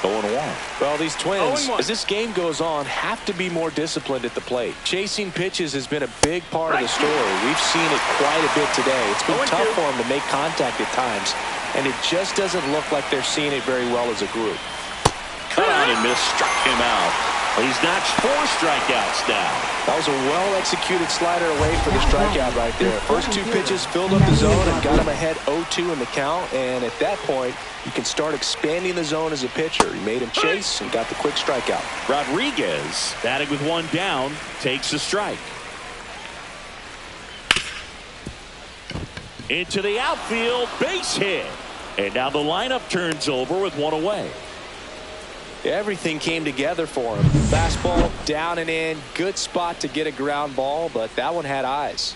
0-1. Well, these Twins, 0-1. as this game goes on, have to be more disciplined at the plate. Chasing pitches has been a big part of the story. We've seen it quite a bit today. It's been tough for them to make contact at times, and it just doesn't look like they're seeing it very well as a group. Cut out and missed, struck him out. He's notched 4 strikeouts now. That was a well-executed slider away for the strikeout right there. First 2 pitches filled up the zone and got him ahead 0-2 in the count. And at that point, you can start expanding the zone as a pitcher. He made him chase and got the quick strikeout. Rodriguez, batting with 1 down, takes a strike. Into the outfield, base hit. And now the lineup turns over with 1 away. Everything came together for him. Fastball down and in. Good spot to get a ground ball, but that one had eyes.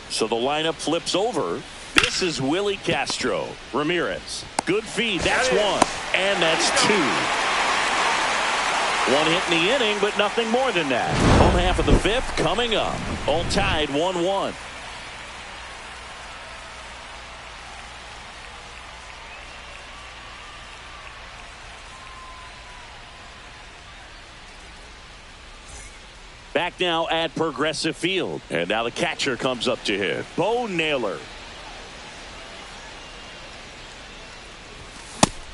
So the lineup flips over. This is Willie Castro. Ramirez. Good feed. That's 1. And that's 2. 1 hit in the inning, but nothing more than that. Home half of the 5th coming up. All tied 1-1. Back now at Progressive Field. And now the catcher comes up to hit. Bo Naylor.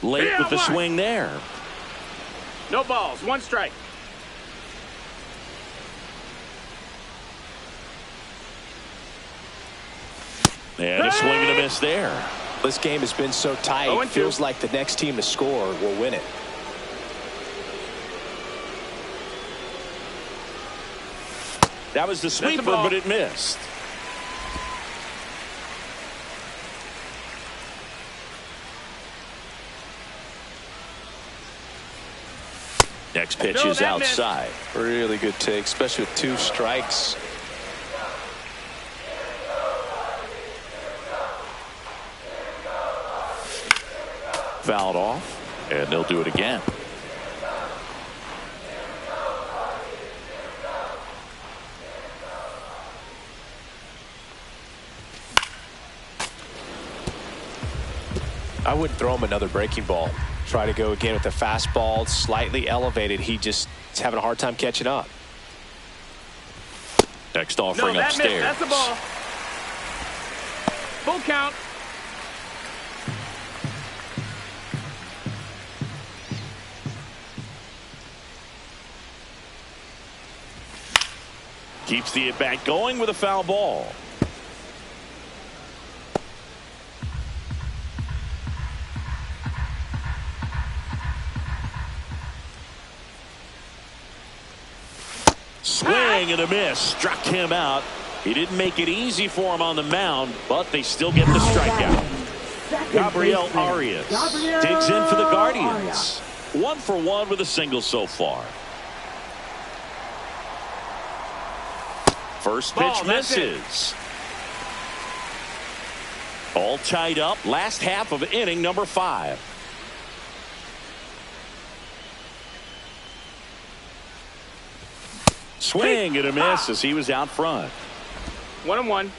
Late with the swing there. No balls. 1 strike. And a swing and a miss there. This game has been so tight. It feels like the next team to score will win it. That was the sweeper, but it missed. Next pitch is outside. Really good take, especially with 2 strikes. Fouled off, and they'll do it again. I wouldn't throw him another breaking ball. Try to go again with the fastball, slightly elevated. He just is having a hard time catching up. Next offering upstairs. That's the ball. Full count. Keeps the at-bat going with a foul ball. Swing and a miss. Struck him out. He didn't make it easy for him on the mound, but they still get the strikeout. Gabriel Arias digs in for the Guardians. 1 for 1 with a single so far. First pitch misses. All tied up. Last half of inning number 5. Swing and a miss as he was out front. 1-1.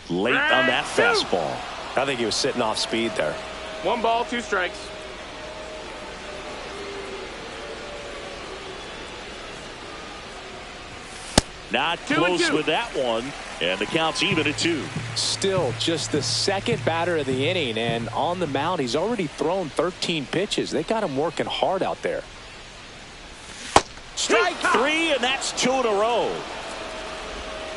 Late on that fastball. I think he was sitting off speed there. 1 ball, 2 strikes. Not close with that one, and the count's even at 2. Still just the second batter of the inning, and on the mound he's already thrown 13 pitches. They got him working hard out there. Strike 3, and that's 2 in a row.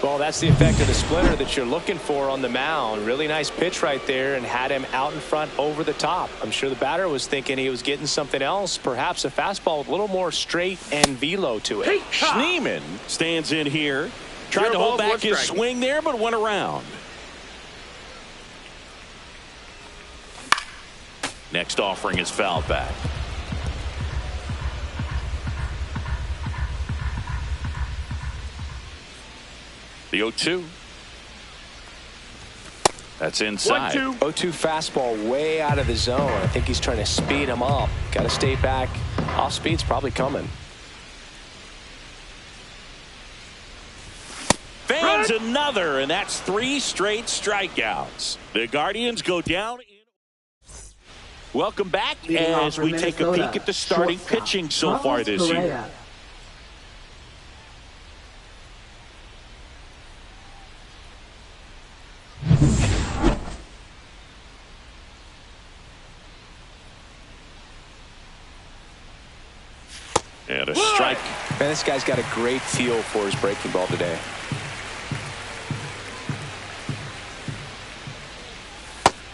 Well, that's the effect of the splitter that you're looking for on the mound. Really nice pitch right there and had him out in front over the top. I'm sure the batter was thinking he was getting something else, perhaps a fastball with a little more straight and velo to it. Schneemann stands in here. Tried to hold back his swing there, but went around. Next offering is fouled back. The 0-2. That's inside. 1-2. 0-2 fastball way out of the zone. I think he's trying to speed him up. Got to stay back. Off speed's probably coming. Fade Swings another, and that's 3 straight strikeouts. The Guardians go down. Welcome back as we take a peek at the starting pitching so far this year. And a strike. Man, this guy's got a great feel for his breaking ball today.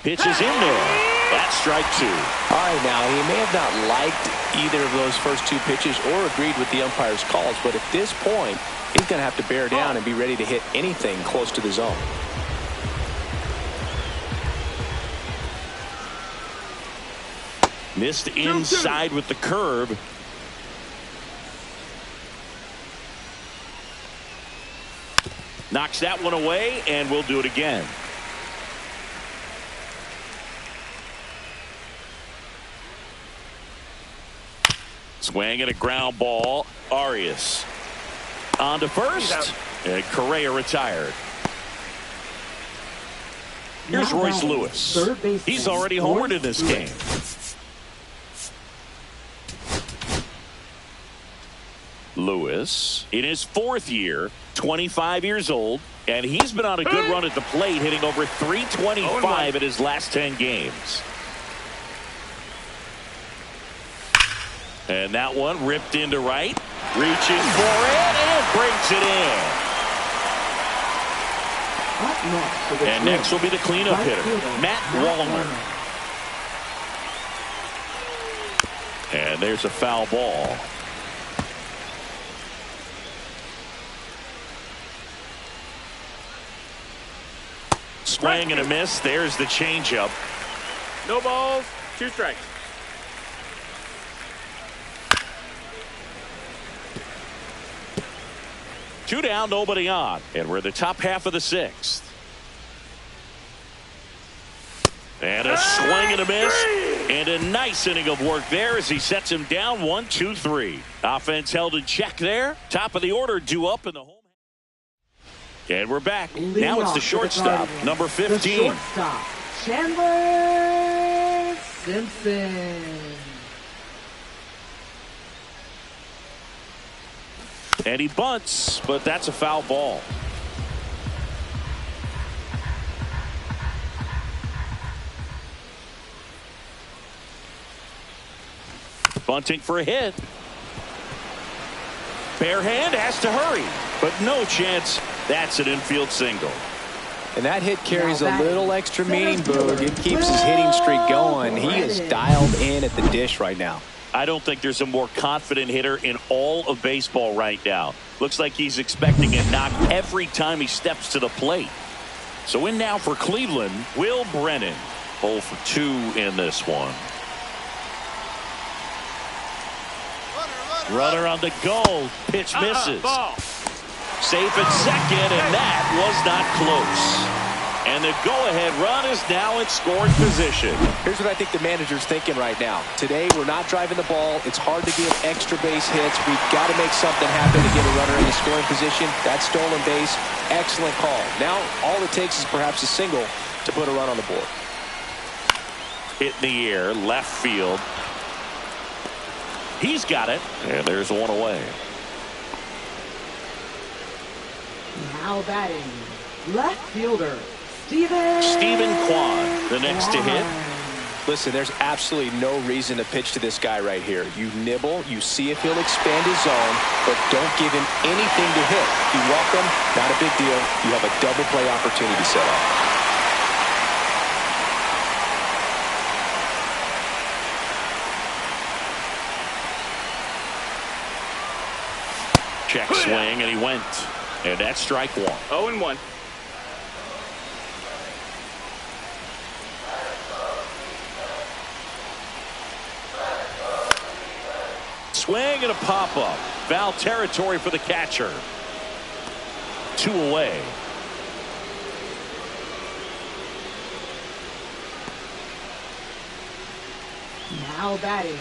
Pitches in there. That's strike 2. All right, now, he may have not liked either of those first 2 pitches or agreed with the umpire's calls, but at this point, he's going to have to bear down and be ready to hit anything close to the zone. Missed inside with the curve. Knocks that one away, and we'll do it again. Swing and a ground ball. Arias on to first, and Correa retired. Here's Royce Lewis. He's already homered in this game. Lewis in his 4th year, 25 years old, and he's been on a good run at the plate, hitting over .325 in his last 10 games. And that one ripped into right, reaches for it, and brings it in. And next will be the cleanup hitter, Matt Wallner. And there's a foul ball. Swing and a miss. There's the changeup. No balls, 2 strikes. Two down, nobody on. And we're in the top half of the 6th. And a swing and a miss. And a nice inning of work there as he sets him down 1-2-3. Offense held in check there. Top of the order due up in the home. And we're back. Now it's the shortstop, number 15. The shortstop, Chandler Simpson. And he bunts, but that's a foul ball. Bunting for a hit. Bare hand has to hurry, but no chance. That's an infield single. And that hit carries a little extra meaning, Boog. It keeps his hitting streak going. He is dialed in at the dish right now. I don't think there's a more confident hitter in all of baseball right now. Looks like he's expecting a knock every time he steps to the plate. So in now for Cleveland, Will Brennan. 0 for 2 in this one. Runner on the goal. Pitch misses. Safe at second, and that was not close. And the go-ahead run is now in scoring position. Here's what I think the manager's thinking right now. Today, we're not driving the ball. It's hard to give extra base hits. We've got to make something happen to get a runner in the scoring position. That stolen base, excellent call. Now, all it takes is perhaps a single to put a run on the board. Hit in the air, left field. He's got it, and there's one away. Now batting, left fielder, Steven Kwan, the next to hit. Listen, there's absolutely no reason to pitch to this guy right here. You nibble, you see if he'll expand his zone, but don't give him anything to hit. You walk him, not a big deal. You have a double play opportunity set up. Check swing, and he went. And that's strike 1. 0-1. Swing and a pop-up. Foul territory for the catcher. 2 away. Now batting,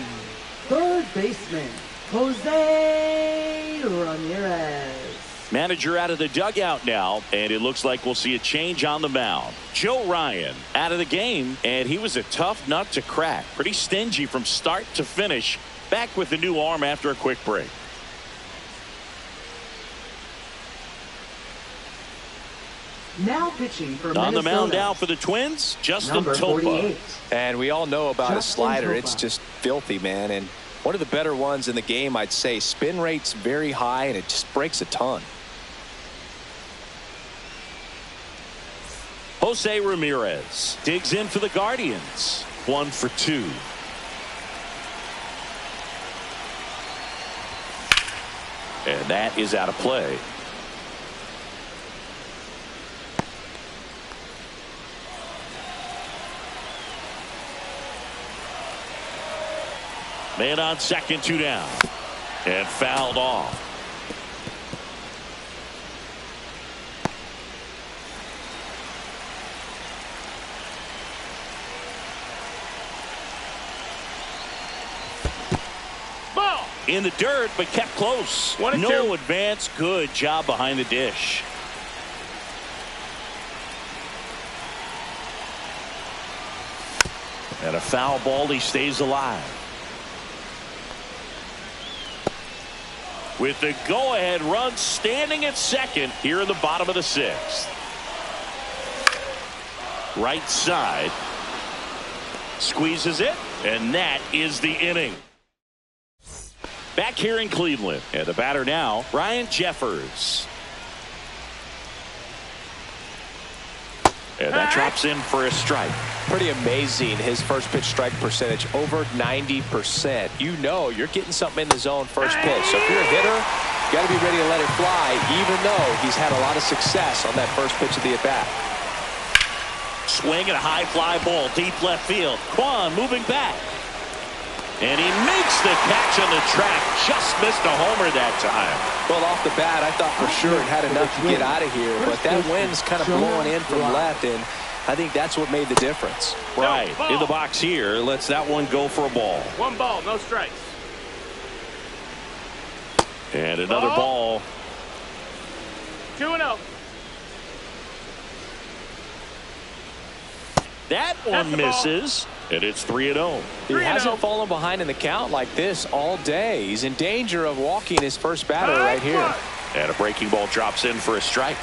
third baseman, Jose Ramirez. Manager out of the dugout now, and it looks like we'll see a change on the mound. Joe Ryan out of the game, and he was a tough nut to crack. Pretty stingy from start to finish. Back with the new arm after a quick break. Now pitching for On Minnesota. the mound now for the Twins, Justin Number Topa. 48. And we all know about his Justin slider. Topa. It's just filthy, man. And one of the better ones in the game, I'd say. Spin rate's very high, and it just breaks a ton. Jose Ramirez digs in for the Guardians. 1 for 2. And that is out of play. Man on second, 2 down. And fouled off. Ball. In the dirt, but kept close. 1 and No 2. advance. Good job behind the dish. And a foul ball. He stays alive. With the go-ahead run standing at second here in the bottom of the 6th. Right side. Squeezes it, and that is the inning. Back here in Cleveland, and the batter now, Ryan Jeffers. And that drops in for a strike. Pretty amazing, his first pitch strike percentage, over 90%. You know you're getting something in the zone first pitch. So if you're a hitter, you got to be ready to let it fly, even though he's had a lot of success on that first pitch of the at-bat. Swing and a high fly ball, deep left field. Kwan moving back. And he makes the catch on the track. Just missed a homer that time. Well, off the bat, I thought for sure it had enough to get out of here, but that wind's kind of blowing in from left, and I think that's what made the difference. Right. In the box here, lets that one go for a ball. 1 ball, no strikes. And another ball. 2-0. That one That's the ball. misses. And it's 3-0. He hasn't fallen behind in the count like this all day. He's in danger of walking his first batter right here. And a breaking ball drops in for a strike.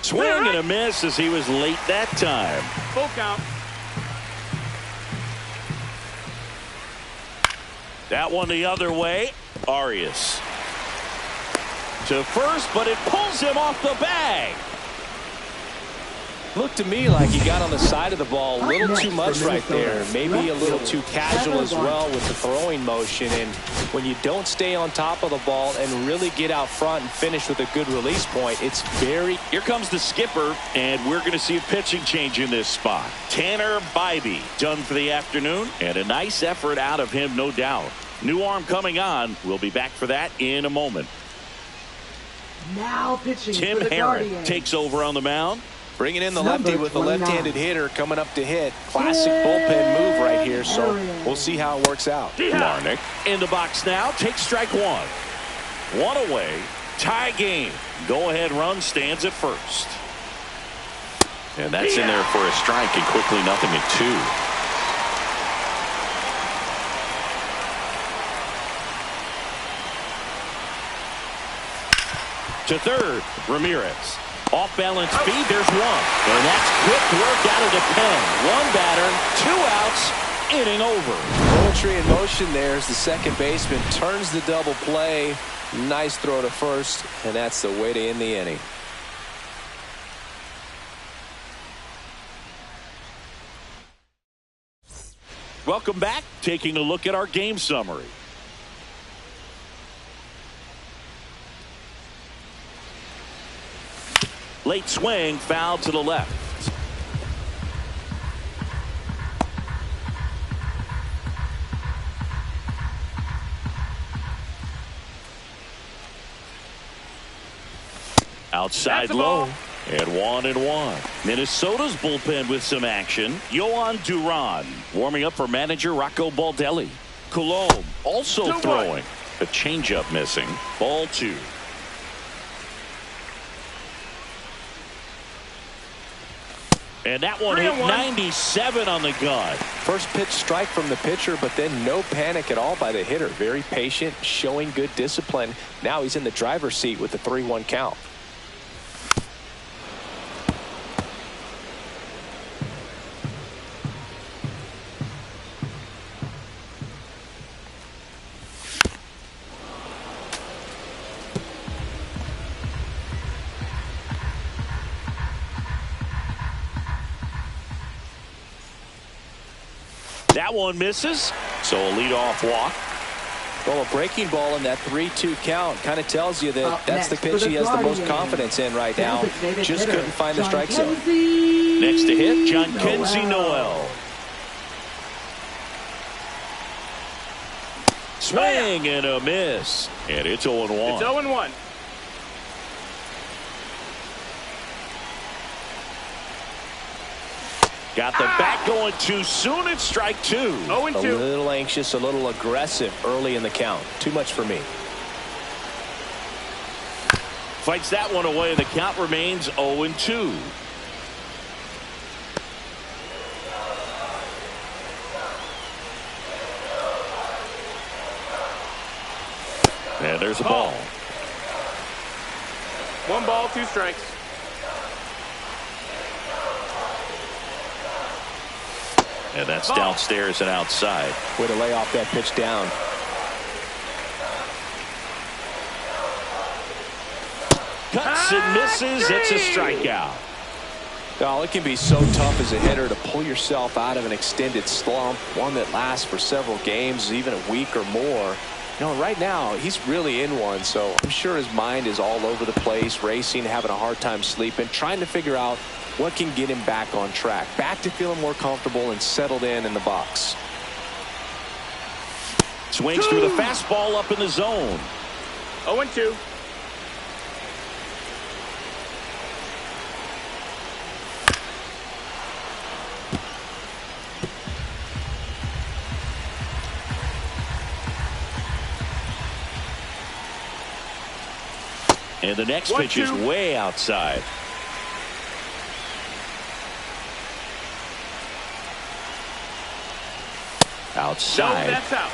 Swing and a miss as he was late that time. Full count. That one the other way. Arias to first, but it pulls him off the bag. Looked to me like he got on the side of the ball a little too much right there. Maybe a little too casual as well with the throwing motion. And when you don't stay on top of the ball and really get out front and finish with a good release point, it's very... Here comes the skipper, and we're going to see a pitching change in this spot. Tanner Bybee done for the afternoon, and a nice effort out of him, no doubt. New arm coming on. We'll be back for that in a moment. Now pitching Tim for the Herron Guardians. takes over on the mound. Bringing in the Number lefty with a 29. left-handed hitter coming up to hit. Classic bullpen move right here, so we'll see how it works out. Larnick in the box now. Takes strike 1. 1 away. Tie game. Go-ahead run stands at first. And that's in there for a strike, and quickly nothing at 2. To third, Ramirez. Off balance speed, there's one. And that's quick work out of the pen. 1 batter, 2 outs, inning over. Poetry in motion there as the second baseman turns the double play. Nice throw to first, and that's the way to end the inning. Welcome back. Taking a look at our game summary. Late swing, foul to the left. Outside low. And 1-1. Minnesota's bullpen with some action. Yohan Duran warming up for manager Rocco Baldelli. Colomb also throwing. A changeup missing. Ball 2. And that one hit 97 on the gun. First pitch strike from the pitcher, but then no panic at all by the hitter. Very patient, showing good discipline. Now he's in the driver's seat with the 3-1 count. That one misses, so a leadoff walk. Well, a breaking ball in that 3-2 count kind of tells you that that's the pitch he has the most confidence in right now. Just couldn't find the strike zone. Next to hit, John Kenzie Noel. Swing and a miss, and it's 0-1. It's 0-1. Got the bat going too soon. It's strike 2. 0-2. A little anxious, a little aggressive early in the count. Too much for me. Fights that one away. The count remains 0-2. And there's a ball. 1 ball, 2 strikes. And that's downstairs and outside. Way to lay off that pitch down. Cuts and misses. It's a strikeout. Well, it can be so tough as a hitter to pull yourself out of an extended slump, one that lasts for several games, even a week or more. You know, right now, he's really in one, so I'm sure his mind is all over the place, racing, having a hard time sleeping, trying to figure out what can get him back on track, back to feeling more comfortable and settled in the box. Swings through the fastball up in the zone. 0-2. And the next pitch is way outside. Outside. No, that's out.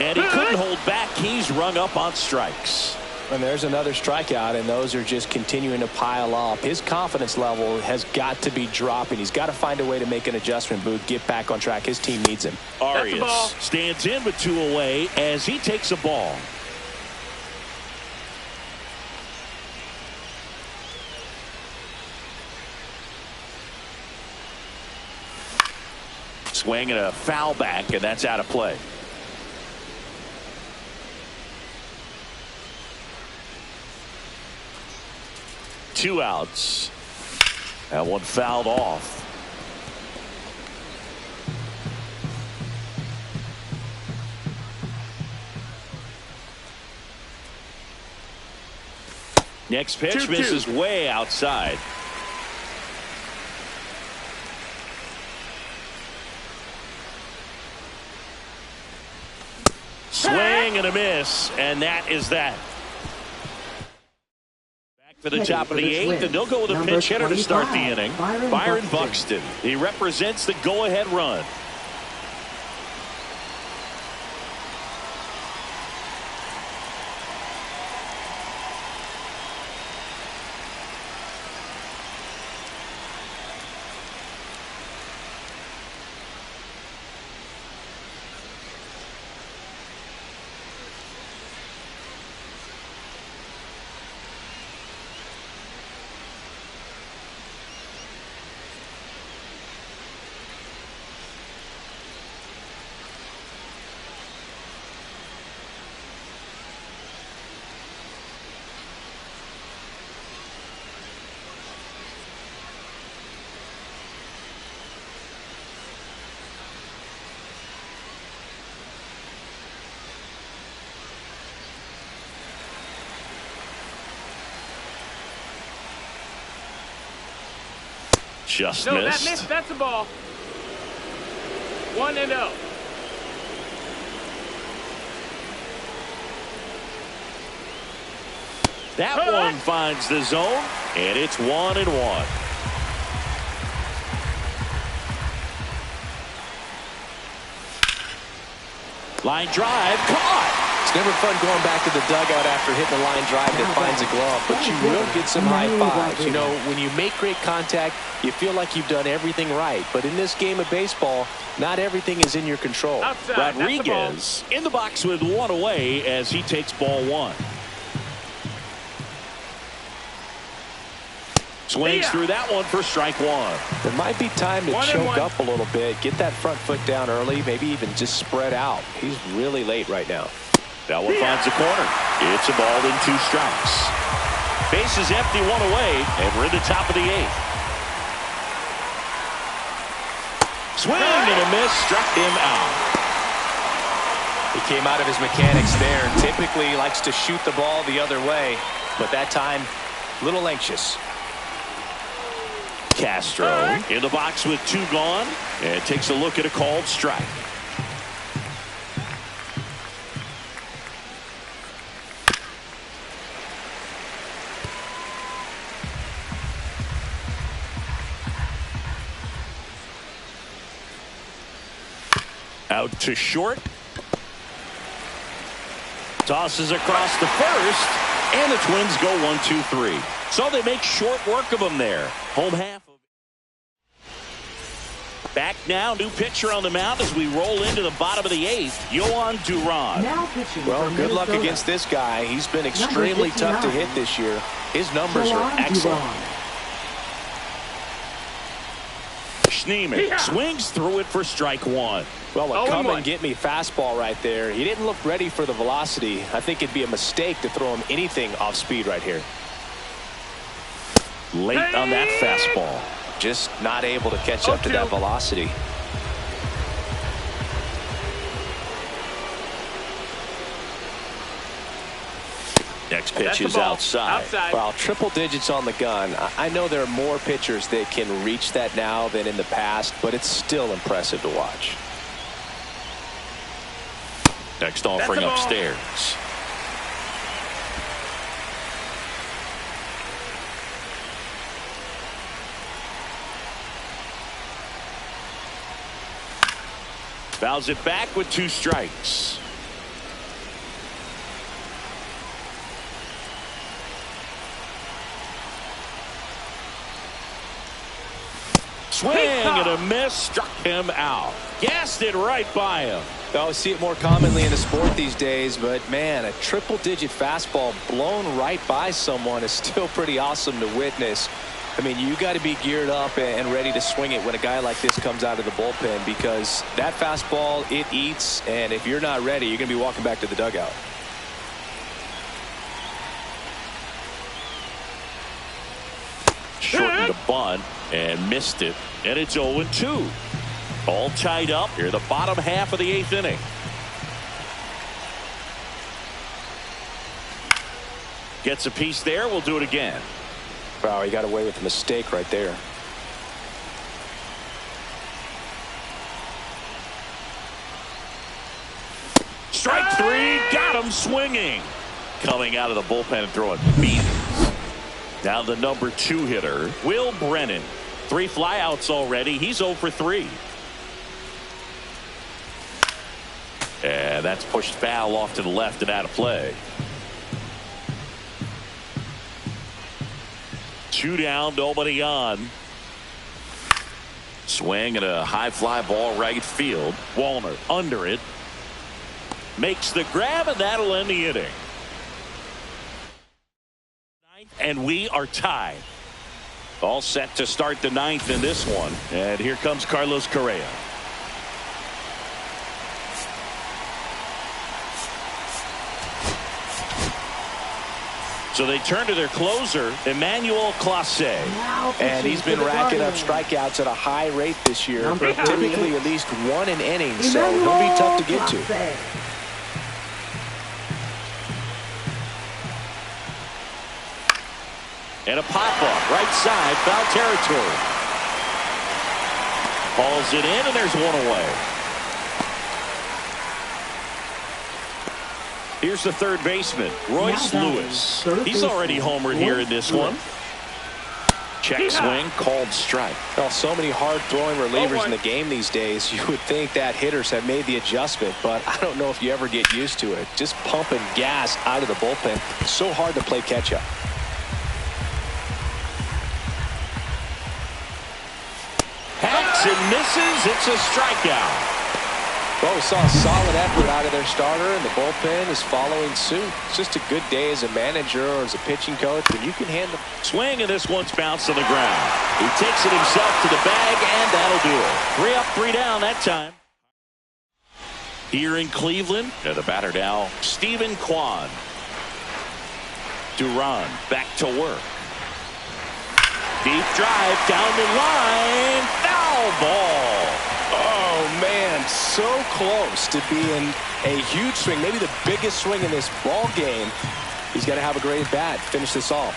And he couldn't hold back. He's rung up on strikes. And there's another strikeout, and those are just continuing to pile up. His confidence level has got to be dropping. He's got to find a way to make an adjustment, Booth, get back on track. His team needs him. Arias stands in with 2 away as he takes a ball. Swing and a foul back, and that's out of play. Two outs. That one fouled off. Next pitch 2-2. misses way outside. Swing and a miss, and that is that. Back for the top of the 8th, and they'll go with a pinch hitter to start the inning. Byron Buxton. He represents the go-ahead run. Just No, missed. that missed. That's a ball. 1-0. That one finds the zone, and it's 1-1. Line drive, caught. It's never fun going back to the dugout after hitting a line drive that finds a glove, but you will get some high fives. You know, when you make great contact, you feel like you've done everything right. But in this game of baseball, not everything is in your control. Outside, Rodriguez in the box with one away as he takes ball one. Swings through that one for strike one. There might be time to choke up a little bit, get that front foot down early, maybe even just spread out. He's really late right now. That one finds the corner. It's a ball in 2 strikes. Base is empty, one away, and we're in the top of the 8th. Swing and a miss, struck him out. He came out of his mechanics there. Typically likes to shoot the ball the other way, but that time, a little anxious. Castro in the box with 2 gone and takes a look at a called strike. Out to short. Tosses across the first, and the Twins go 1-2-3. So they make short work of them there. Home half. Back now, new pitcher on the mound as we roll into the bottom of the 8th. Yohan Duran. Well, good luck against this guy. He's been extremely tough to hit this year. His numbers are excellent. Schneemann swings through it for strike one. Well, a come and get me fastball right there. He didn't look ready for the velocity. I think it'd be a mistake to throw him anything off speed right here. Late on that fastball. Just not able to catch up to that velocity. Next pitch is outside. Well, triple digits on the gun. I know there are more pitchers that can reach that now than in the past, but it's still impressive to watch. Next offering upstairs. Fouls it back with 2 strikes. Swing and a miss, struck him out. Gassed it right by him. I see it more commonly in the sport these days, but man, a triple-digit fastball blown right by someone is still pretty awesome to witness. I mean, you got to be geared up and ready to swing it when a guy like this comes out of the bullpen, because that fastball, it eats, and if you're not ready, you're going to be walking back to the dugout. Shortened the bunt and missed it, and it's 0-2. All tied up here, the bottom half of the 8th inning. Gets a piece there. We'll do it again. Wow, he got away with a mistake right there. Strike 3, got him swinging. Coming out of the bullpen and throwing beatings. Now the number 2 hitter, Will Brennan. 3 flyouts already. He's 0 for 3. And that's pushed foul off to the left and out of play. 2 down, nobody on. Swing and a high fly ball right field. Wallner under it. Makes the grab, and that'll end the inning. And we are tied. All set to start the 9th in this one. And here comes Carlos Correa. So they turn to their closer, Emmanuel Clase. And he's been racking up strikeouts at a high rate this year. Typically at least 1 an inning, so he'll be tough to get to. And a pop-up, right side, foul territory. Hauls it in, and there's one away. Here's the third baseman, Royce Lewis. He's already homered here in this one. Check swing, called strike. Well, so many hard-throwing relievers in the game these days. You would think that hitters have made the adjustment, but I don't know if you ever get used to it. Just pumping gas out of the bullpen. It's so hard to play catch-up. Hacks and misses. It's a strikeout. Well, we saw a solid effort out of their starter, and the bullpen is following suit. It's just a good day as a manager or as a pitching coach when you can handle. Swing, and this one's bounced to the ground. He takes it himself to the bag, and that'll do it. 3 up, 3 down that time. Here in Cleveland, the batter now, Stephen Kwan. Duran back to work. Deep drive down the line. Foul ball. Oh, man, so close to being a huge swing, maybe the biggest swing in this ball game. He's got to have a great bat. Finish this off.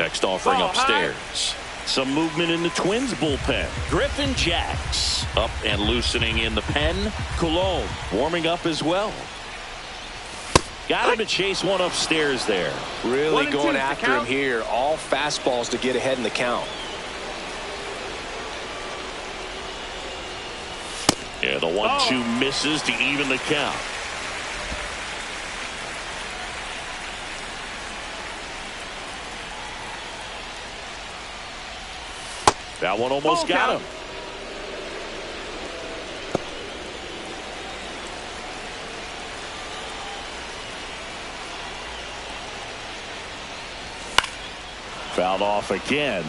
Next offering upstairs. Some movement in the Twins bullpen. Griffin Jacks up and loosening in the pen. Coulomb warming up as well. Got him to chase one upstairs there. Really going after him here. All fastballs to get ahead in the count. Yeah, the 1-2 misses to even the count. That one almost got him. Fouled off again,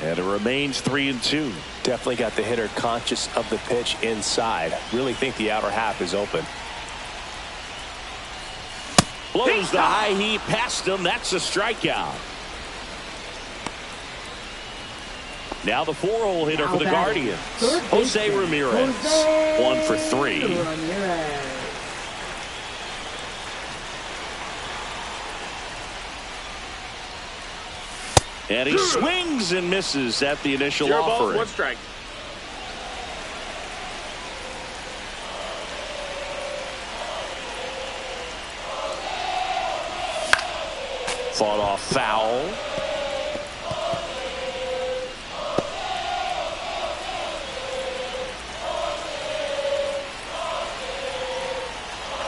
and it remains 3-2. Definitely got the hitter conscious of the pitch inside. Really think the outer half is open. Blows the high heat past him. That's a strikeout. Now the 4-hole hitter for the Guardians, Jose Ramirez. 1 for 3. And he swings and misses at the initial offering. 1 strike. Fought off foul.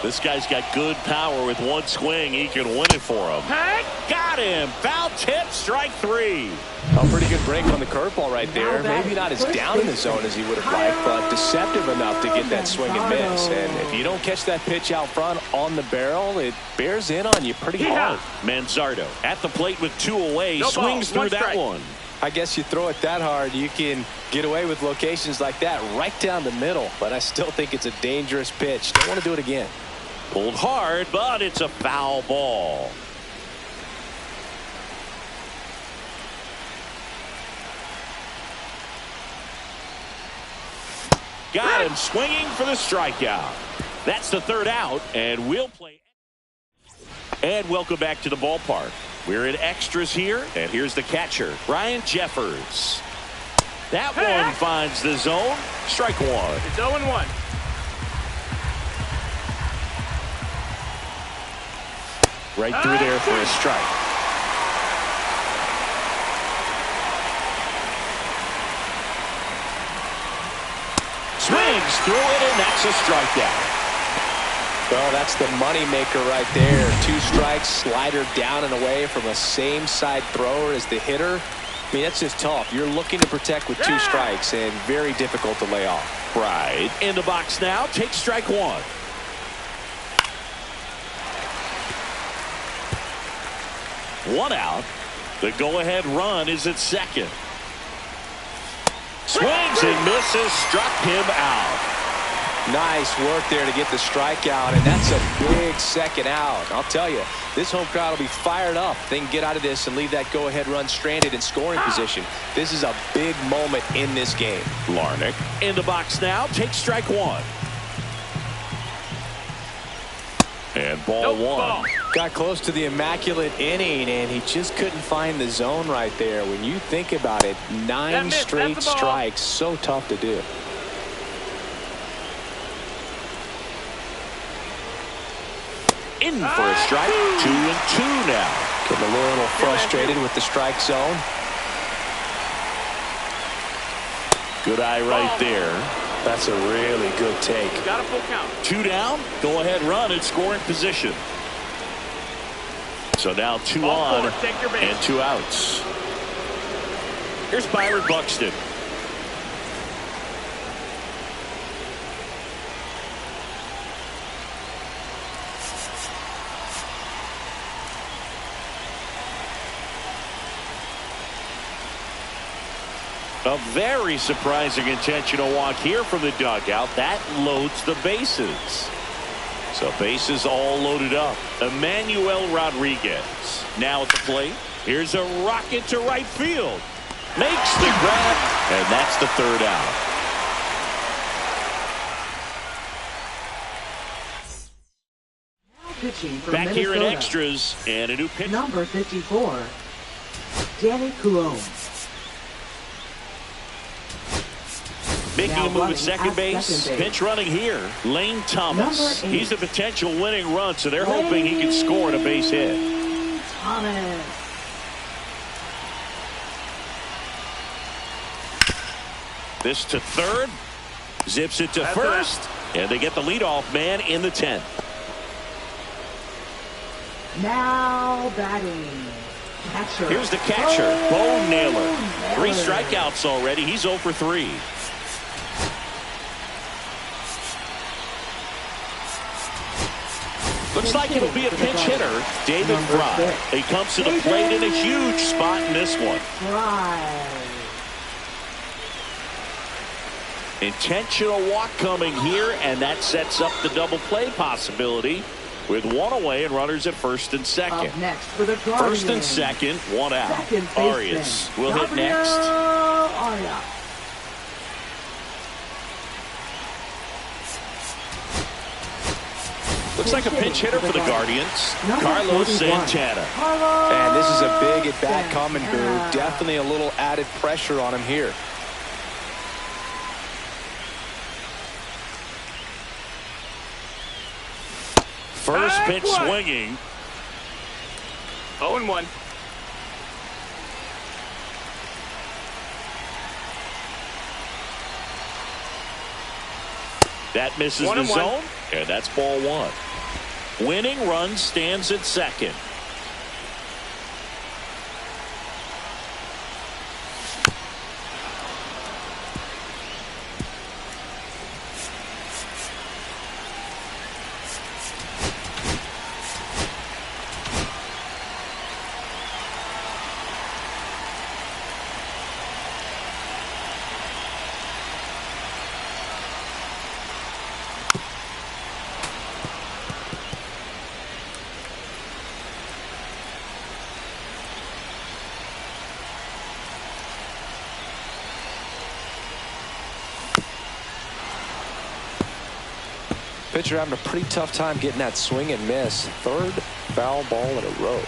This guy's got good power. With one swing, he can win it for him. Got him. Foul tip, strike 3. A pretty good break on the curveball right there. Maybe not as down in the zone as he would have liked, but deceptive enough to get that swing and miss. And if you don't catch that pitch out front on the barrel, it bears in on you pretty hard. Manzardo at the plate with 2 away. Swings through that one. I guess you throw it that hard, you can get away with locations like that right down the middle. But I still think it's a dangerous pitch. Don't want to do it again. Pulled hard, but it's a foul ball. Got him swinging for the strikeout. That's the 3rd out, and we'll play. And welcome back to the ballpark. We're in extras here, and here's the catcher, Ryan Jeffers. That one finds the zone. Strike 1. It's 0-1. Right through there for a strike. Swings through it, and that's a strikeout. Well, that's the money maker right there. 2 strikes, slider down and away from a same side thrower as the hitter. I mean, that's just tough. You're looking to protect with 2 strikes and very difficult to lay off. Right. In the box now, take strike 1. One out. The go-ahead run is at second. Swings and misses, struck him out. Nice work there to get the strikeout, and that's a big second out. I'll tell you, this home crowd will be fired up. They can get out of this and leave that go-ahead run stranded in scoring position. This is a big moment in this game. Larnach in the box now, takes strike 1. And ball 1. Got close to the immaculate inning, and he just couldn't find the zone right there. When you think about it, 9 straight strikes, so tough to do. In for a strike. 2-2 now. Getting a little frustrated with the strike zone. Good eye right there. That's a really good take. Got a full count. 2 down. Go ahead run in scoring position. So now 2 on and 2 outs. Here's Byron Buxton. A very surprising intentional walk here from the dugout. That loads the bases. So bases all loaded up. Emmanuel Rodriguez now at the plate. Here's a rocket to right field. Makes the grab, and that's the 3rd out. Pitching from Back here in Minnesota. extras, and a new pitch. Number 54, Danny Coulomb. Making Now a move running at second at base. second base. Pinch running here. Lane Thomas. Number 8. He's a potential winning run, so they're hoping he can score on a base hit. Thomas. This to third. Zips it to That's first. And they get the leadoff man in the 10th. Now batting. Catcher. Here's the catcher, Bo Naylor. 3 strikeouts already. He's 0 for 3. Looks like it'll be a pinch hitter, David Fry. He comes to the plate in a huge spot in this one. Fry. Intentional walk coming here, and that sets up the double play possibility with 1 away and runners at first and second. Up next for the Guardians. First and second, 1 out. Second baseman, Arias will hit next. Arias. Looks like a pinch hitter for the Guardians. Number Carlos 41. Santana. And this is a big at-bat coming, Boo. Definitely a little added pressure on him here. First pitch swinging. 0-1. That misses the 1-1. zone, and that's ball 1. Winning run stands at second. Pitcher having a pretty tough time getting that swing and miss. 3rd foul ball in a row.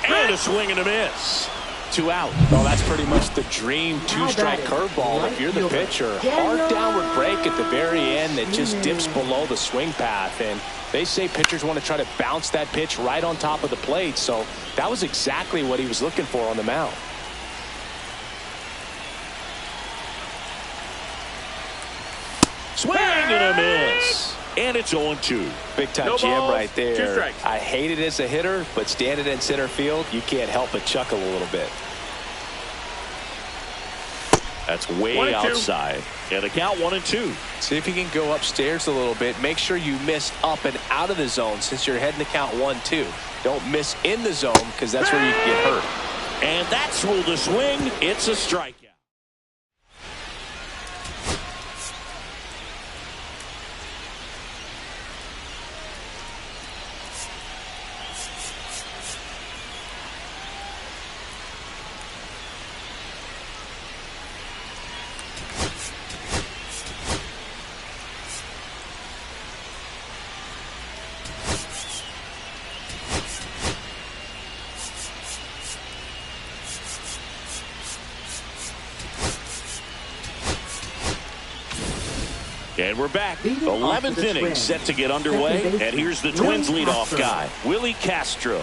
And a swing and a miss. 2 out. Well, that's pretty much the dream 2-strike curveball if you're the pitcher. Hard downward break at the very end that just dips below the swing path. And they say pitchers want to try to bounce that pitch right on top of the plate. So that was exactly what he was looking for on the mound. Swing and a miss. And it's 0-2. Big time No jam balls, right 2 there. strikes. I hate it as a hitter, but standing in center field, you can't help but chuckle a little bit. That's way 1-2. outside. And the count 1-2. See if you can go upstairs a little bit. Make sure you miss up and out of the zone since you're heading to count 1-2. Don't miss in the zone because that's where you can get hurt. And that's ruled a swing. It's a strikeout. And we're back. Leading off 11th for the inning Twins. set to get underway. Second baseman, And here's the Willie Twins leadoff Castro. guy, Willie Castro.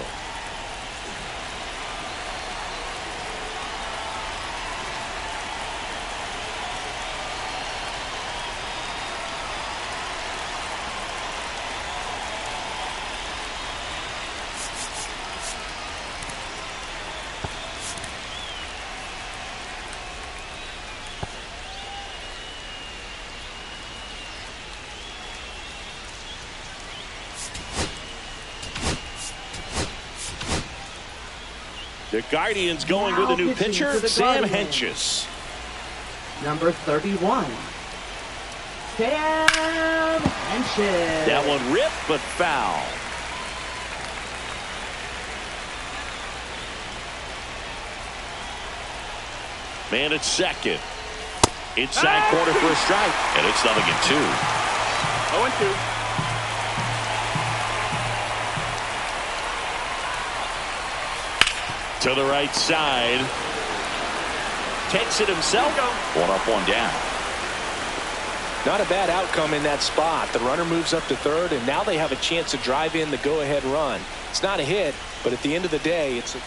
The Guardians going Now with a new pitching pitcher, for the Sam Guardians. Hentges. Number 31, Sam Hentges. That one ripped, but foul. Man at second. Inside corner for a strike. And it's 0-2. 0-2. To the right side. Takes it himself. One up, one down. Not a bad outcome in that spot. The runner moves up to third, and now they have a chance to drive in the go-ahead run. It's not a hit, but at the end of the day, it's a...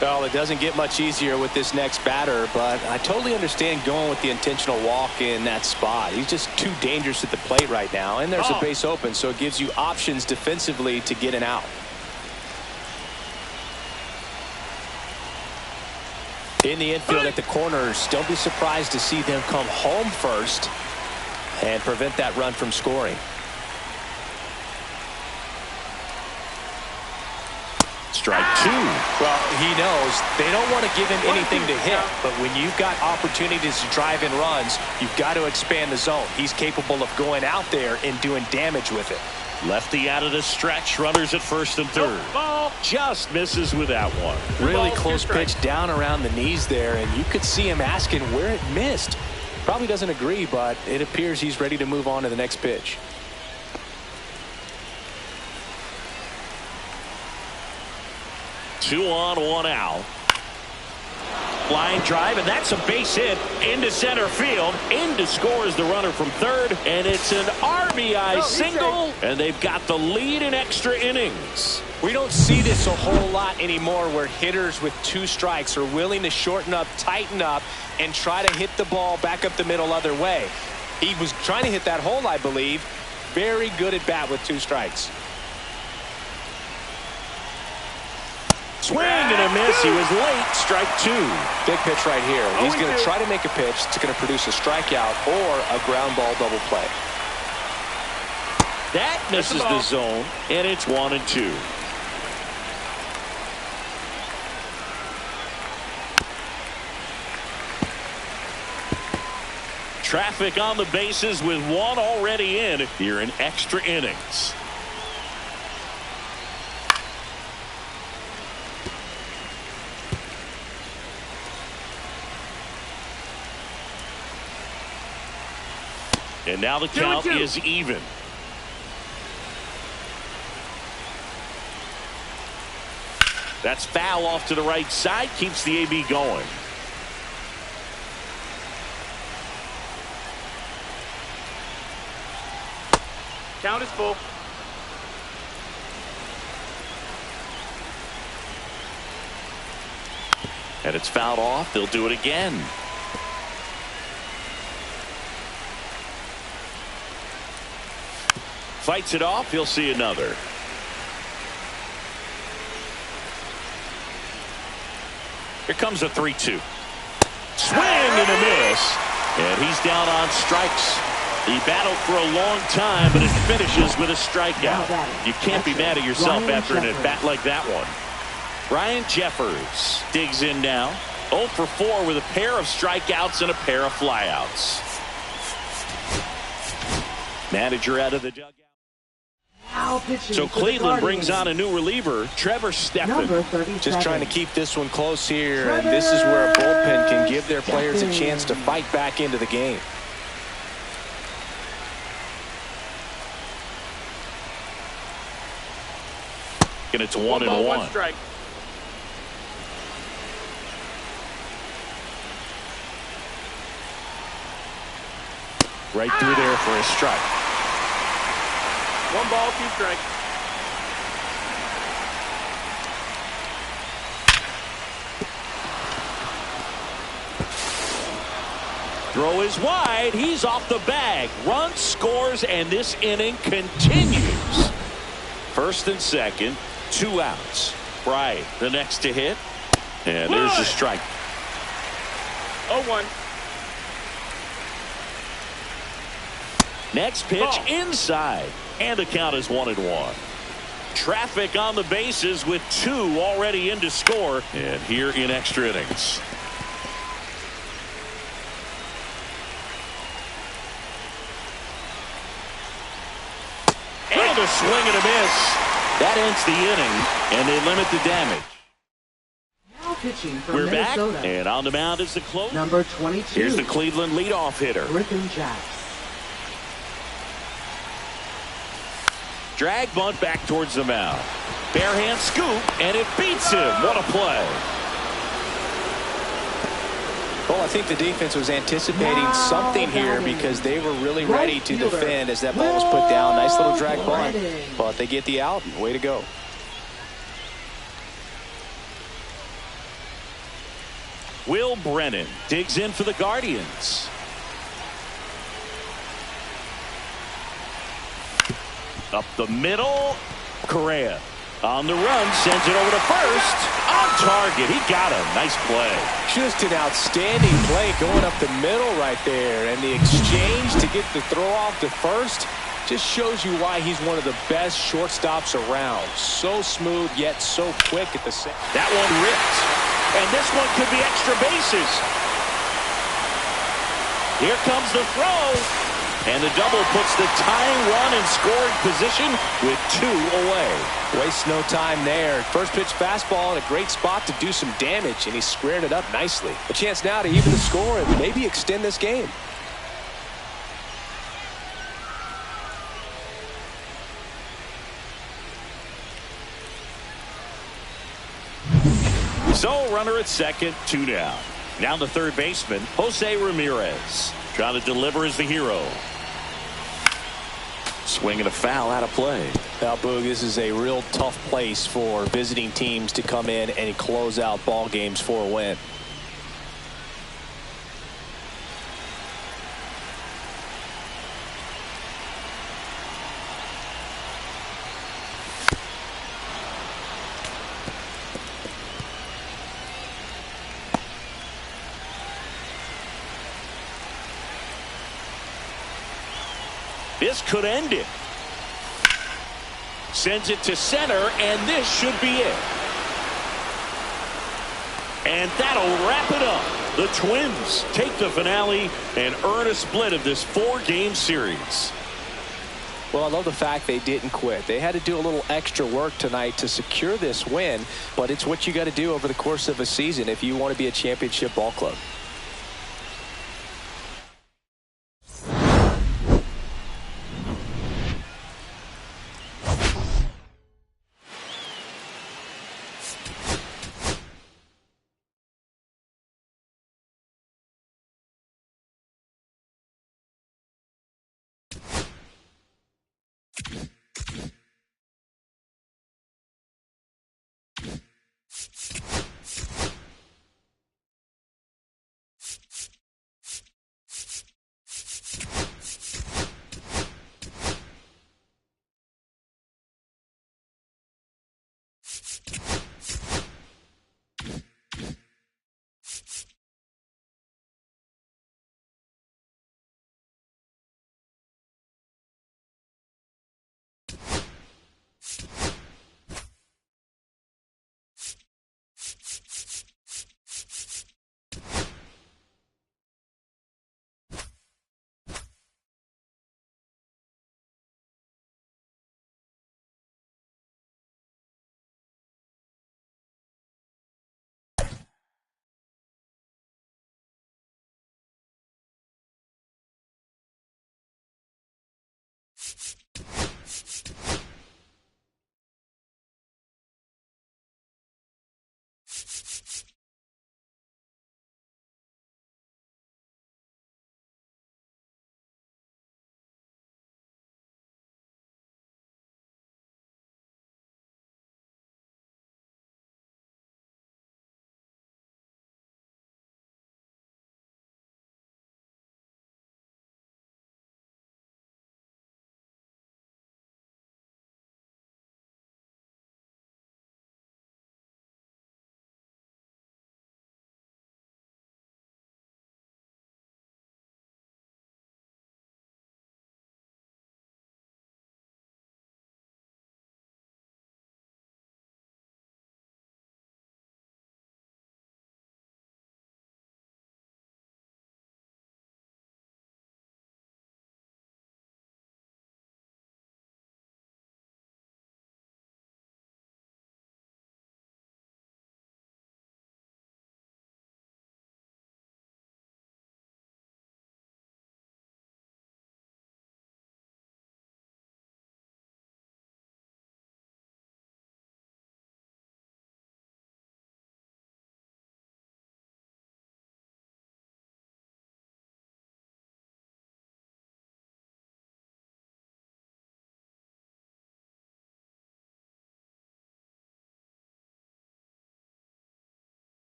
Well, it doesn't get much easier with this next batter, but I totally understand going with the intentional walk in that spot. He's just too dangerous at the plate right now, and there's a base open, so it gives you options defensively to get an out. In the infield at the corners, don't be surprised to see them come home first and prevent that run from scoring. Strike two. Well, he knows they don't want to give him anything to hit, but when you've got opportunities to drive in runs, you've got to expand the zone. He's capable of going out there and doing damage with it. Lefty out of the stretch. Runners at first and third. Ball. Just misses with that one. Really balls, close 2 strikes. pitch down around the knees there, and you could see him asking where it missed. Probably doesn't agree, but it appears he's ready to move on to the next pitch. Two on, one out. Line drive, and that's a base hit into center field. In to score is the runner from third, and it's an RBI single, and they've got the lead in extra innings. We don't see this a whole lot anymore where hitters with 2 strikes are willing to shorten up, tighten up, and try to hit the ball back up the middle other way. He was trying to hit that hole, I believe. Very good at bat with 2 strikes. Swing and a miss. He was late. Strike two. Big pitch right here. He's going to 0-2. try to make a pitch that's going to produce a strikeout or a ground ball double play. That misses the zone, and it's 1-2. Traffic on the bases with 1 already in here in extra innings. And now the count 2-2. is even. That's foul off to the right side. Keeps the AB going. Count is full. And it's fouled off. They'll do it again. Fights it off. He'll see another. Here comes a 3-2. Swing and a miss. And he's down on strikes. He battled for a long time, but it finishes with a strikeout. You can't be mad at yourself after an at-bat like that one. Ryan Jeffers digs in now. 0 for 4 with a pair of strikeouts and a pair of flyouts. Manager out of the dugout. Now pitching So for the Cleveland brings on Guardians. a new reliever, Trevor Number Steffen. 37. Just trying to keep this one close here, and this is where a bullpen can give their players a chance to fight back into the game. And it's 1 ball, 1-1. 1 strike. Right through there for a strike. 1 ball, 2 strikes. Throw is wide. He's off the bag. Run scores, and this inning continues. First and second, 2 outs. Bryant, the next to hit. And there's the strike. 0-1. Next pitch inside. And the count is 1-1. Traffic on the bases with 2 already in to score. And here in extra innings. And a swing and a miss. That ends the inning, and they limit the damage. Now pitching for We're Minnesota. back, and on the mound is the closer. Number 22. Here's the Cleveland leadoff hitter. Griffin Jax. Drag bunt back towards the mound. Bare hand scoop, and it beats him. What a play. Well, I think the defense was anticipating something here because they were really ready to defend as that ball was put down. Nice little drag bunt, but they get the out. Way to go. Will Brennan digs in for the Guardians. Up the middle. Correa on the run, sends it over to first. On target. He got him. Nice play. Just an outstanding play going up the middle right there. And the exchange to get the throw off to first just shows you why he's one of the best shortstops around. So smooth, yet so quick at the same. That one ripped. And this one could be extra bases. Here comes the throw. And the double puts the tying run in scoring position with 2 away. Wastes no time there. First pitch fastball in a great spot to do some damage, and he squared it up nicely. A chance now to even the score and maybe extend this game. So runner at second, 2 down. Now the third baseman, Jose Ramirez. Trying to deliver as the hero. Swinging a foul out of play. Now, Boog, this is a real tough place for visiting teams to come in and close out ball games for a win. This could end it. Sends it to center, and this should be it. And that'll wrap it up. The Twins take the finale and earn a split of this 4-game series. Well, I love the fact they didn't quit. They had to do a little extra work tonight to secure this win, but it's what you got to do over the course of a season if you want to be a championship ball club.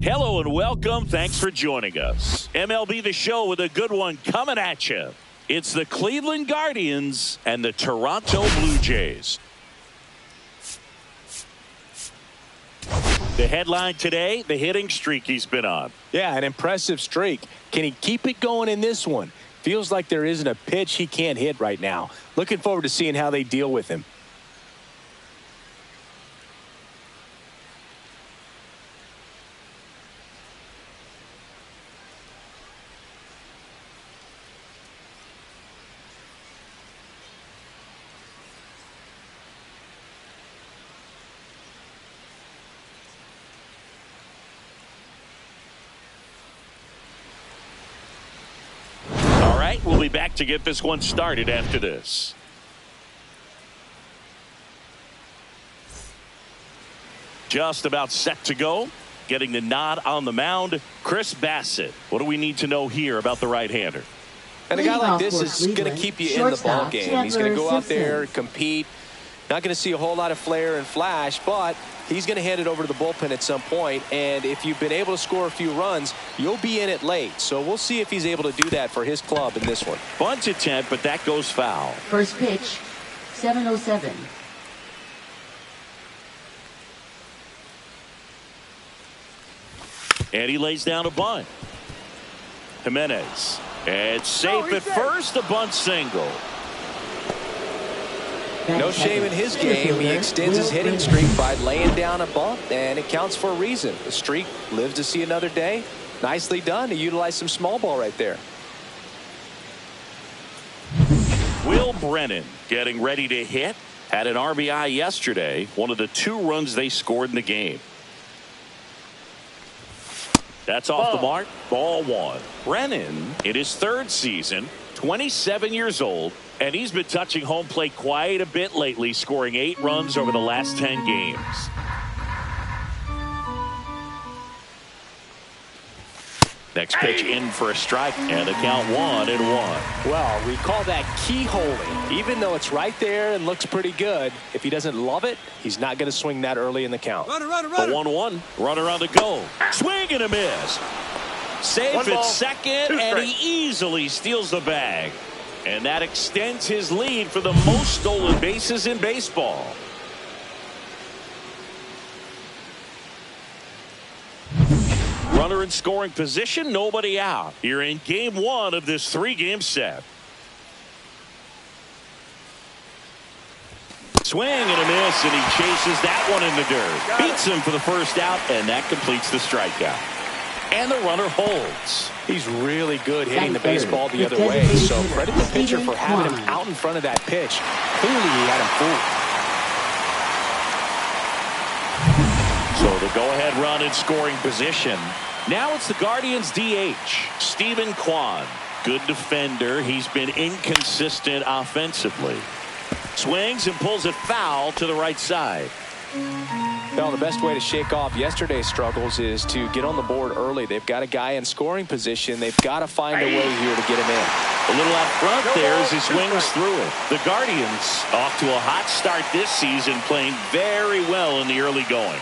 Hello and welcome. Thanks for joining us. MLB The Show with a good one coming at you. It's the Cleveland Guardians and the Toronto Blue Jays. The headline today, the hitting streak he's been on. Yeah, an impressive streak. Can he keep it going in this one? Feels like there isn't a pitch he can't hit right now. Looking forward to seeing how they deal with him. We'll be back to get this one started after this. Just about set to go. Getting the nod on the mound, Chris Bassett. What do we need to know here about the right-hander? And a guy like this is going to keep you in the ball game. He's going to go out there, compete. Not going to see a whole lot of flair and flash, but he's going to hand it over to the bullpen at some point. And if you've been able to score a few runs, you'll be in it late. So we'll see if he's able to do that for his club in this one. Bunt attempt, but that goes foul. First pitch, 7:07. And he lays down a bunt. Jimenez. It's safe at first, a bunt single. No shame in his game. He extends his hitting streak by laying down a bunt, and it counts for a reason. The streak lives to see another day. Nicely done to utilize some small ball right there. Will Brennan getting ready to hit. Had an RBI yesterday. One of the 2 runs they scored in the game. That's off the mark. Ball 1. Brennan in his 3rd season, 27 years old. And he's been touching home plate quite a bit lately, scoring 8 runs over the last 10 games. Next pitch in for a strike, and the count 1-1. Well, we call that keyholing. Even though it's right there and looks pretty good, if he doesn't love it, he's not going to swing that early in the count. The 1-1, runner on the go. Swing and a miss. Safe at second, and he easily steals the bag. And that extends his lead for the most stolen bases in baseball. Runner in scoring position, nobody out. You're in game 1 of this 3-game set. Swing and a miss, and he chases that one in the dirt. Beats him for the first out, and that completes the strikeout. And the runner holds. He's really good hitting the baseball the other way, so credit the pitcher for having him out in front of that pitch. Clearly he had him fooled. So the go-ahead run in scoring position. Now it's the Guardians DH, Stephen Kwan. Good defender. He's been inconsistent offensively. Swings and pulls it foul to the right side. Well, the best way to shake off yesterday's struggles is to get on the board early. They've got a guy in scoring position. They've got to find a way here to get him in. A little out front there as he swings through it. The Guardians off to a hot start this season, playing very well in the early going.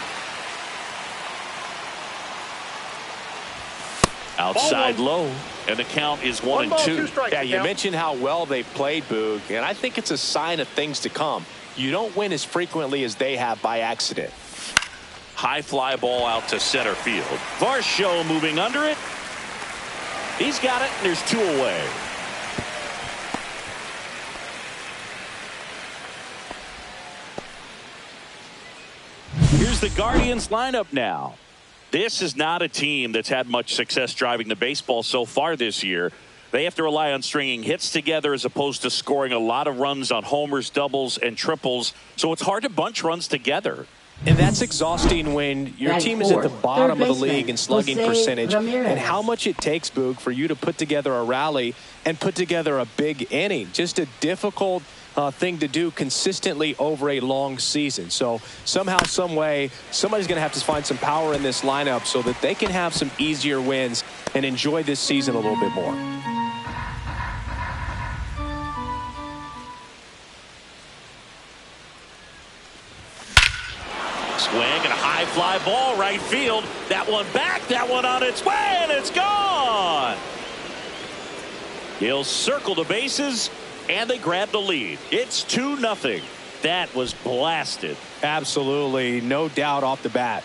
Outside low, and the count is 1-2. Yeah, you mentioned how well they played, Boog, and I think it's a sign of things to come. You don't win as frequently as they have by accident. High fly ball out to center field. Varsho moving under it. He's got it, and there's 2 away. Here's the Guardians lineup now. This is not a team that's had much success driving the baseball so far this year. They have to rely on stringing hits together as opposed to scoring a lot of runs on homers, doubles, and triples. So it's hard to bunch runs together. And that's exhausting when your team is at the bottom of the league in slugging percentage, and how much it takes, Boog, for you to put together a rally and put together a big inning. Just a difficult thing to do consistently over a long season. So somehow, some way, somebody's going to have to find some power in this lineup so that they can have some easier wins and enjoy this season a little bit more. swing and a high fly ball right field. That one back, that one on its way, and it's gone. He'll circle the bases, and they grab the lead. It's 2-0. That was blasted. Absolutely, no doubt off the bat.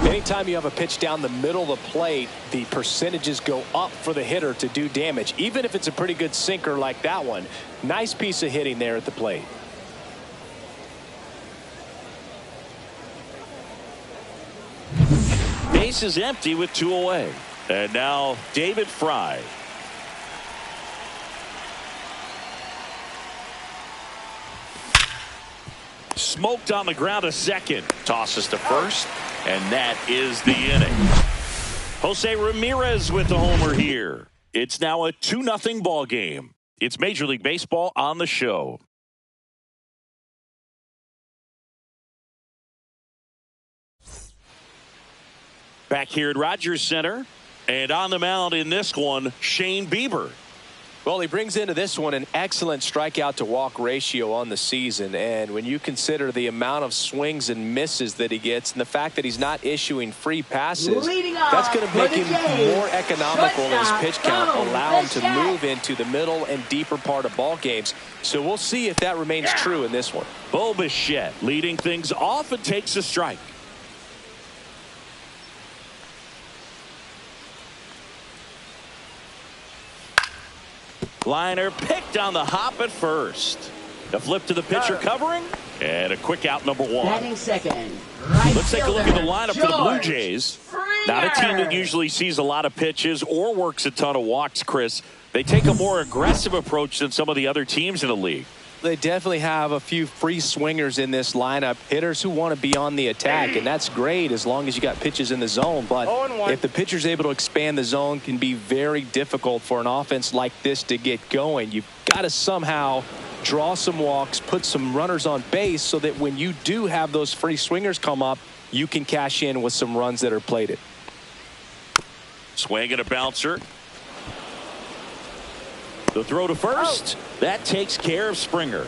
Anytime you have a pitch down the middle of the plate, the percentages go up for the hitter to do damage, even if it's a pretty good sinker like that one. Nice piece of hitting there at the plate. Base is empty with 2 away. And now David Fry. Smoked on the ground to second. Tosses to first. And that is the inning. Jose Ramirez with the homer here. It's now a 2-0 ball game. It's Major League Baseball on the show. Back here at Rogers Center. And on the mound in this one, Shane Bieber. Well, he brings into this one an excellent strikeout to walk ratio on the season. And when you consider the amount of swings and misses that he gets and the fact that he's not issuing free passes, that's going to make him more economical in his pitch count, allow him to move into the middle and deeper part of ball games. So we'll see if that remains true in this one. Bo Bichette leading things off and takes a strike. Liner picked on the hop at first. The flip to the pitcher covering. And a quick out, number 1. Batting second. Right. Let's take a look at the lineup George for the Blue Jays. Not a team that usually sees a lot of pitches or works a ton of walks, Chris. They take a more aggressive approach than some of the other teams in the league. They definitely have a few free swingers in this lineup, hitters who want to be on the attack, and that's great as long as you got pitches in the zone. But if the pitcher's able to expand the zone, can be very difficult for an offense like this to get going. You've got to somehow draw some walks, put some runners on base so that when you do have those free swingers come up, you can cash in with some runs that are plated. Swing and a bouncer. The throw to first. That takes care of Springer.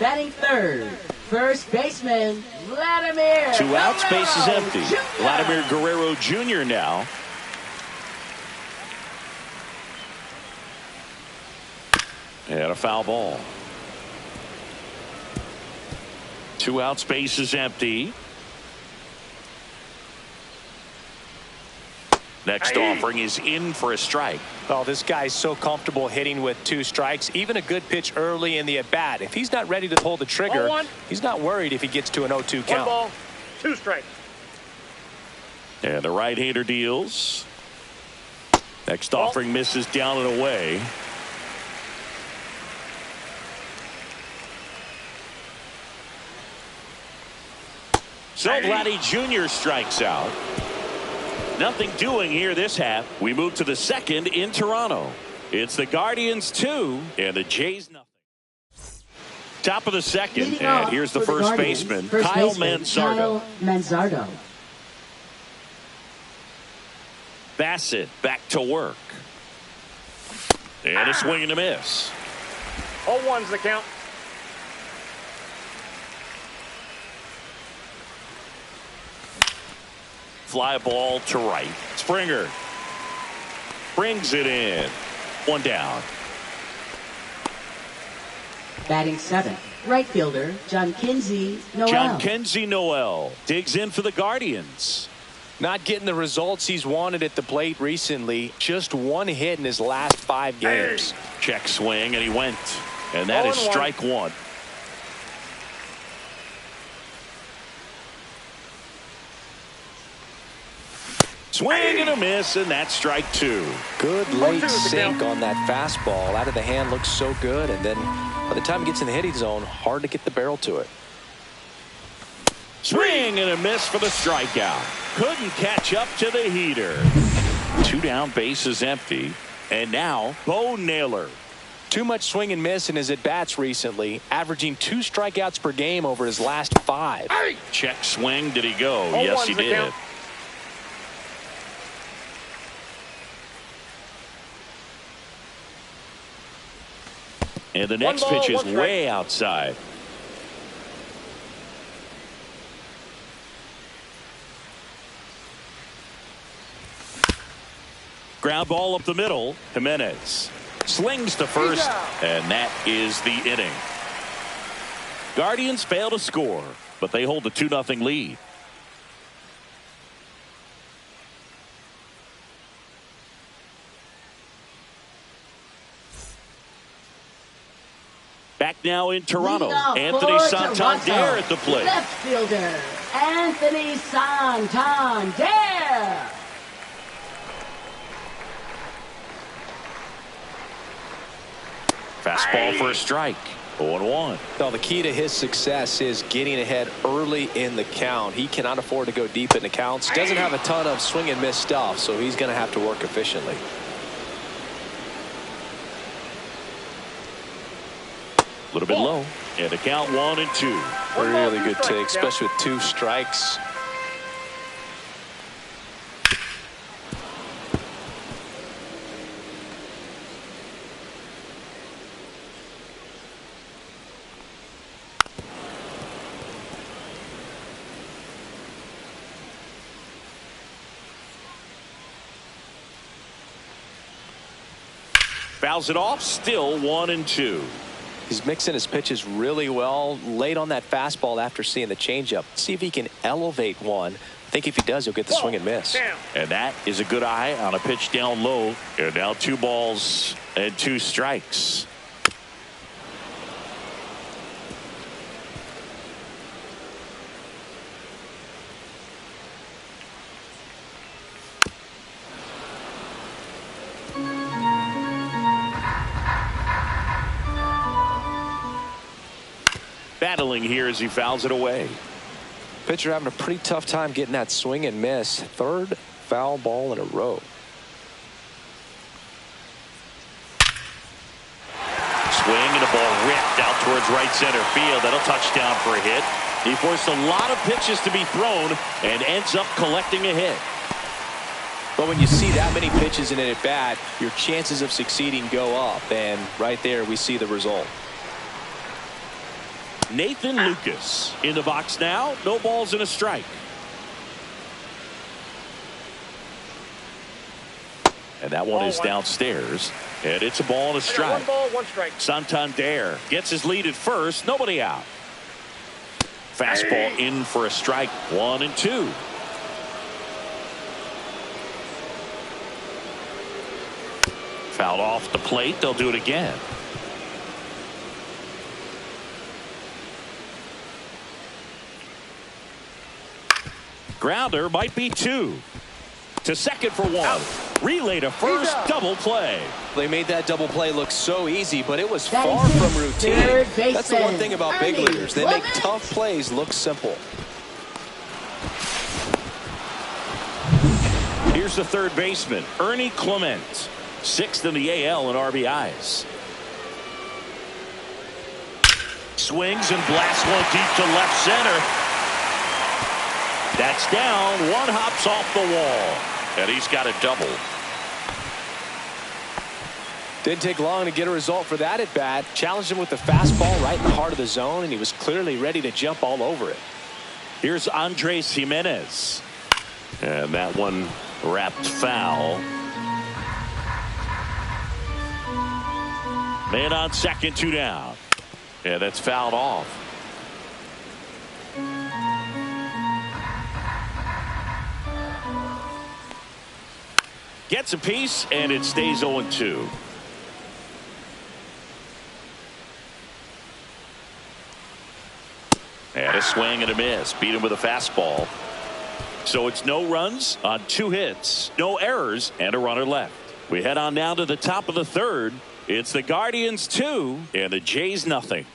Batting third. First baseman, Vladimir. 2 outs, base is empty. Vladimir Guerrero Jr. now. And a foul ball. 2 outs, base is empty. Next offering is in for a strike. Oh, this guy's so comfortable hitting with 2 strikes. Even a good pitch early in the at-bat. If he's not ready to pull the trigger, he's not worried if he gets to an 0-2 count. 1 ball, 2 strikes. And the right-hander deals. Next offering misses down and away. So Vladdy Jr. strikes out. Nothing doing here this half. We move to the second in Toronto. It's the Guardians 2 and the Jays nothing. Top of the second, and here's the first baseman, Kyle Manzardo. Bassett back to work. And a swing and a miss. 0-1's the count. Fly ball to right. Springer brings it in. 1 down. Batting seventh. Right fielder, John Kinsey Noel. John Kinsey Noel digs in for the Guardians. Not getting the results he's wanted at the plate recently. Just 1 hit in his last 5 games. Check swing, and he went. And that is strike 1. Swing and a miss, and that's strike 2. Good late sink on that fastball. Out of the hand, looks so good. And then by the time it gets in the hitting zone, hard to get the barrel to it. Swing and a miss for the strikeout. Couldn't catch up to the heater. 2 down, base is empty. And now, Bo Naylor. Too much swing and miss in his at-bats recently, averaging 2 strikeouts per game over his last 5. Check swing. Did he go? Yes, he did. And the next pitch is way outside. Ground ball up the middle. Jimenez slings to first, and that is the inning. Guardians fail to score, but they hold a 2-0 lead. Back now in Toronto, Anthony Santander at the plate. Left fielder, Anthony Santander. Fastball for a strike. 0-1. Well, the key to his success is getting ahead early in the count. He cannot afford to go deep in the counts. Doesn't have a ton of swing and miss stuff, so he's going to have to work efficiently. A little bit low. And the count 1-2. Really good take, especially with 2 strikes. Fouls it off. Still 1-2. He's mixing his pitches really well. Late on that fastball after seeing the changeup. See if he can elevate one. I think if he does, he'll get the swing and miss. And that is a good eye on a pitch down low. And now 2 balls and 2 strikes. Battling here as he fouls it away. Pitcher having a pretty tough time getting that swing and miss. 3rd foul ball in a row. Swing and a ball ripped out towards right center field. That'll touchdown for a hit. He forced a lot of pitches to be thrown and ends up collecting a hit. But when you see that many pitches in an at-bat, your chances of succeeding go up. And right there we see the result. Nathan Lucas in the box now. No balls and a strike. And that one is downstairs. And it's a ball and a strike. 1 ball, 1 strike. Santander gets his lead at first. Nobody out. Fastball in for a strike. 1-2. Fouled off the plate. They'll do it again. Grounder might be 2. To second for 1. Relay to first. Double play. They made that double play look so easy, but it was far from routine. That's the one thing about big leaguers. They make tough plays look simple. Here's the third baseman, Ernie Clement. 6th in the AL in RBIs. Swings and blasts one deep to left center. That's down. 1 hops off the wall. And he's got a double. Didn't take long to get a result for that at bat. Challenged him with the fastball right in the heart of the zone, and he was clearly ready to jump all over it. Here's Andres Jimenez. And that one wrapped foul. Man on second, 2 down. Yeah, that's fouled off. Gets a piece, and it stays 0-2. And a swing and a miss. Beat him with a fastball. So it's no runs on 2 hits, no errors, and a runner left. We head on down to the top of the 3rd. It's the Guardians 2 and the Jays nothing.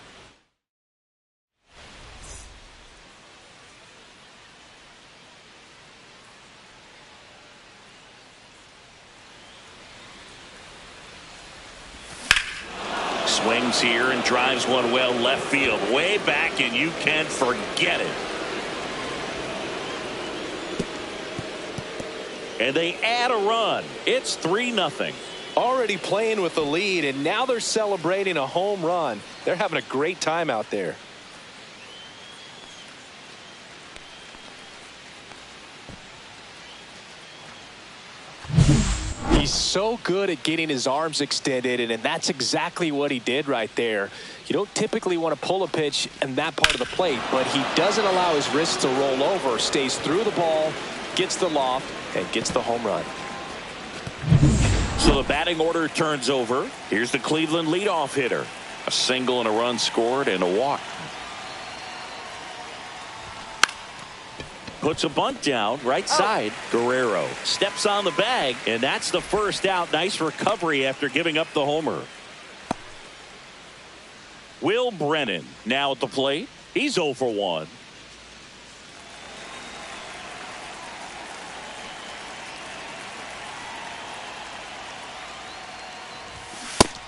Swings here and drives one well left field, way back, and you can forget it. And they add a run. It's 3-0. already playing with the lead, and now they're celebrating a home run. They're having a great time out there. He's so good at getting his arms extended, and that's exactly what he did right there. You don't typically want to pull a pitch in that part of the plate, but he doesn't allow his wrists to roll over, stays through the ball, gets the loft, and gets the home run. So the batting order turns over. Here's the Cleveland leadoff hitter. A single and a run scored and a walk. Puts a bunt down right side. Guerrero steps on the bag, and that's the first out. Nice recovery after giving up the homer. Will Brennan now at the plate. He's 0 for 1.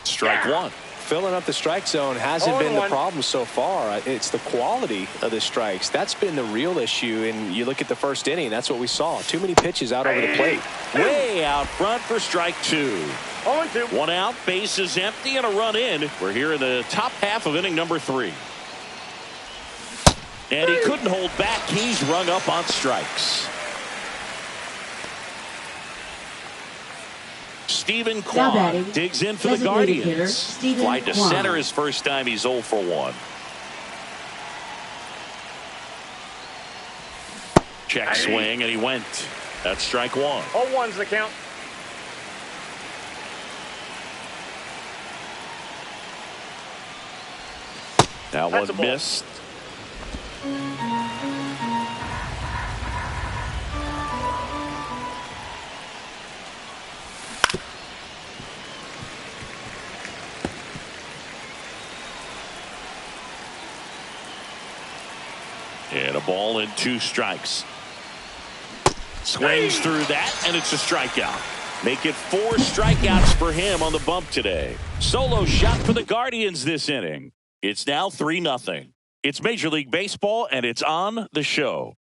Strike one. Filling up the strike zone hasn't been the problem so far. It's the quality of the strikes. That's been the real issue. And you look at the first inning, that's what we saw. Too many pitches out over the plate. Way out front for strike 2. 0-2. 1 out, bases empty, and a run in. We're here in the top half of inning number 3. And he couldn't hold back. He's rung up on strikes. Stephen Kwan digs in for the Guardians. Fly to center his first time. He's 0 for 1. Check swing, and he went. That's strike 1. 0-1's the count. That one missed. And a ball and 2 strikes. Swings through that, and it's a strikeout. Make it 4 strikeouts for him on the bump today. Solo shot for the Guardians this inning. It's now 3-0. It's Major League Baseball, and it's on the show.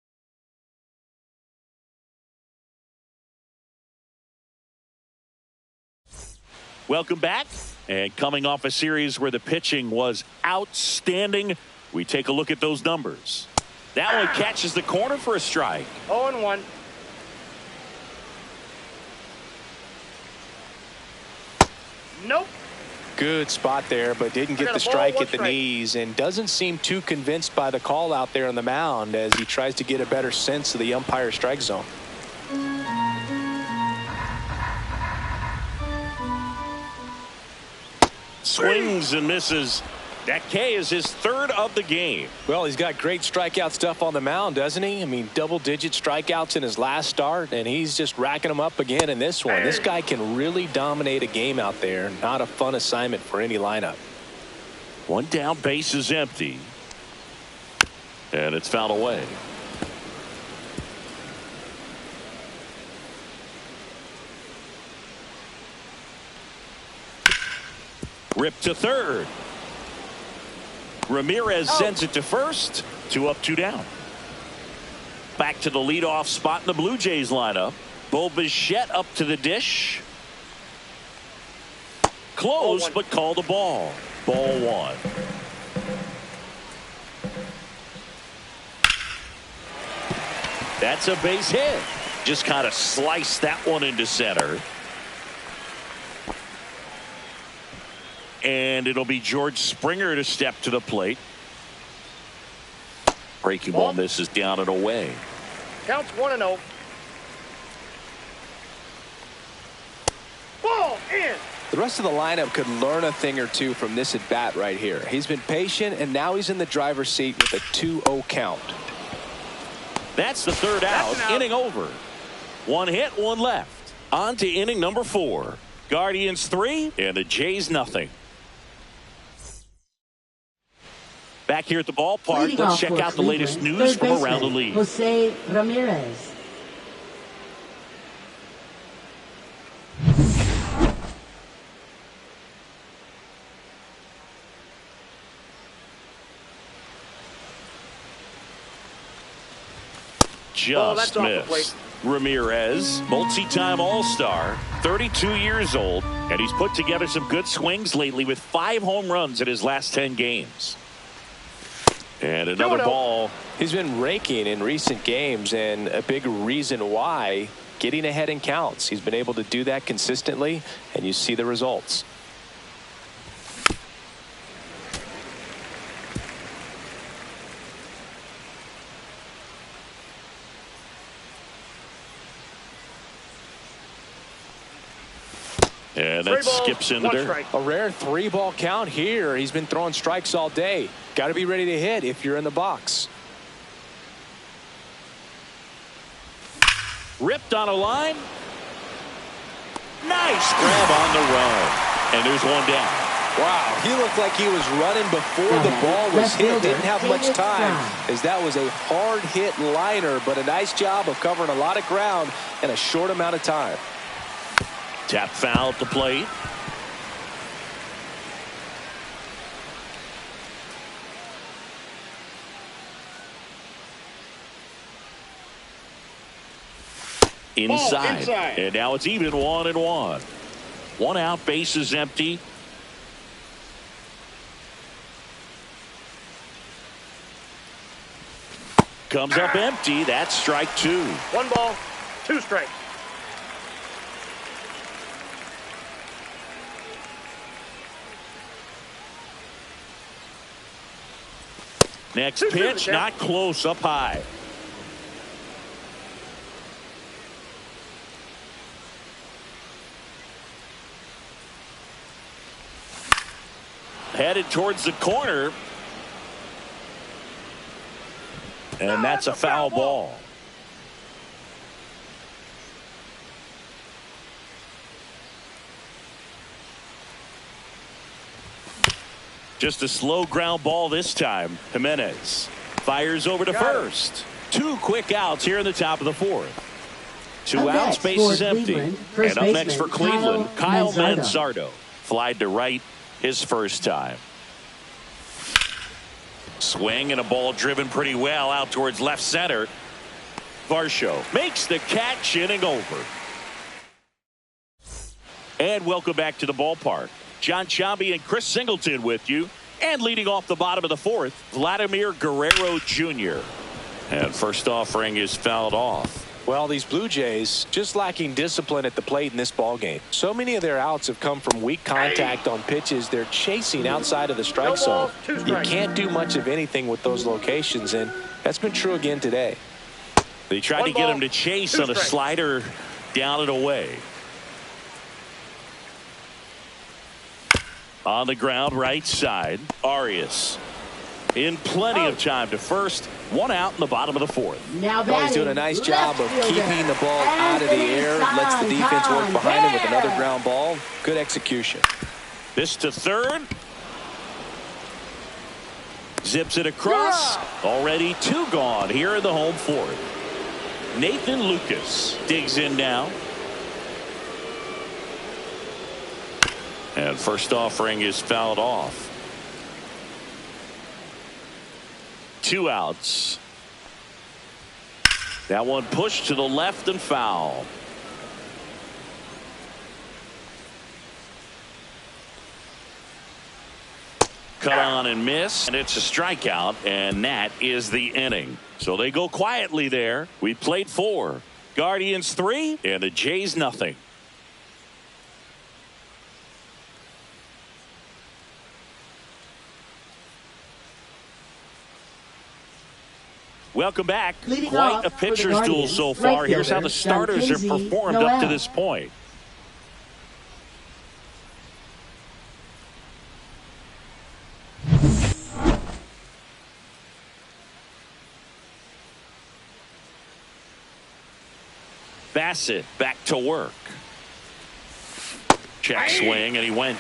Welcome back. And coming off a series where the pitching was outstanding, we take a look at those numbers. That one catches the corner for a strike. 0-1. Nope. Good spot there, but didn't get the strike at the knees, and doesn't seem too convinced by the call out there on the mound as he tries to get a better sense of the umpire strike zone. Swings and misses. That K is his 3rd of the game. Well, he's got great strikeout stuff on the mound, doesn't he? I mean, double-digit strikeouts in his last start, and he's just racking them up again in this one. This guy can really dominate a game out there. Not a fun assignment for any lineup. 1 down, base is empty. And it's fouled away. Ripped to third. Ramirez sends it to first. 2 up, 2 down. Back to the leadoff spot in the Blue Jays lineup. Bo Bichette up to the dish. Close, but called a ball. Ball 1. That's a base hit. Just kind of sliced that one into center. And it'll be George Springer to step to the plate. Breaking ball misses down and away. Counts 1-0. Ball in. The rest of the lineup could learn a thing or two from this at bat right here. He's been patient, and now he's in the driver's seat with a 2-0 count. That's the 3rd out. Inning over. 1 hit, 1 left. On to inning number 4. Guardians 3 and the Jays nothing. Back here at the ballpark, let's check out the latest news from around the league. Jose Ramirez. Just missed. Ramirez, multi-time All-Star, 32 years old, and he's put together some good swings lately with 5 home runs in his last 10 games. And another ball. He's been raking in recent games, and a big reason why, getting ahead in counts. He's been able to do that consistently, and you see the results. And that skips into there. A rare 3-ball count here. He's been throwing strikes all day. Got to be ready to hit if you're in the box. Ripped on a line. Nice grab on the run. And there's one down. Wow, he looked like he was running before the ball was hit. Didn't have much time, as that was a hard hit liner, but a nice job of covering a lot of ground in a short amount of time. Tap foul at the plate. Inside. And now it's even 1-1. 1 out, base is empty. Comes up empty. That's strike 2. 1 ball, 2 strikes. Next pitch, not close, up high. Headed towards the corner. And that's a foul ball. Just a slow ground ball this time. Jimenez fires over to first. 2 quick outs here in the top of the 4th. 2 outs, base is empty. And up next for Cleveland, Kyle Manzardo. Flied to right his first time. Swing and a ball driven pretty well out towards left center. Varsho makes the catch, inning over. And welcome back to the ballpark. John Chambi and Chris Singleton with you. And leading off the bottom of the 4th, Vladimir Guerrero Jr. And first offering is fouled off. Well, these Blue Jays just lacking discipline at the plate in this ball game. So many of their outs have come from weak contact on pitches they're chasing outside of the strike zone. You can't do much of anything with those locations, and that's been true again today. They tried to get him to chase on a slider down and away. On the ground, right side, Arias in plenty of time to first. 1 out in the bottom of the 4th. Now he's doing a nice job of keeping the ball out of the air. Lets the defense work behind him with another ground ball. Good execution. This to third. Zips it across. Already 2 gone here in the home 4th. Nathan Lucas digs in now. And first offering is fouled off. 2 outs. That one pushed to the left and foul. Cut on and miss, and it's a strikeout, and that is the inning. So they go quietly there. We played 4. Guardians 3 and the Jays nothing. Welcome back. Quite a pitcher's duel so far. Here's how the starters have performed up to this point. Bassett back to work. Check swing, and he went.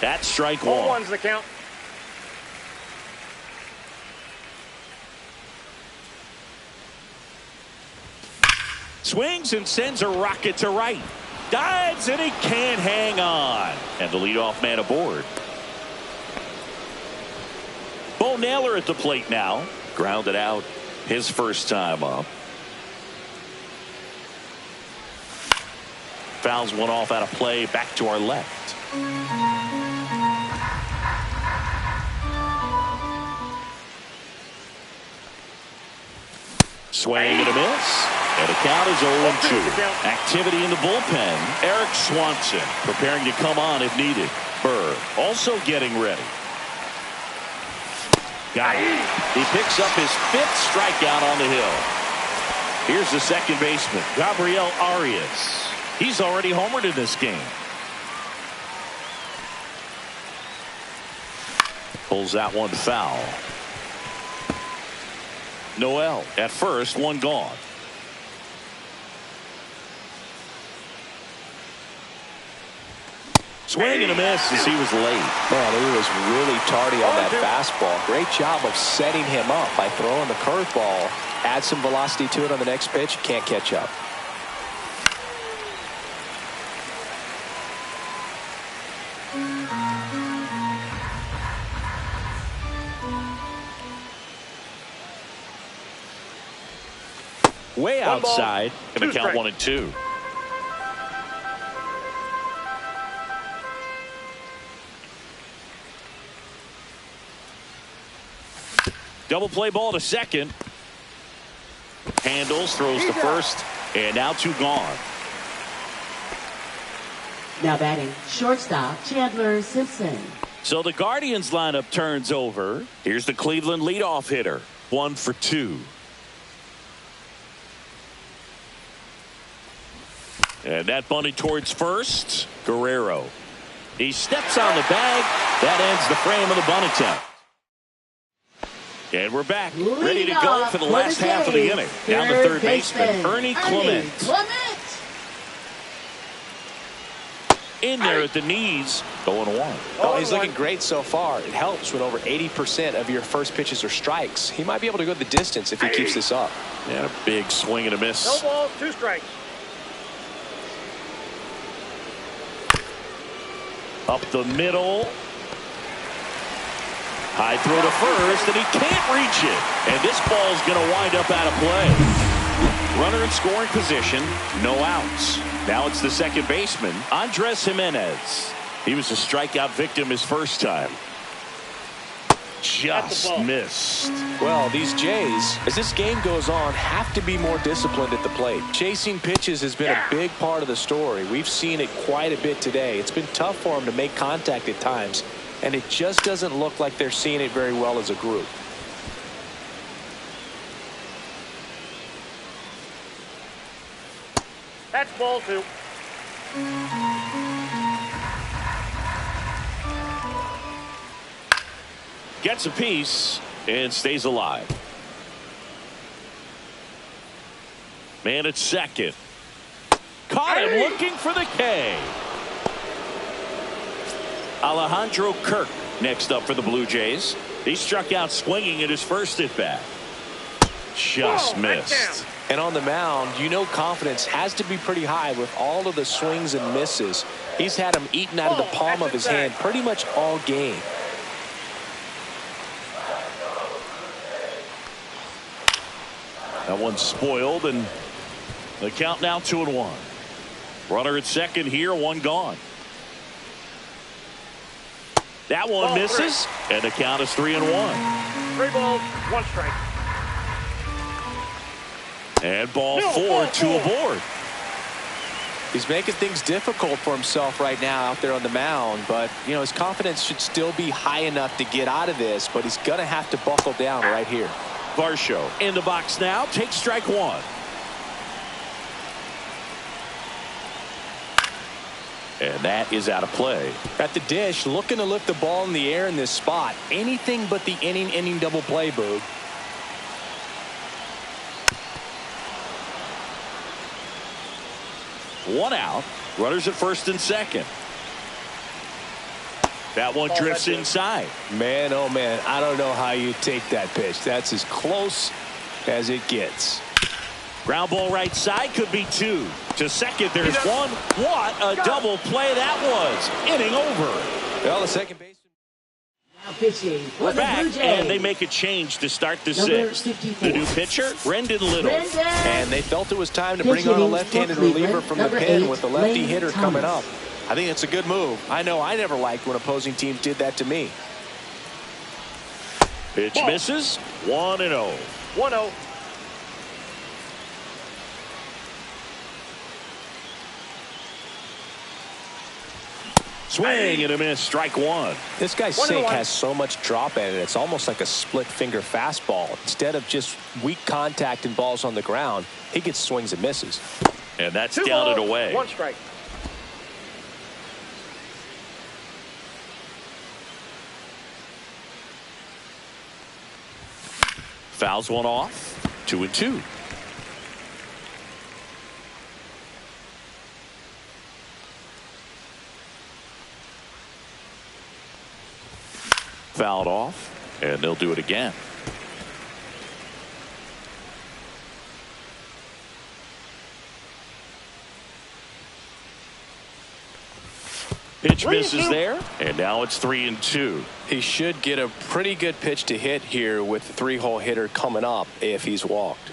That's strike 1. 1's the count. Swings and sends a rocket to right. Dives, and he can't hang on. And the leadoff man aboard. Bo Naylor at the plate now. Grounded out his first time up. Fouls one off out of play. Back to our left. Swing and a miss. And the count is 0-2. Activity in the bullpen. Eric Swanson preparing to come on if needed. Burr also getting ready. Got it. He picks up his 5th strikeout on the hill. Here's the second baseman, Gabriel Arias. He's already homered in this game. Pulls that one foul. Noel at first, one gone. Swing and a miss as he was late. Man, he was really tardy on that fastball. Great job of setting him up by throwing the curveball. Add some velocity to it on the next pitch. Can't catch up. Way outside. Going to count 1-2. Double play ball to second. Handles, throws to first, and now 2 gone. Now batting, shortstop Chandler Simpson. So the Guardians lineup turns over. Here's the Cleveland leadoff hitter. 1 for 2. And that bunted towards first. Guerrero. He steps on the bag. That ends the frame of the bunt attempt. And we're back, ready to go for the last half of the inning. Down to third baseman, Ernie Clement. In there at the knees, going 1. Oh, he's looking great so far. It helps when over 80% of your first pitches are strikes. He might be able to go the distance if he keeps this up. And a big swing and a miss. No balls, 2 strikes. Up the middle. High throw to first, and he can't reach it. And this ball's going to wind up out of play. Runner in scoring position, no outs. Now it's the second baseman, Andres Jimenez. He was a strikeout victim his first time. Just missed. Well, these Jays, as this game goes on, have to be more disciplined at the plate. Chasing pitches has been a big part of the story. We've seen it quite a bit today. It's been tough for them to make contact at times, and it just doesn't look like they're seeing it very well as a group. That's ball 2. Gets a piece and stays alive. Man at second. Caught him looking for the K. Alejandro Kirk next up for the Blue Jays. He struck out swinging at his first at bat. Just missed. And on the mound, you know confidence has to be pretty high with all of the swings and misses. He's had them eaten out of the palm of his hand pretty much all game. That one's spoiled, and the count now 2-1. Runner at second here, 1 gone. That one misses, and the count is 3-1. 3 balls, 1 strike. And ball 4, 2 aboard. He's making things difficult for himself right now out there on the mound, but you know his confidence should still be high enough to get out of this, but he's gonna have to buckle down right here. Varsho in the box now, takes strike 1. And that is out of play. At the dish, looking to lift the ball in the air in this spot. Anything but the inning double play, Boog. One out. Runners at first and second. That one drifts inside. Man, oh man, I don't know how you take that pitch. That's as close as it gets. Ground ball right side, could be 2. To second, there's 1. What a double play that was. Inning over. Well, the second baseman. Now pitching for We're the back, Blue Jays. and they make a change to start the Number sixth. 54. The new pitcher, Brendan Little. And they felt it was time to Pitch bring on a hitting left-handed for Cleveland, reliever from the number pen 8, with a lefty Lane hitter Thomas. coming up. I think it's a good move. I know I never liked when opposing teams did that to me. Pitch misses. 1-0. 1-0. Swing and a miss. Strike one. This guy's 1-1. sink has so much drop in it. It's almost like a split finger fastball. Instead of just weak contact and balls on the ground, he gets swings and misses. And that's 2 down and balls, away. 1 strike. Fouls one off. 2-2. Fouled off, and they'll do it again. Pitch misses there, and now it's 3-2. He should get a pretty good pitch to hit here with the 3-hole hitter coming up if he's walked.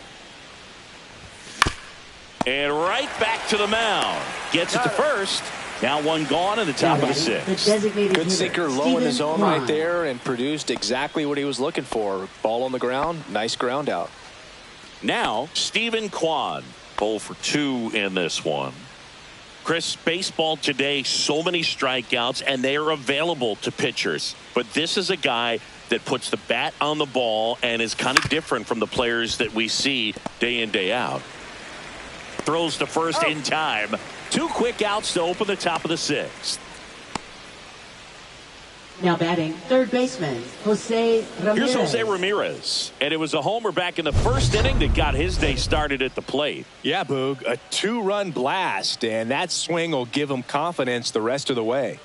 And right back to the mound. Gets it to first. Now one gone in the top of the sixth. Good sinker low in the zone right there and produced exactly what he was looking for. Ball on the ground. Nice ground out. Now Stephen Kwan. 0 for 2 in this one. Chris, baseball today, so many strikeouts, and they are available to pitchers. But this is a guy that puts the bat on the ball and is kind of different from the players that we see day in, day out. Throws to first in time. 2 quick outs to open the top of the sixth. Now batting, third baseman, Jose Ramirez. Here's Jose Ramirez. And it was a homer back in the first inning that got his day started at the plate. Yeah, Boog, a 2-run blast, and that swing will give him confidence the rest of the way.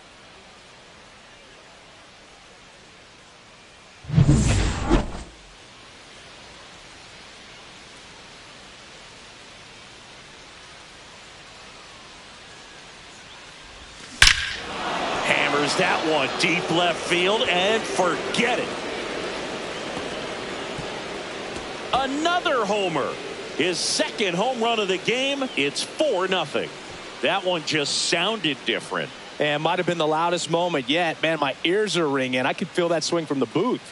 That one deep left field, and forget it. Another homer. His second home run of the game. It's 4-0. That one just sounded different. And might have been the loudest moment yet. Man, my ears are ringing. I could feel that swing from the booth.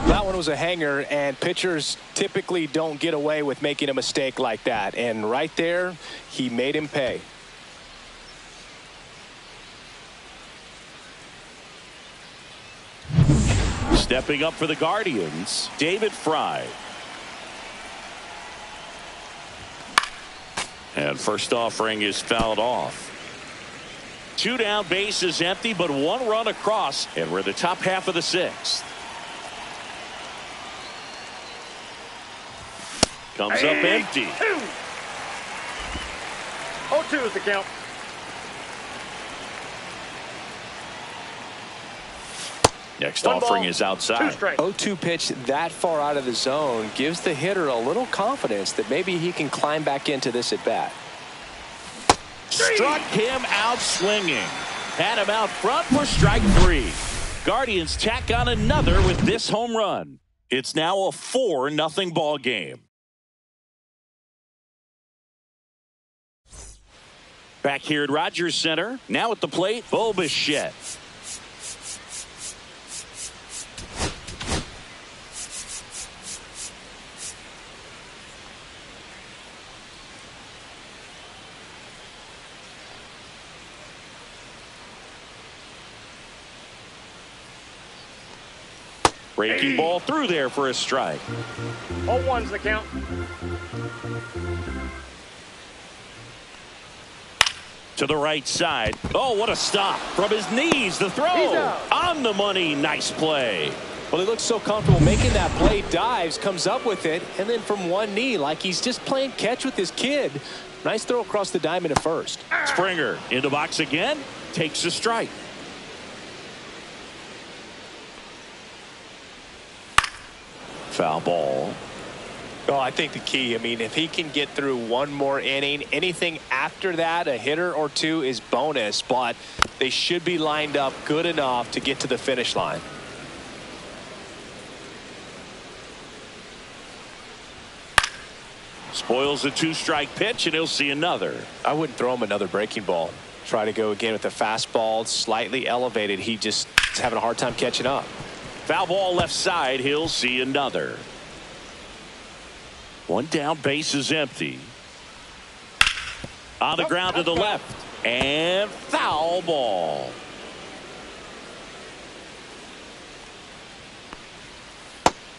That one was a hanger, and pitchers typically don't get away with making a mistake like that. And right there, he made him pay. Stepping up for the Guardians, David Fry. And first offering is fouled off. 2 down, bases empty, but 1 run across, and we're in the top half of the sixth. Comes up empty. 0-2 is the count. Next 1 offering ball, is 2 outside. strikes. 0-2 pitch that far out of the zone gives the hitter a little confidence that maybe he can climb back into this at bat. Struck him out swinging. Had him out front for strike 3. Guardians tack on another with this home run. It's now a 4-0 ball game. Back here at Rogers Center, now at the plate, Bo Bichette. Breaking ball through there for a strike. 0-1's the count. To the right side. Oh, what a stop. From his knees, the throw. On the money. Nice play. Well, he looks so comfortable making that play, dives, comes up with it, and then from one knee, like he's just playing catch with his kid. Nice throw across the diamond at first. Springer in the box again. Takes a strike. Foul ball. Oh, I think the key, I mean, if he can get through one more inning, anything after that, a hitter or two is bonus, but they should be lined up good enough to get to the finish line. Spoils a 2-strike pitch, and he'll see another. I wouldn't throw him another breaking ball. Try to go again with the fastball, slightly elevated. He just is having a hard time catching up. Foul ball left side. He'll see another. One down, base is empty. On the ground to the left. And foul ball.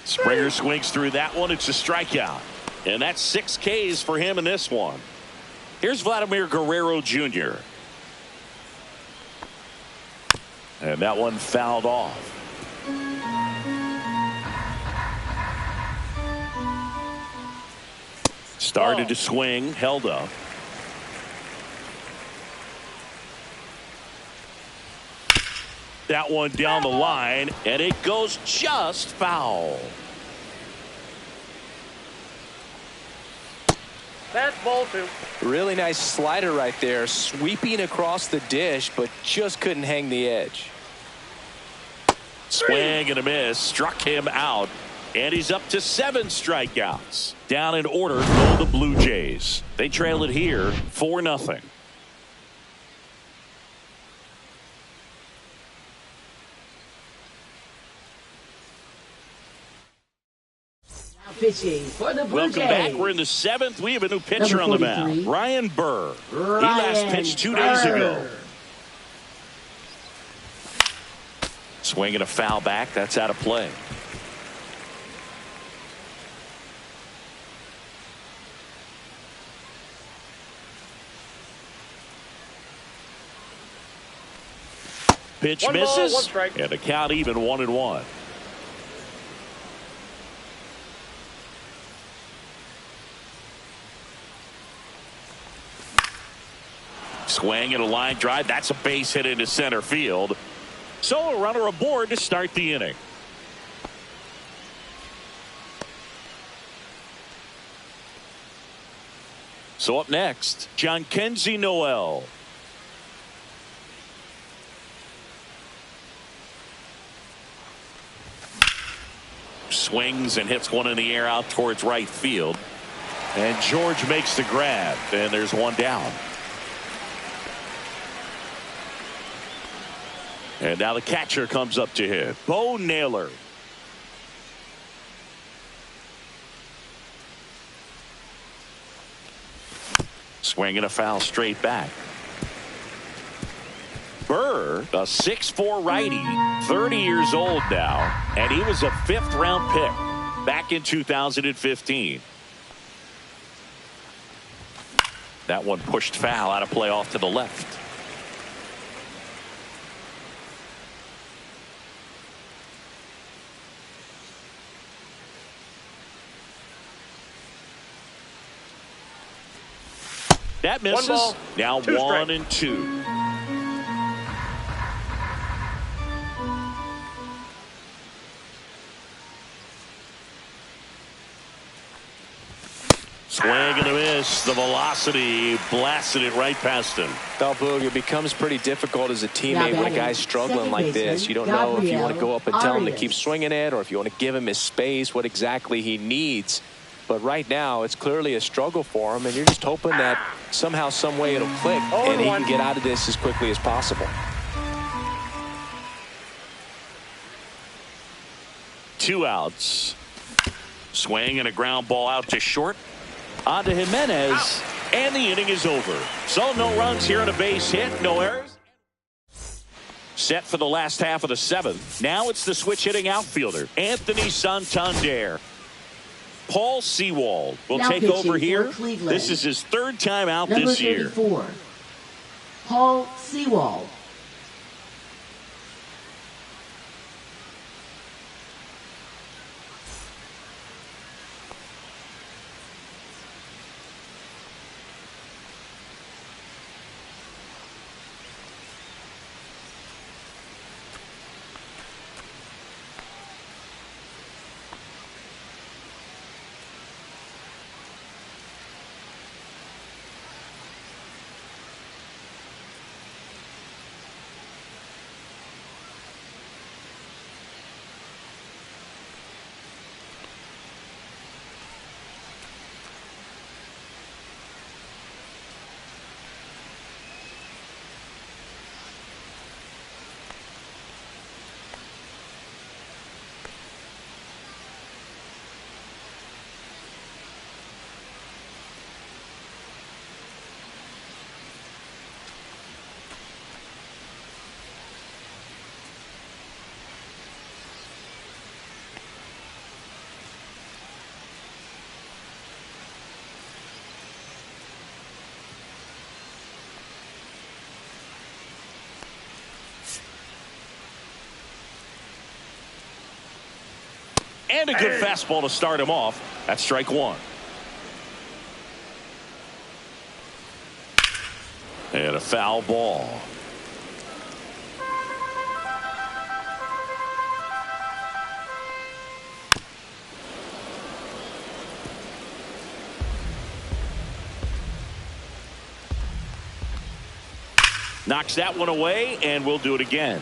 Springer swings through that one. It's a strikeout. And that's 6 Ks for him in this one. Here's Vladimir Guerrero Jr. And that one fouled off. Started to swing, held up. That one down the line, and it goes just foul. That's ball 2. Really nice slider right there, sweeping across the dish, but just couldn't hang the edge. Swing and a miss, struck him out, and he's up to 7 strikeouts. Down in order go the Blue Jays. They trail it here 4-0. Pitching for the Blue Welcome Jays. back. We're in the 7th. We have a new pitcher on the mound. Ryan Burr. He last pitched 2 days ago. Swinging a foul back. That's out of play. Pitch misses. Ball, 1 strike. And the count even 1-1. Swing and a line drive. That's a base hit into center field. So a runner aboard to start the inning. So up next, Jhonkensy Noel. Swings and hits one in the air out towards right field. And George makes the grab. And there's one down. And now the catcher comes up to hit. Bo Naylor. Swinging a foul straight back. Burr, a 6'4" righty, 30 years old now, and he was a 5th-round pick back in 2015. That one pushed foul out of play off to the left. That misses. 1 ball, now 2 1 strike. and 2. Swing and a miss. The velocity blasted it right past him. Well, Boog, it becomes pretty difficult as a teammate when a guy's struggling like this. You don't know if you want to go up and tell him to keep swinging it or if you want to give him his space, what exactly he needs. But right now, it's clearly a struggle for him, and you're just hoping that somehow, some way it'll click, and he can get out of this as quickly as possible. 2 outs. Swing and a ground ball out to short. On to Jimenez, and the inning is over. So no runs here on a base hit, no errors. Set for the last half of the 7th. Now it's the switch hitting outfielder, Anthony Santander. Paul Sewald will now take over here. Cleveland. This is his 3rd time out Number this year. 34, Paul Sewald. And a good fastball to start him off. That's strike one. And a foul ball. Knocks that one away, and we'll do it again.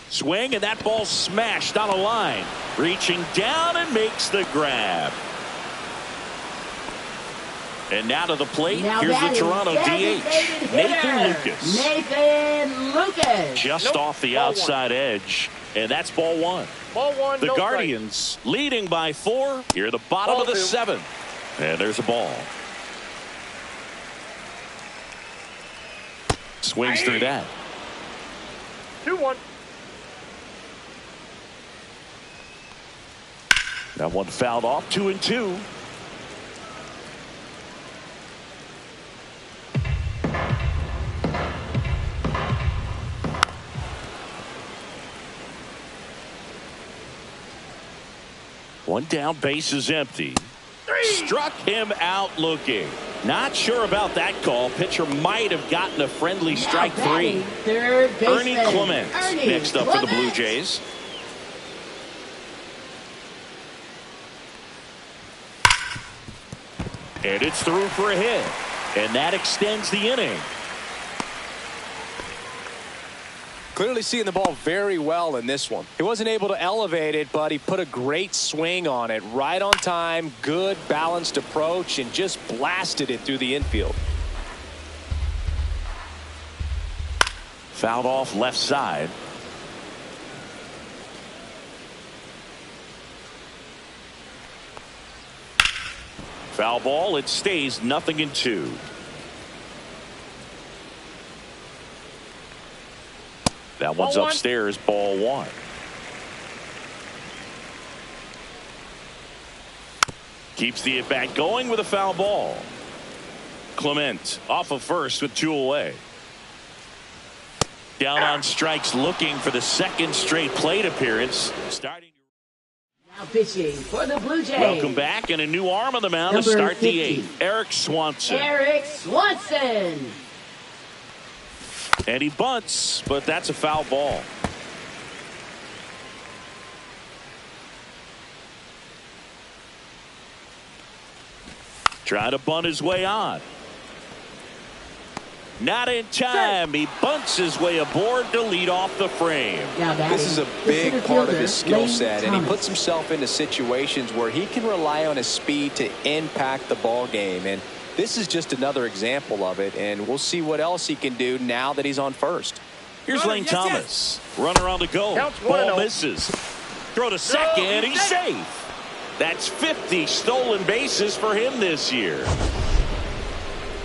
Swing, and that ball smashed on a line. Reaching down and makes the grab. And now to the plate. Now here's the Toronto DH. Nathan Lucas. Just off the outside edge. And that's ball one. Ball one. The no Guardians leading by 4 here at the bottom ball of the two. 7th. And there's a ball. Swings through that. 2-1. That one fouled off. 2-2. One down, base is empty. Struck him out looking. Not sure about that call. Pitcher might have gotten a friendly strike three. Third baseman. Ernie Clement next up for the Blue Jays. And it's through for a hit. And that extends the inning. Clearly seeing the ball very well in this one. He wasn't able to elevate it, but he put a great swing on it. Right on time, good balanced approach, and just blasted it through the infield. Fouled off left side. Foul ball. It stays 0-2. That one's Ball one. upstairs, ball one. Keeps the at-bat going with a foul ball. Clement off of first with 2 away. Down on strikes, looking for the second straight plate appearance. Starting. Now pitching for the Blue Jays. Welcome back, and a new arm on the mound to Number start 50. the 8th. Eric Swanson. Eric Swanson. And he bunts, but that's a foul ball. Trying to bunt his way on. Not in time. He bunts his way aboard to lead off the frame. Now batting, This is a the big center part of fielder, his skill Lane set, and he Thomas. puts himself into situations where he can rely on his speed to impact the ball game. And this is just another example of it, and we'll see what else he can do now that he's on first. Here's Lane Thomas. Runner on the go. Counts Ball 1-0. misses. Throw to second. He's safe. That's 50 stolen bases for him this year.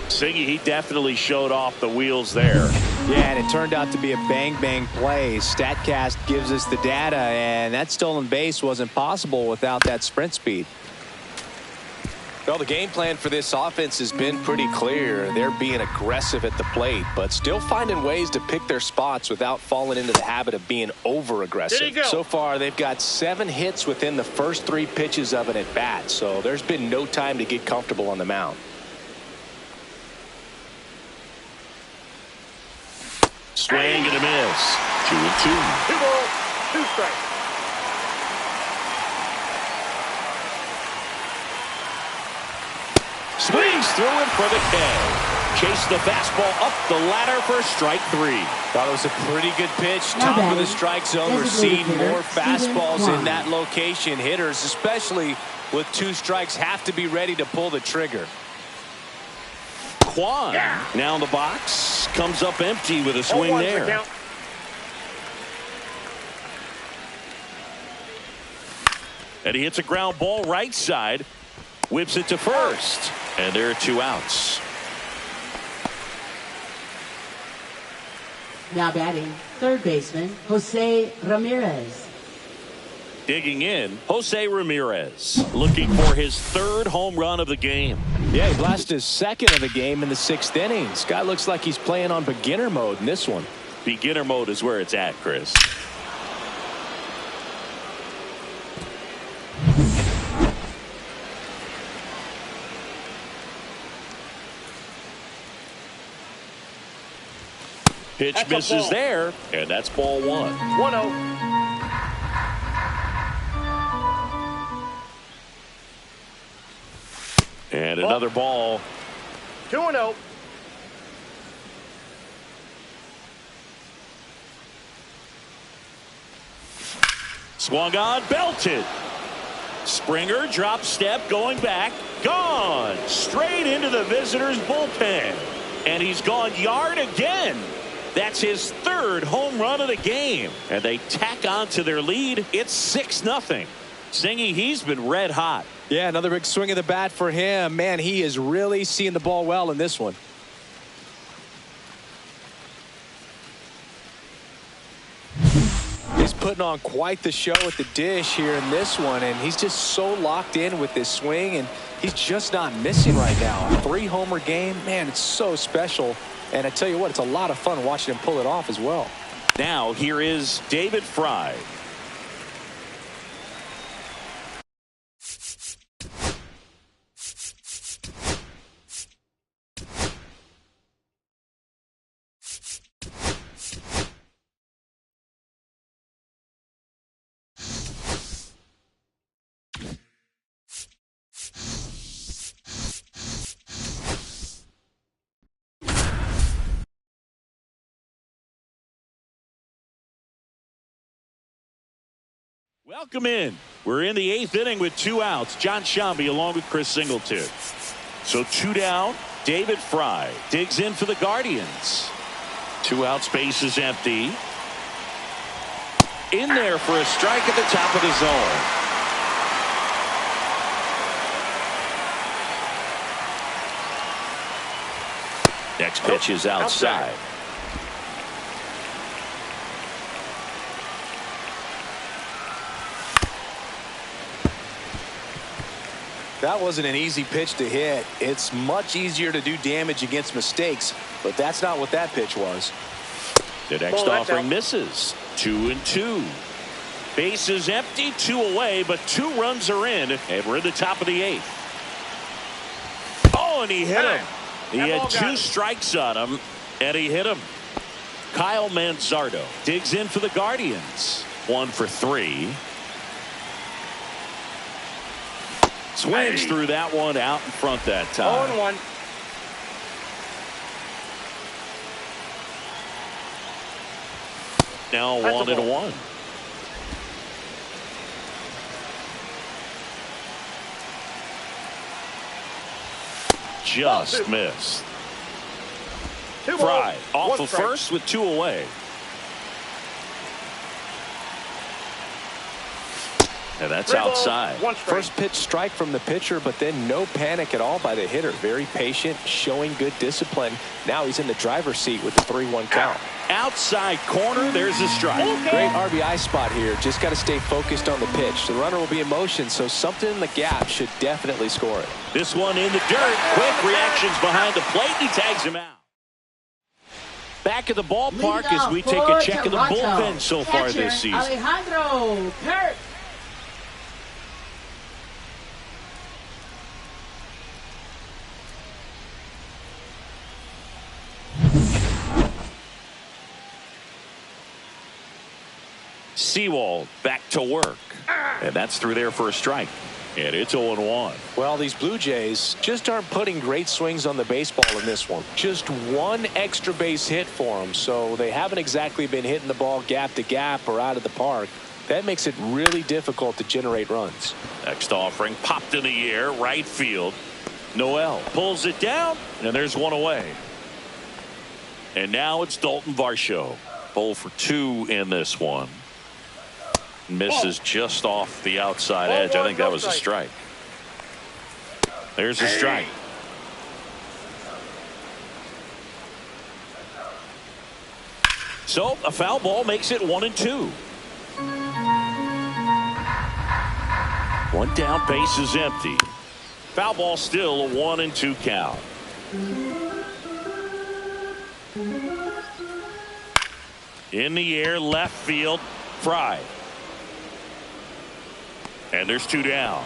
Singy, he definitely showed off the wheels there. Yeah, and it turned out to be a bang-bang play. StatCast gives us the data, and that stolen base wasn't possible without that sprint speed. Well, the game plan for this offense has been pretty clear. They're being aggressive at the plate, but still finding ways to pick their spots without falling into the habit of being over-aggressive. So far, they've got 7 hits within the first 3 pitches of an at-bat, so there's been no time to get comfortable on the mound. Swing and a miss. 2-2. 2 balls, 2 strikes. Swings through it for the K. Chase the fastball up the ladder for strike 3. Thought it was a pretty good pitch. Now Top of batting, the strike zone. We're designated seeing hitter, more fastballs Steven in that location. Hitters, especially with 2 strikes, have to be ready to pull the trigger. Kwan now in the box. Comes up empty with a swing 0-1's the there. count. And he hits a ground ball right side. Whips it to first. And there are 2 outs. Now batting, third baseman, Jose Ramirez. Digging in, Jose Ramirez. Looking for his 3rd home run of the game. Yeah, he blasted his 2nd of the game in the 6th inning. This guy looks like he's playing on beginner mode in this one. Beginner mode is where it's at, Chris. Pitch misses there, and that's ball 1. 1-0. And another ball. 2-0. Swung on, belted. Springer drop step, going back, gone straight into the visitors' bullpen, and he's gone yard again. That's his 3rd home run of the game, and they tack on to their lead. It's 6-0. Singy, he's been red hot. Yeah, another big swing of the bat for him. Man, he is really seeing the ball well in this one. He's putting on quite the show at the dish here in this one, and he's just so locked in with this swing, and he's just not missing right now. A 3-homer game, man, it's so special. And I tell you what, it's a lot of fun watching him pull it off as well. Now here is David Fry. Welcome in. We're in the 8th inning with 2 outs. John Shambi along with Chris Singleton. So 2 down. David Fry digs in for the Guardians. 2 outs, base is empty. In there for a strike at the top of the zone. Next pitch is outside. That wasn't an easy pitch to hit. It's much easier to do damage against mistakes, but that's not what that pitch was. The next offering misses. 2-2. Base is empty, 2 away, but 2 runs are in, and we're in the top of the 8th. Oh, and he hit him. He had 2 strikes on him, and he hit him. Kyle Manzardo digs in for the Guardians. 1 for 3. Swings through that one out in front that time. 0-1. Now 1-1. Just missed. Fry off of first with 2 away. And that's outside. First pitch strike from the pitcher, but then no panic at all by the hitter. Very patient, showing good discipline. Now he's in the driver's seat with the 3-1 count. Outside corner, there's a strike. Great RBI spot here. Just got to stay focused on the pitch. The runner will be in motion, so something in the gap should definitely score it. This one in the dirt. Quick reactions behind the plate. He tags him out. Back at the ballpark as we take a check of the bullpen so far this season. Alejandro Kirk. Sewald back to work. And that's through there for a strike. And it's 0-1. Well, these Blue Jays just aren't putting great swings on the baseball in this one. Just 1 extra base hit for them. So they haven't exactly been hitting the ball gap to gap or out of the park. That makes it really difficult to generate runs. Next offering popped in the air. Right field. Noel pulls it down. And there's 1 away. And now it's Dalton Varsho. 0 for 2 in this one. Misses just off the outside edge. I think that was a strike. There's a strike. So a foul ball makes it 1-2. 1 down, base is empty. Foul ball, still a 1-2 count. In the air, left field, Fry. And there's 2 down.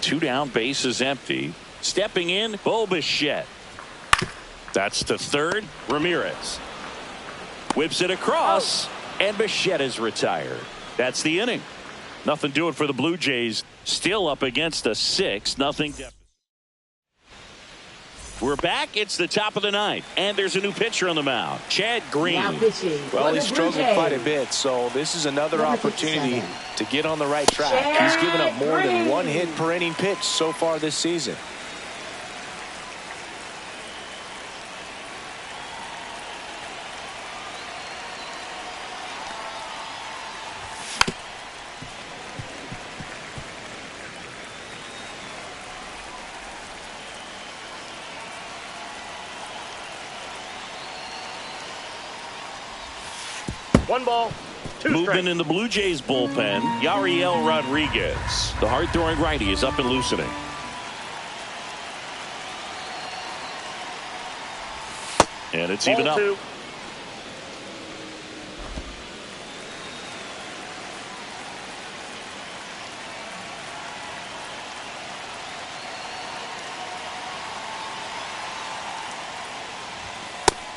2 down, base is empty. Stepping in, Bo Bichette. That's to third, Ramirez. Whips it across, and Bichette is retired. That's the inning. Nothing doing for the Blue Jays. Still up against a 6-0 deficit. We're back. It's the top of the ninth, and there's a new pitcher on the mound, Chad Green. Well, he struggled quite a bit, so this is another opportunity to get on the right track. He's given up more than 1 hit per inning pitch so far this season. One ball, 2 Movement strikes. in the Blue Jays bullpen, Yariel Rodriguez. The hard-throwing righty is up and loosening. And it's even up. 2.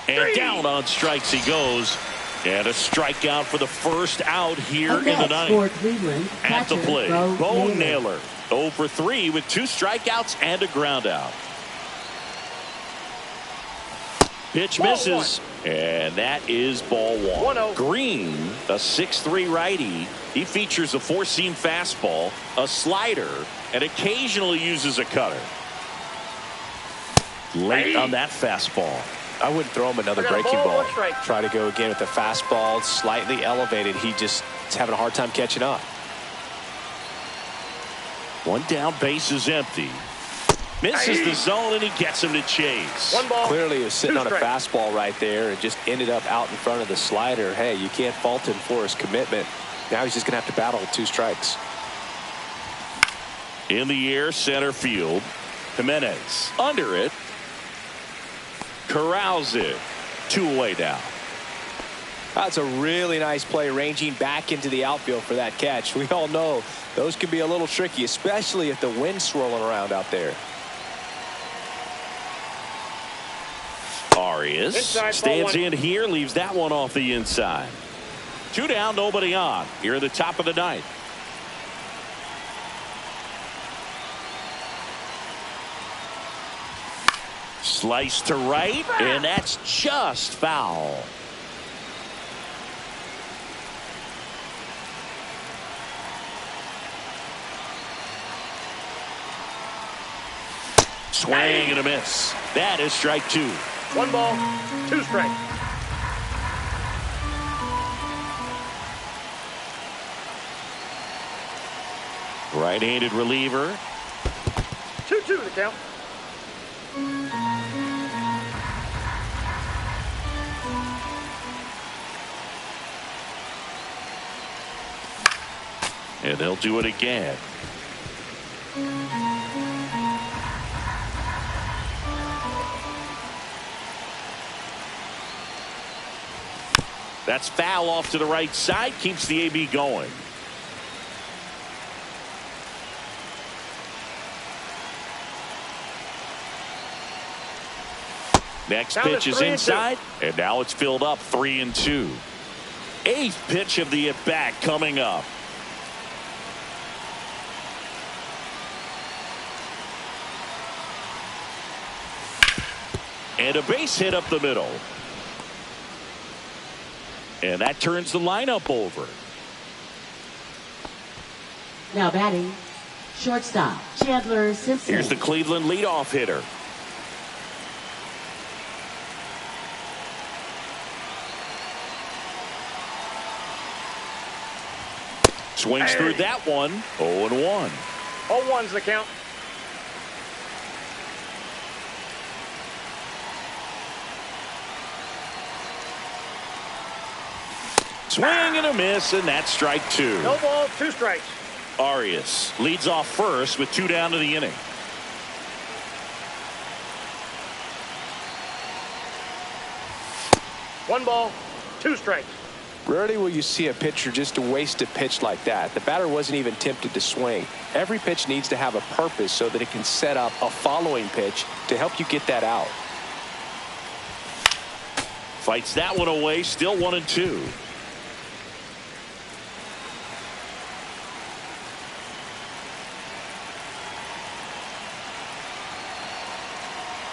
And down on strikes he goes. And a strikeout for the first out here in the ninth. At the plate, Bo Naylor. 0 for 3 with 2 strikeouts and a ground out. Pitch misses. And that is ball 1. 1-0. Green, a 6'3 righty. He features a 4-seam fastball, a slider, and occasionally uses a cutter. Late on that fastball. I wouldn't throw him another breaking ball. Try to go again with the fastball, slightly elevated. He just is having a hard time catching up. 1 down, base is empty. Misses the zone, and he gets him to chase. 1 ball. Clearly he was sitting 2 on a strikes. fastball right there and just ended up out in front of the slider. Hey, you can't fault him for his commitment. Now he's just going to have to battle with 2 strikes. In the air, center field. Jimenez under it. Corrals it. 2 away down. That's a really nice play, ranging back into the outfield for that catch. We all know those can be a little tricky, especially if the wind's swirling around out there. Arias stands in here, leaves that one off the inside. 2 down, nobody on. Here at the top of the ninth. Slice to right, and that's just foul. Swing and a miss. That is strike 2. 1 ball, 2 strikes. Right-handed reliever. 2-2 the count. And they'll do it again. That's foul off to the right side. Keeps the AB going. Next pitch is inside, and now it's filled up 3-2. 8th pitch of the at-bat coming up. And a base hit up the middle. And that turns the lineup over. Now batting, shortstop, Chandler Simpson. Here's the Cleveland leadoff hitter. Swings through that one. 0-1. 0-1's the count. Swing and a miss, and that's strike 2. No ball, 2 strikes. Arias leads off first with 2 down to the inning. 1 ball, 2 strikes. Rarely will you see a pitcher just waste a pitch like that. The batter wasn't even tempted to swing. Every pitch needs to have a purpose so that it can set up a following pitch to help you get that out. Fights that one away, still 1-2.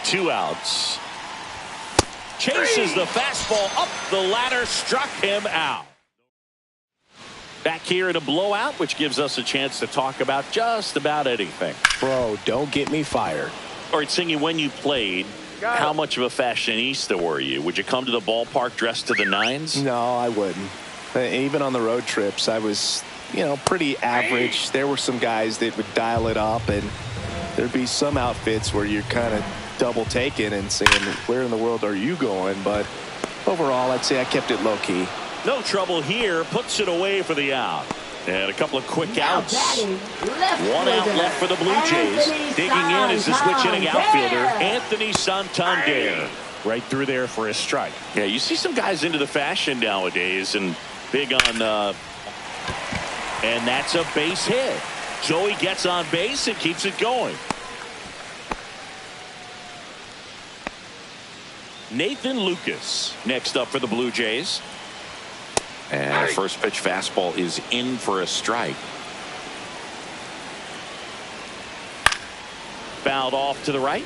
Two outs. Chases the fastball up the ladder, struck him out. Back here in a blowout, which gives us a chance to talk about just about anything. Bro, don't get me fired. All right, Singy, when you played, how much of a fashionista were you? Would you come to the ballpark dressed to the nines? No, I wouldn't. Even on the road trips, I was, pretty average. There were some guys that would dial it up, and there'd be some outfits where you're kind of double taken and saying, where in the world are you going? But overall, I'd say I kept it low key. No trouble here, puts it away for the out. And a couple of quick outs. 1 out left for the Blue Jays. Digging in is the switch hitting outfielder, Anthony Santander. Right through there for a strike. Yeah, you see some guys into the fashion nowadays and big on, and that's a base hit. So he gets on base and keeps it going. Nathan Lucas next up for the Blue Jays. And first pitch fastball is in for a strike. Fouled off to the right.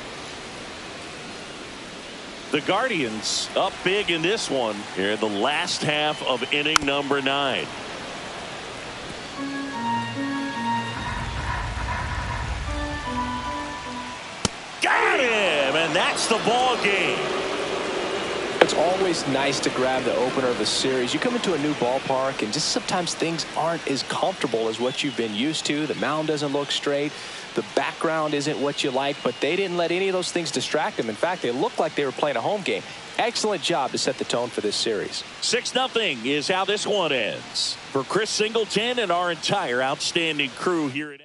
The Guardians up big in this one here in the last half of inning number 9. Got him, and that's the ball game. It's always nice to grab the opener of a series. You come into a new ballpark and just sometimes things aren't as comfortable as what you've been used to. The mound doesn't look straight. The background isn't what you like, but they didn't let any of those things distract them. In fact, they looked like they were playing a home game. Excellent job to set the tone for this series. 6-0 is how this one ends. For Chris Singleton and our entire outstanding crew here at ML.